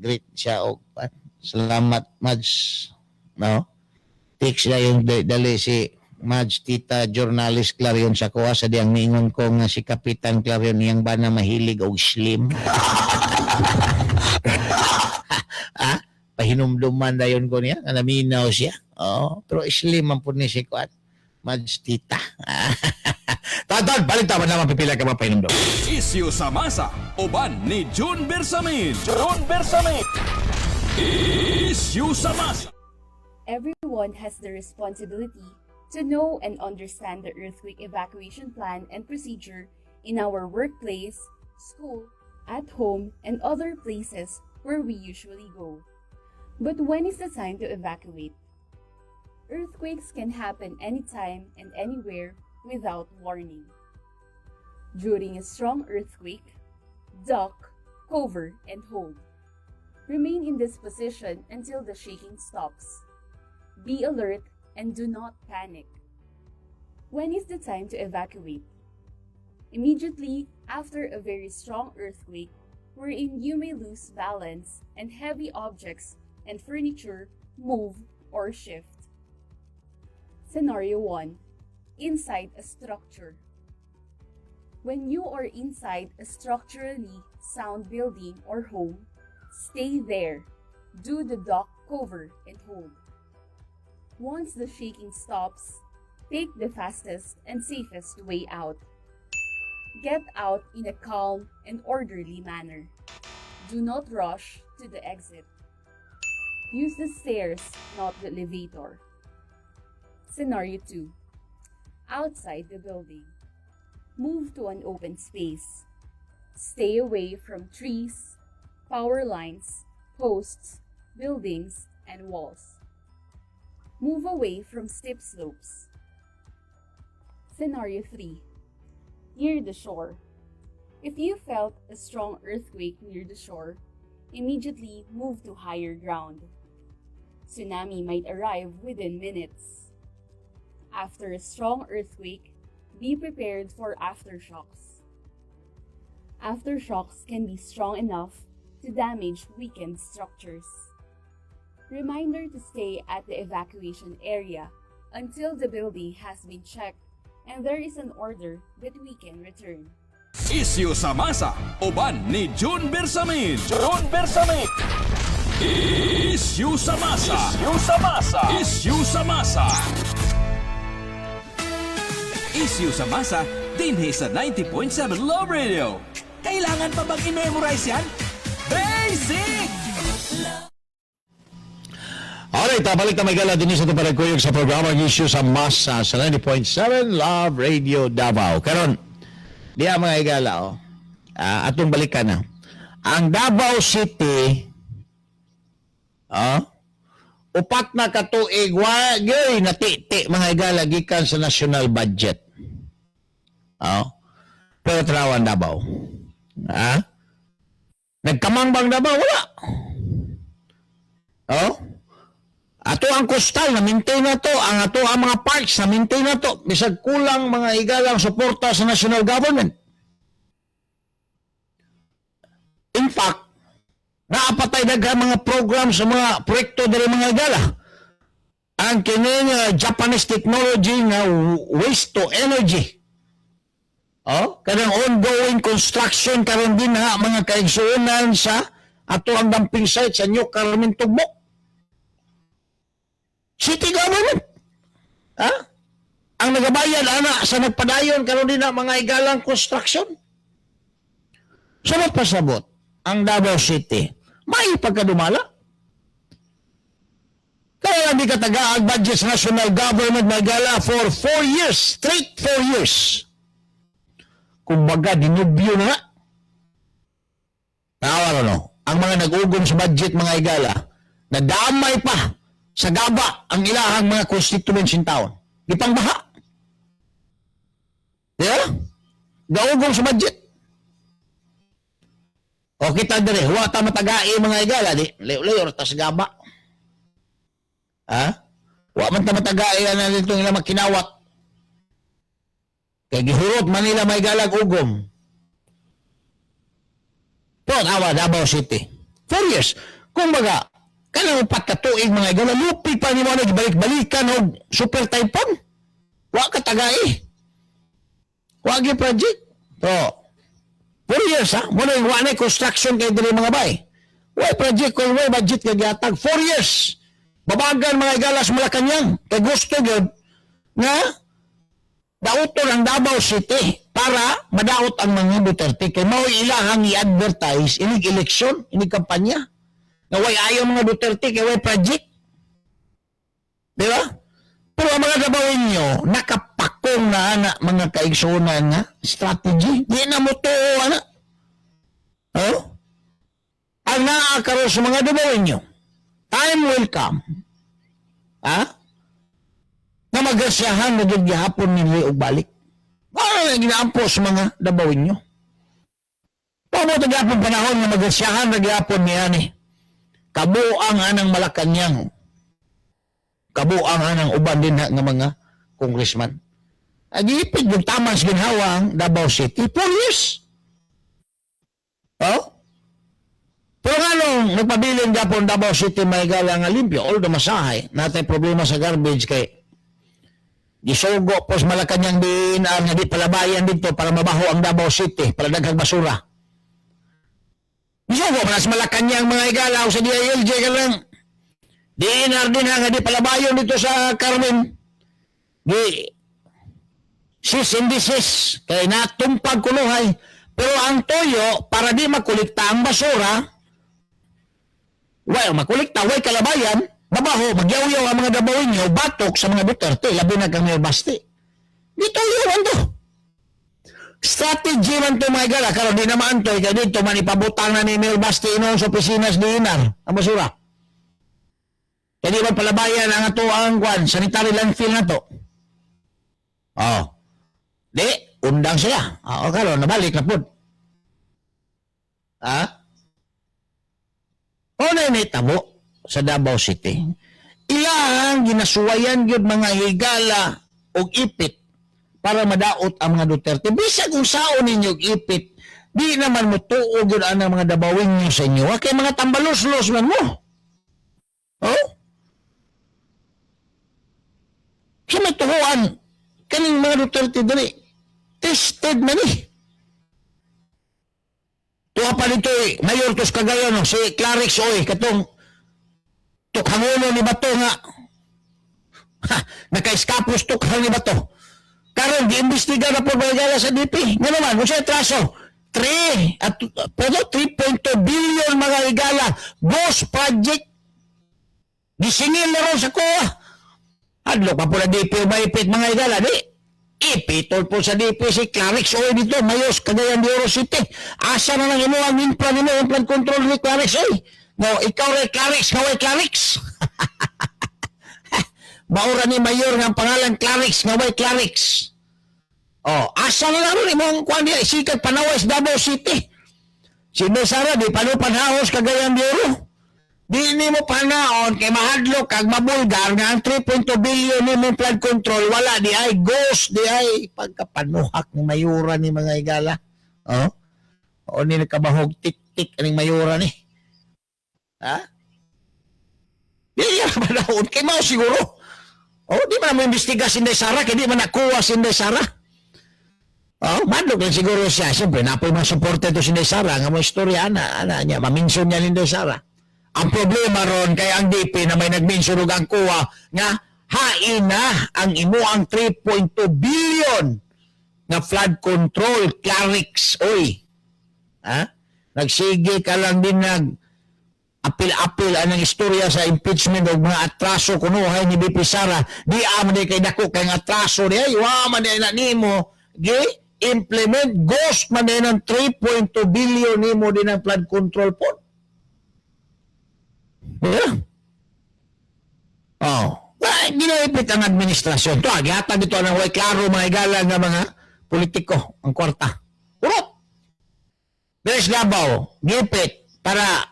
S4: Great siya. Salamat, Mads. No? Tix na yung dali si Mads Tita Journalist Clarion sa kuha sa diyang niingon ko nga si Kapitan Clarion niyang ba na mahilig o slim. Pahinumduman na yun ko niya, naminaw siya. Pero slim ang po ni si Kuan Mads Tita. Tatan, balita ba naman pipila ka ba pahinumdum?
S2: Isyu sa masa, uban ni June Bersamin. June Bersamin. Isyu sa masa.
S5: Everyone has the responsibility to know and understand the earthquake evacuation plan and procedure in our workplace, school, at home, and other places where we usually go. But when is the time to evacuate? Earthquakes can happen anytime and anywhere without warning. During a strong earthquake, duck, cover, and hold. Remain in this position until the shaking stops. Be alert and do not panic. When is the time to evacuate? Immediately after a very strong earthquake, wherein you may lose balance and heavy objects and furniture move or shift. Scenario 1. Inside a structure. When you are inside a structurally sound building or home, stay there. Do the dock cover and hold. Once the shaking stops, take the fastest and safest way out. Get out in a calm and orderly manner. Do not rush to the exit. Use the stairs, not the elevator. Scenario 2. Outside the building. Move to an open space. Stay away from trees, power lines, posts, buildings, and walls. Move away from steep slopes. Scenario 3. Near the shore. If you felt a strong earthquake near the shore, immediately move to higher ground. Tsunami might arrive within minutes. After a strong earthquake, be prepared for aftershocks. Aftershocks can be strong enough to damage weakened structures. Reminder to stay at the evacuation area until the building has been checked and there is an order that we can return.
S2: Isyu sa masa, uban ni June Bersamin. June Bersamin. Isyu sa masa. Isyu sa masa. Isyu sa masa. Isyu sa masa, dinhi sa 90.7 Love Radio. Kailangan pa bang i-memorize yan? Basic!
S3: Alright, balik na may gala din sa ito para kuyog sa programa ng Issue sa Masa sa 90.7 Love Radio Davao. Karon, diya mga igala, atong balikan na. Ang Davao City, upat na katuig, wagay natiti mga igala gikan sa national budget. Pero trawan Davao. Nagkamangbang Davao, wala. Ato ang coastal na maintain na to, ang ato ang mga parks na maintain na to, bisag kulang mga igalang suporta sa national government. In fact, naapatay daghang mga program sa mga proyekto diri mga igala. Ang kining Japanese technology na waste to energy. Kanang ongoing construction karon din na mga kaigsuonan sa ato ang dumping site sa New Carmen Tugbo. City government. Ang nagabayan ana sa nagpadayon karon din na mga igalang construction. Sabot pasabot ang Davao City. May pagkadumala. Kaya hindi kataga ang budget sa national government may gala for 4 years, straight 4 years. Kumbaga, dinubyo na nga. Tawa no? Ang mga nag-ugong sa budget mga igala, nadamay pa sa gaba ang ilahang mga constituents in town. Gipang baha. Diba? Gaugong sa budget. O kita dire, huwa ta matagai mga igala, di, layo ta sa gaba. Huwa man ta matagai na dito nila makinawat. Kaya gihurot Manila may galag ugom. Pero awa, Davao City. 4 years. Kung baga, kanang upat ka tuig mga igala, lupi pa ni mo nagbalik-balikan o super typhoon. Wa ka tagai. Wa gi project. Pero, 4 years muna yung wa na construction kayo dali mga bay. Wa project kung wa budget kay gihatag 4 years. Babagan mga igala sa Malacanang. Kay gusto yun na dauton ang Davao City para madaot ang mga Duterte. Kay mao ilahang i-advertise inig eleksyon, inig kampanya. Na way ayaw mga Duterte kay way project. Di ba? Pero ang mga gabawin nyo, nakapakong na mga kaigsunan na strategy. Di na mo to, ang naakaroon sa mga gabawin nyo, time will come, na magasyahan na gihapon nila og balik. Ano na ginaampo sa mga dabawin nyo? Paano ito gihapon panahon na magasyahan na gihapon niya ni? Kabuang anang Malacanang. Kabuang anang uban din ng mga congressman. Agipid yung tamang sa ginhawa, 'ang, Davao City, 4 years. Oh?
S4: Pero nga nung nagpabiling Japon Davao City may gala nga limpyo, although masahay, natay problema sa garbage kay gisugo pos Malacañang DNR nga di palabayan dito para mabaho ang Davao City para daghang basura. Gisugo pa sa Malacañang mga igala o sa DILG ka lang. DNR din nga di palabayan dito sa Carmen. Di sis and disis kay natumpag kunuhay. Pero ang toyo para di makulikta ang basura, makulikta, way kalabayan, mabaho, magyaw-yaw ang mga Dabawenyo, batok sa mga Duterte, labi na kang Basti. Dito yun to. Strategy man to mga igala, karon di naman to, kaya dito man ipabutang na ni Mayor Basti noon sa opisina sa Dinar, ang basura. Kaya di man palabayan ang ato ang sanitary landfill na to. Oh. Di, undang sila. Karon nabalik na po. O na tabo sa Davao City. Ilang ginasuwayan yun mga higala o ipit para madaot ang mga Duterte. Bisa kung saon ninyo ipit, di naman mo tuog yun ang mga Dabawenyo sa inyo. Kaya mga tambalos-los man mo. Oh? Sa may tuhuan, kaning mga Duterte dali, tested man eh. Tuwa pa dito Mayor Tos Cagayan, si Clarix katong tukhangulo ni Bato nga. Naka-escapos tukhang ni Bato. Karon giimbestiga na po mga sa DP. Nga naman, kung siya traso, 3.2 billion mga igala. Ghost project. Gisingil na rin sa kuha. Hadlo pa po na DP maipit mga igala, di? Ipitol po sa DP si Clarix dito, Mayos, Cagayan de Oro City. Asa na lang imo ang implan nimo, implant control ni Clarix No, ikaw rin Clarix, kaway Clarix. Maura ni Mayor ng pangalan Clarix, kaway Clarix. Oh, asa na lang imo ang kuan di sikat Panawas Davao City. Si Sara di panupanhaos Cagayan de Oro. Di ni mo panaon kay mahadlok kag mabulgar nga ang 3.2 billion ni mo flood control wala di ay ghost di ay pagkapanuhak ni mayura ni mga igala. Oh. O ni nakabahog tik-tik aning mayura ni. Ha? Di ya panaon kay mao siguro. Oh, di man mo imbestiga si Inday Sara kay di man nakuha si Inday Sara. Oh, madlok lang siguro siya. Siyempre, napoy mga suporte to si Inday Sara nga mo istorya ana niya maminsyon niya ni Inday Sara. Ang problema ron kay ang DP na may nagmensunog ang kuha nga hain na ang imo ang 3.2 billion na flood control Clarix oy. Ha? Nagsige ka lang din apil-apil anang istorya sa impeachment og mga atraso kunuhay ni BP Sara. Di aman kay dako kay atraso di ay wa man na nimo gi implement ghost man ng 3.2 billion nimo din ang flood control po. Yeah. Oh. Ginaipit ang administrasyon. Ito, agihatan dito ng way klaro mga igala nga mga politiko ang kwarta. Urot! There's Davao, gipit para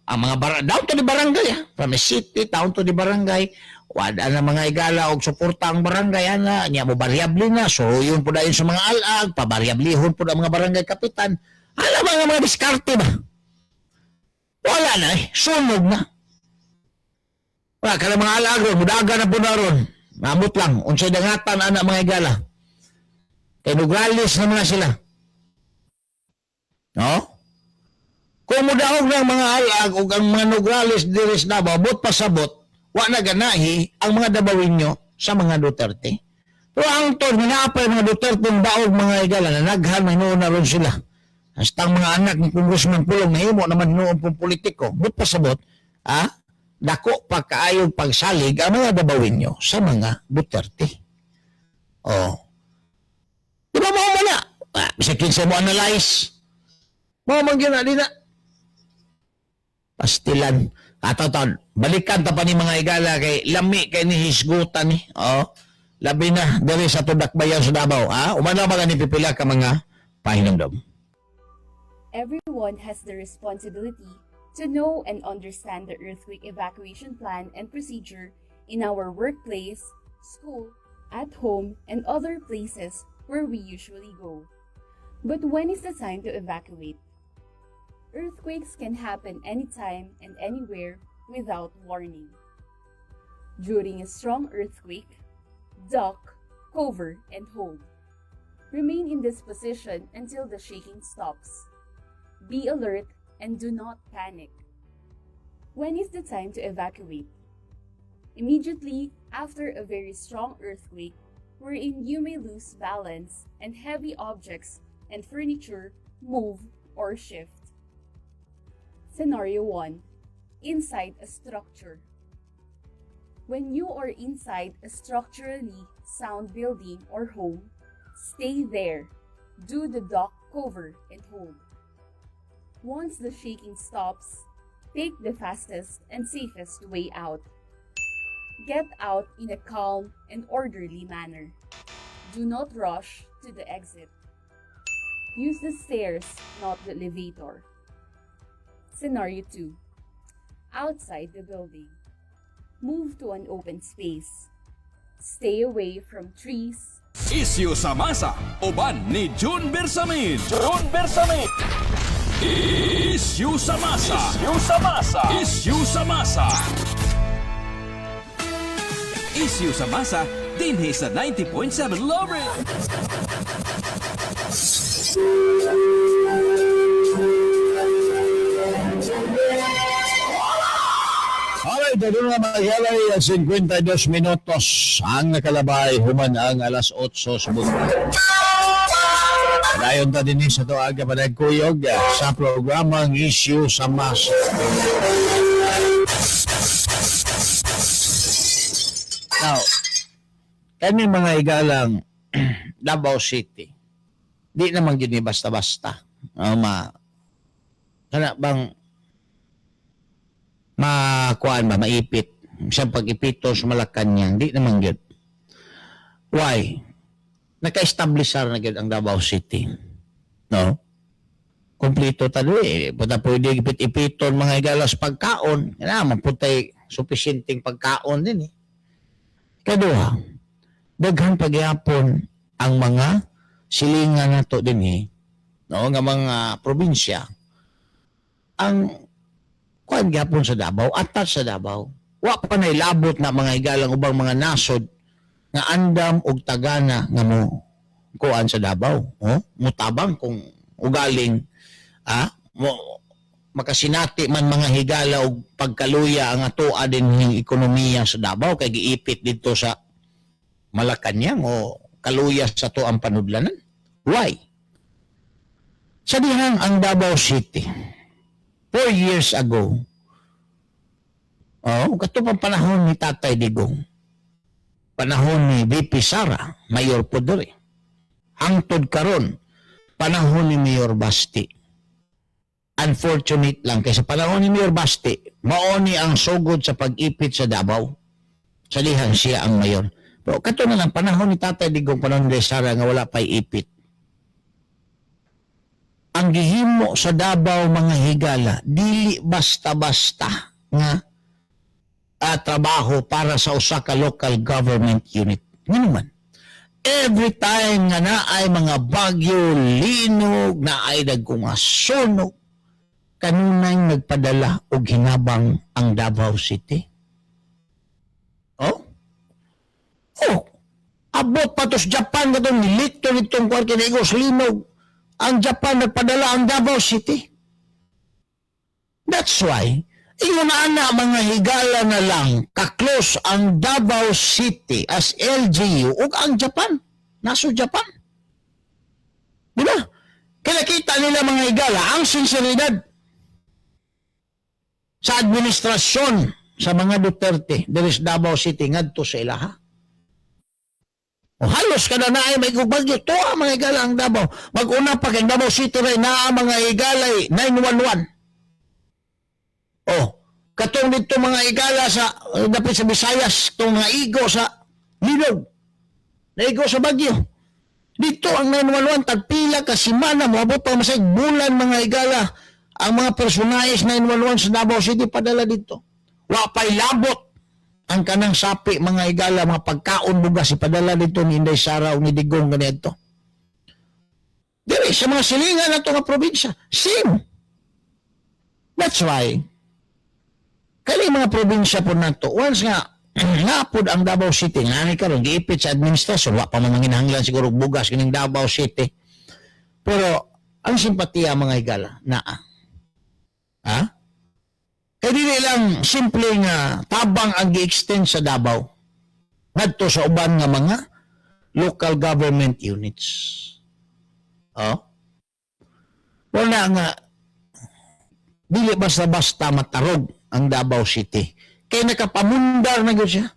S4: ang mga down to the barangay. From the city, down to the barangay. Wala na mga igala og suporta ang barangay. Niya mo variable na. So, yun po dahil sa mga alag. Pabariablihon po ang mga barangay kapitan. Alam mga diskarte ba? Wala na eh. Sunog na. Wala ka na mga alagro, mudaga na po na ron. Mamut lang, unsay dangatan anak mga igala. Kay Nograles naman na sila. No? Kung mudahog ng mga alag o ang mga Nograles diris na babot pasabot, wala na ganahi ang mga Dabawenyo sa mga Duterte. Pero ang ton, minaapay mga Duterte ng daog mga igala na naghan na ron sila. Hasta ang mga anak ni Congressman Pulong na himo naman noon pong politiko, but pasabot, dako pa kaayong pagsalig ang mga Dabawenyo sa mga Duterte. Oh. Di ba mo na? Bisa kinsa mo analyze. Mo man gyud na pastilan. Ataw balikan ta pa ni mga igala kay lami kay ni hisgutan ni. Oh. Labi na diri sa Tudakbayan sa Davao. Umana ba ni pipila ka mga pahinumdom?
S5: Everyone has the responsibility to know and understand the earthquake evacuation plan and procedure in our workplace, school, at home, and other places where we usually go. But when is the time to evacuate? Earthquakes can happen anytime and anywhere without warning. During a strong earthquake, duck, cover, and hold. Remain in this position until the shaking stops. Be alert and do not panic. When is the time to evacuate? Immediately after a very strong earthquake, wherein you may lose balance and heavy objects and furniture move or shift. Scenario 1. Inside a structure. When you are inside a structurally sound building or home, stay there. Do the duck, cover, and hold. Once the shaking stops, take the fastest and safest way out. Get out in a calm and orderly manner. Do not rush to the exit. Use the stairs, not the elevator. Scenario 2. Outside the building. Move to an open space. Stay away from trees.
S2: Isyu sa masa, uban ni June Bersamin. June Bersamin. Isyu sa masa. Isyu sa masa. Isyu sa masa. Isyu sa masa, dinhi sa 90.7 Lobre.
S3: Alright, ito na magyalay 52 minutos ang nakalabay human ang alas 8 sa buwan. Dayon ta din sa ito aga panagkuyog sa programang Issue sa Masa. Now, kami mga igalang Davao City, di naman gini basta-basta. Kana bang makuan ba, maipit. Siyang pag-ipito sa Malacanang, di naman yun. Why? Naka-establish na yun ang Davao City. No? Kompleto talo eh. Puta pwede ipit-ipiton mga igalas pagkaon. Kailangan putay sufisyenteng pagkaon din eh. Kadua, daghan pagyapon ang mga silingan na to din eh. No? Nga mga probinsya. Ang kuan gyapon sa Davao, atat sa Davao. Wa pa nailabot na mga igalang ubang mga nasod nga andam og tagana nga mo kuan sa Davao. Mutabang kung ugaling makasinati man mga higala og pagkaluya ang atoa din ng ekonomiya sa Davao kay giipit dito sa Malacanang o kaluya sa to ang panudlanan. Why? Sa dihang ang Davao City 4 years ago, kato pang panahon ni Tatay Digong, panahon ni VP Sara, Mayor Podere, hangtod karon, panahon ni Mayor Basti. Unfortunate lang, kaysa panahon ni Mayor Basti, maoni ang sugod sa pag-ipit sa Davao. Salihan siya ang mayor. Pero kato na lang, panahon ni Tatay Digong, panahon ni Sara nga wala pa'y ipit. Ang gihimo sa Davao mga higala, dili basta-basta nga trabaho para sa usa ka local government unit. Ngano man? Every time nga naay mga bagyo, linog, naay dagkong sunog, kanunay nagpadala og hinabang ang Davao City. Abot pa to sa Japan na itong nilito nitong kwarkinigos linog. Ang Japan nagpadala ang Davao City. That's why, inuna mga higala na lang ka-close ang Davao City as LGU ug ang Japan. Naso Japan. Diba? Kaya kita nila mga higala ang sinseridad sa administrasyon sa mga Duterte there is Davao City ngadto sa ilaha. O halos ka na ay may gubagyo. Ito ang mga higala ang Davao. Mag-una pa kay Davao City rin na mga higalay 911. Katong dito mga higala sa dapat sa Visayas, itong mga igo sa Linog. Naigo sa Bagyo. Dito ang 911, tagpila ka simana, moabot pa masay bulan mga higala. Ang mga personayes 911 sa Davao City padala dito. Wapay labot ang kanang sapi mga higala, mga pagkaon bugas ipadala dito ni Inday Sara o ni Digong ganito. Dire sa mga silingan na ito nga probinsya, same.
S4: That's why, kaya mga probinsya po na to, once nga, nga po ang Davao City, nga ni karon giipit sa administrasyon, wa pa man manginahanglan siguro bugas kining Davao City. Pero, ang simpatiya mga higala, naa. Ha? Kaya di lang simple nga tabang ang gi-extend sa Davao ngadto sa uban nga mga local government units. Oh? Wala nga dili basta-basta matarog ang Davao City. Kaya nakapamundar na gyud siya.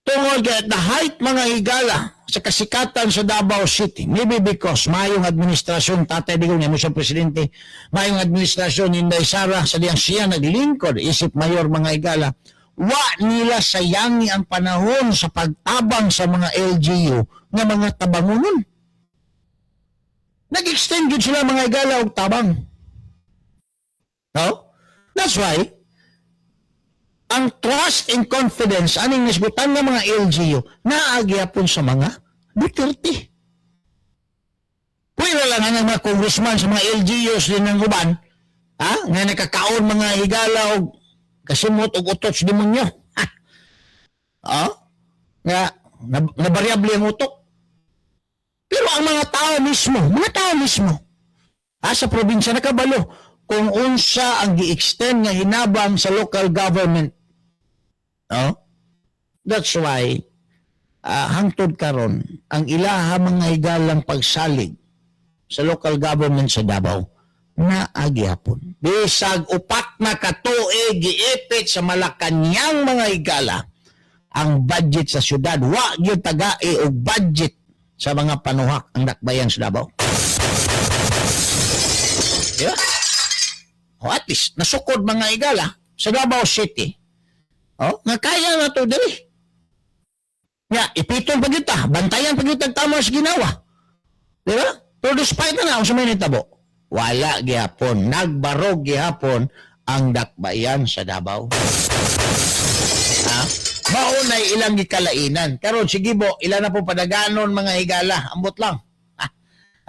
S4: Tungod kay the height mga higala sa kasikatan sa Davao City, maybe because mayong administrasyon, Tatay Digong niya mo siya presidente, mayong administrasyon Inday Sara, sa diyang siya naglingkod, isip mayor mga higala, wa nila sayangi ang panahon sa pagtabang sa mga LGU nga mga tabangonon. Nag-extend yun sila mga higala og tabang. No? That's why, ang trust and confidence aning nisgutan ng mga LGU naagyapon sa mga Duterte. Pwede lang ang mga congressman sa mga LGUs din ng uban, ha? Nga nakakaon mga higala o kasimot o utot sa demonyo. Ha? Nga, nabariable ang utok. Pero ang mga tao mismo, sa probinsya nakabalo, kung unsa ang gi-extend nga hinabang sa local government. No? That's why, hangtod karon ang ilaha mga higalang pagsalig sa local government sa Davao na agyapon. Bisag upat na katuig giipit sa Malacañang mga higala ang budget sa syudad. Wa gyud tagai og budget sa mga panuhak ang dakbayan sa Davao. Yeah. O at least, nasukod mga higala sa Davao City. O, nga kaya na to dali. Nga, ipiton pa kita, bantayan pa kita tama sa ginawa. Di ba? Pero despite na ako sa may nitabo, wala gihapon, nagbarog gihapon ang dakbayan sa Davao. Ha? Maunay ilang gikalainan. Karon sige bo, ilan na po padaganon mga higala, ambot lang.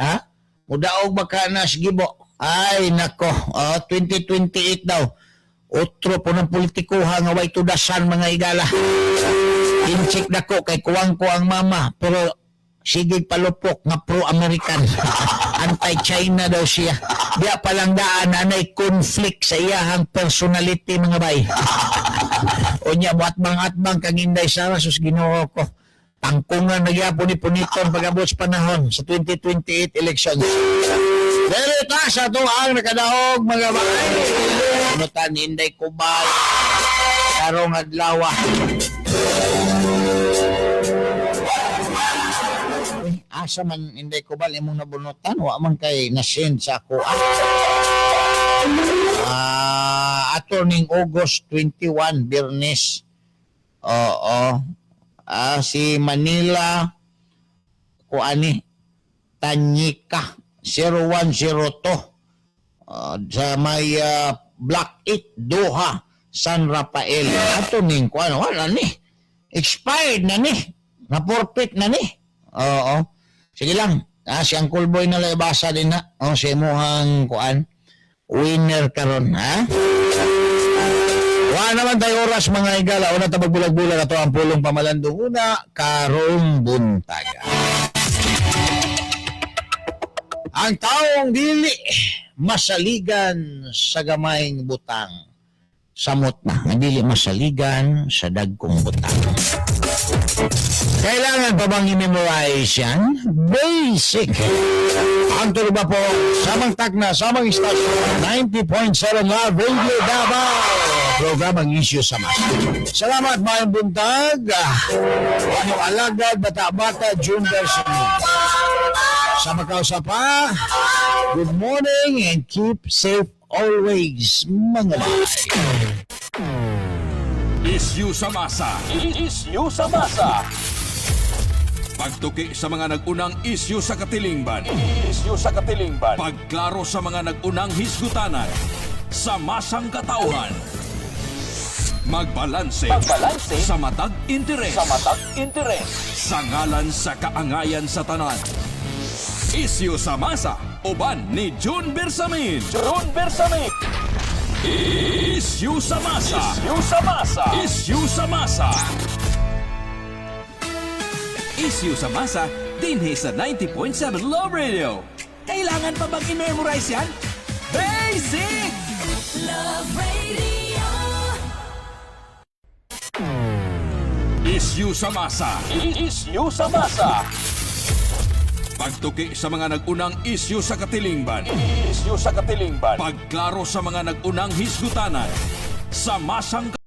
S4: Ha? Mudaog baka na sige bo. Ay, nako, 2028 daw. Otro po ng politikuha nga way tudasan mga higala. Inchik na ko kay kuwang ko ang mama, pero sige palupok nga pro-American. Anti-China daw siya. Diya palang daan anay conflict sa iyahang personality mga bay. O niya, atbang kang Inday Sara, sus Ginoo ko. Tangkungan nagyapo ni Puniton pag-abot sa panahon sa 2028 elections. Pero taas ato ang nakadaog mga bay. Punutan Inday Kubal. Karong adlaw. Asa man Inday Kubal imong nabunutan, wa man kay na-send sa ako. Ato ning August 21, Biyernes. Oo. Si Manila kuani Tanyika 0102 sa may Block 8 Doha San Rafael. Ato ning kuan wala ni. Expired na ni. Na-forfeit na ni. Oo. Sige lang. Si Uncle Boy na lang basa din na. Si imuhang kuan. Winner karon, ha? Wala naman tayo oras mga higala. Una tabag bulag-bulag ato ang pulong pamalandong una. Karong buntaga. Ang taong dili masaligan sa gamayng butang. Samot na. Ang dili masaligan sa dagkong butang. Kailangan pa bang i-memorize yan? Basic. Ang tuloy ba po, samang takna, samang istasyon, 90.7 Love Radio Davao. Program ang issue sa mas. Salamat mga buntag. Ano alagad, bata-bata, June Bersamit. Sa magkausapa, good morning and keep safe always, mga bay.
S2: Issue sa masa. Issue sa masa. Pagtuki sa mga nag-unang issue sa katilingban. Issue sa katilingban. Pagklaro sa mga nag-unang hisgutanan. Sa masang katauhan. Magbalanse. Sa matag interes. Sa ngalan sa kaangayan sa tanan. Issue sa masa. Uban ni June Bersamin. Issue sa masa. Issue sa masa. Issue sa masa, dinhi sa 90.7 Love Radio. Kailangan pa bang i-memorize yan? Basic!
S6: Love Radio.
S2: Issue sa masa. Pagtuki sa mga nag-unang issue sa katilingban. Pagklaro sa mga nag-unang hisgutanan. Sa masang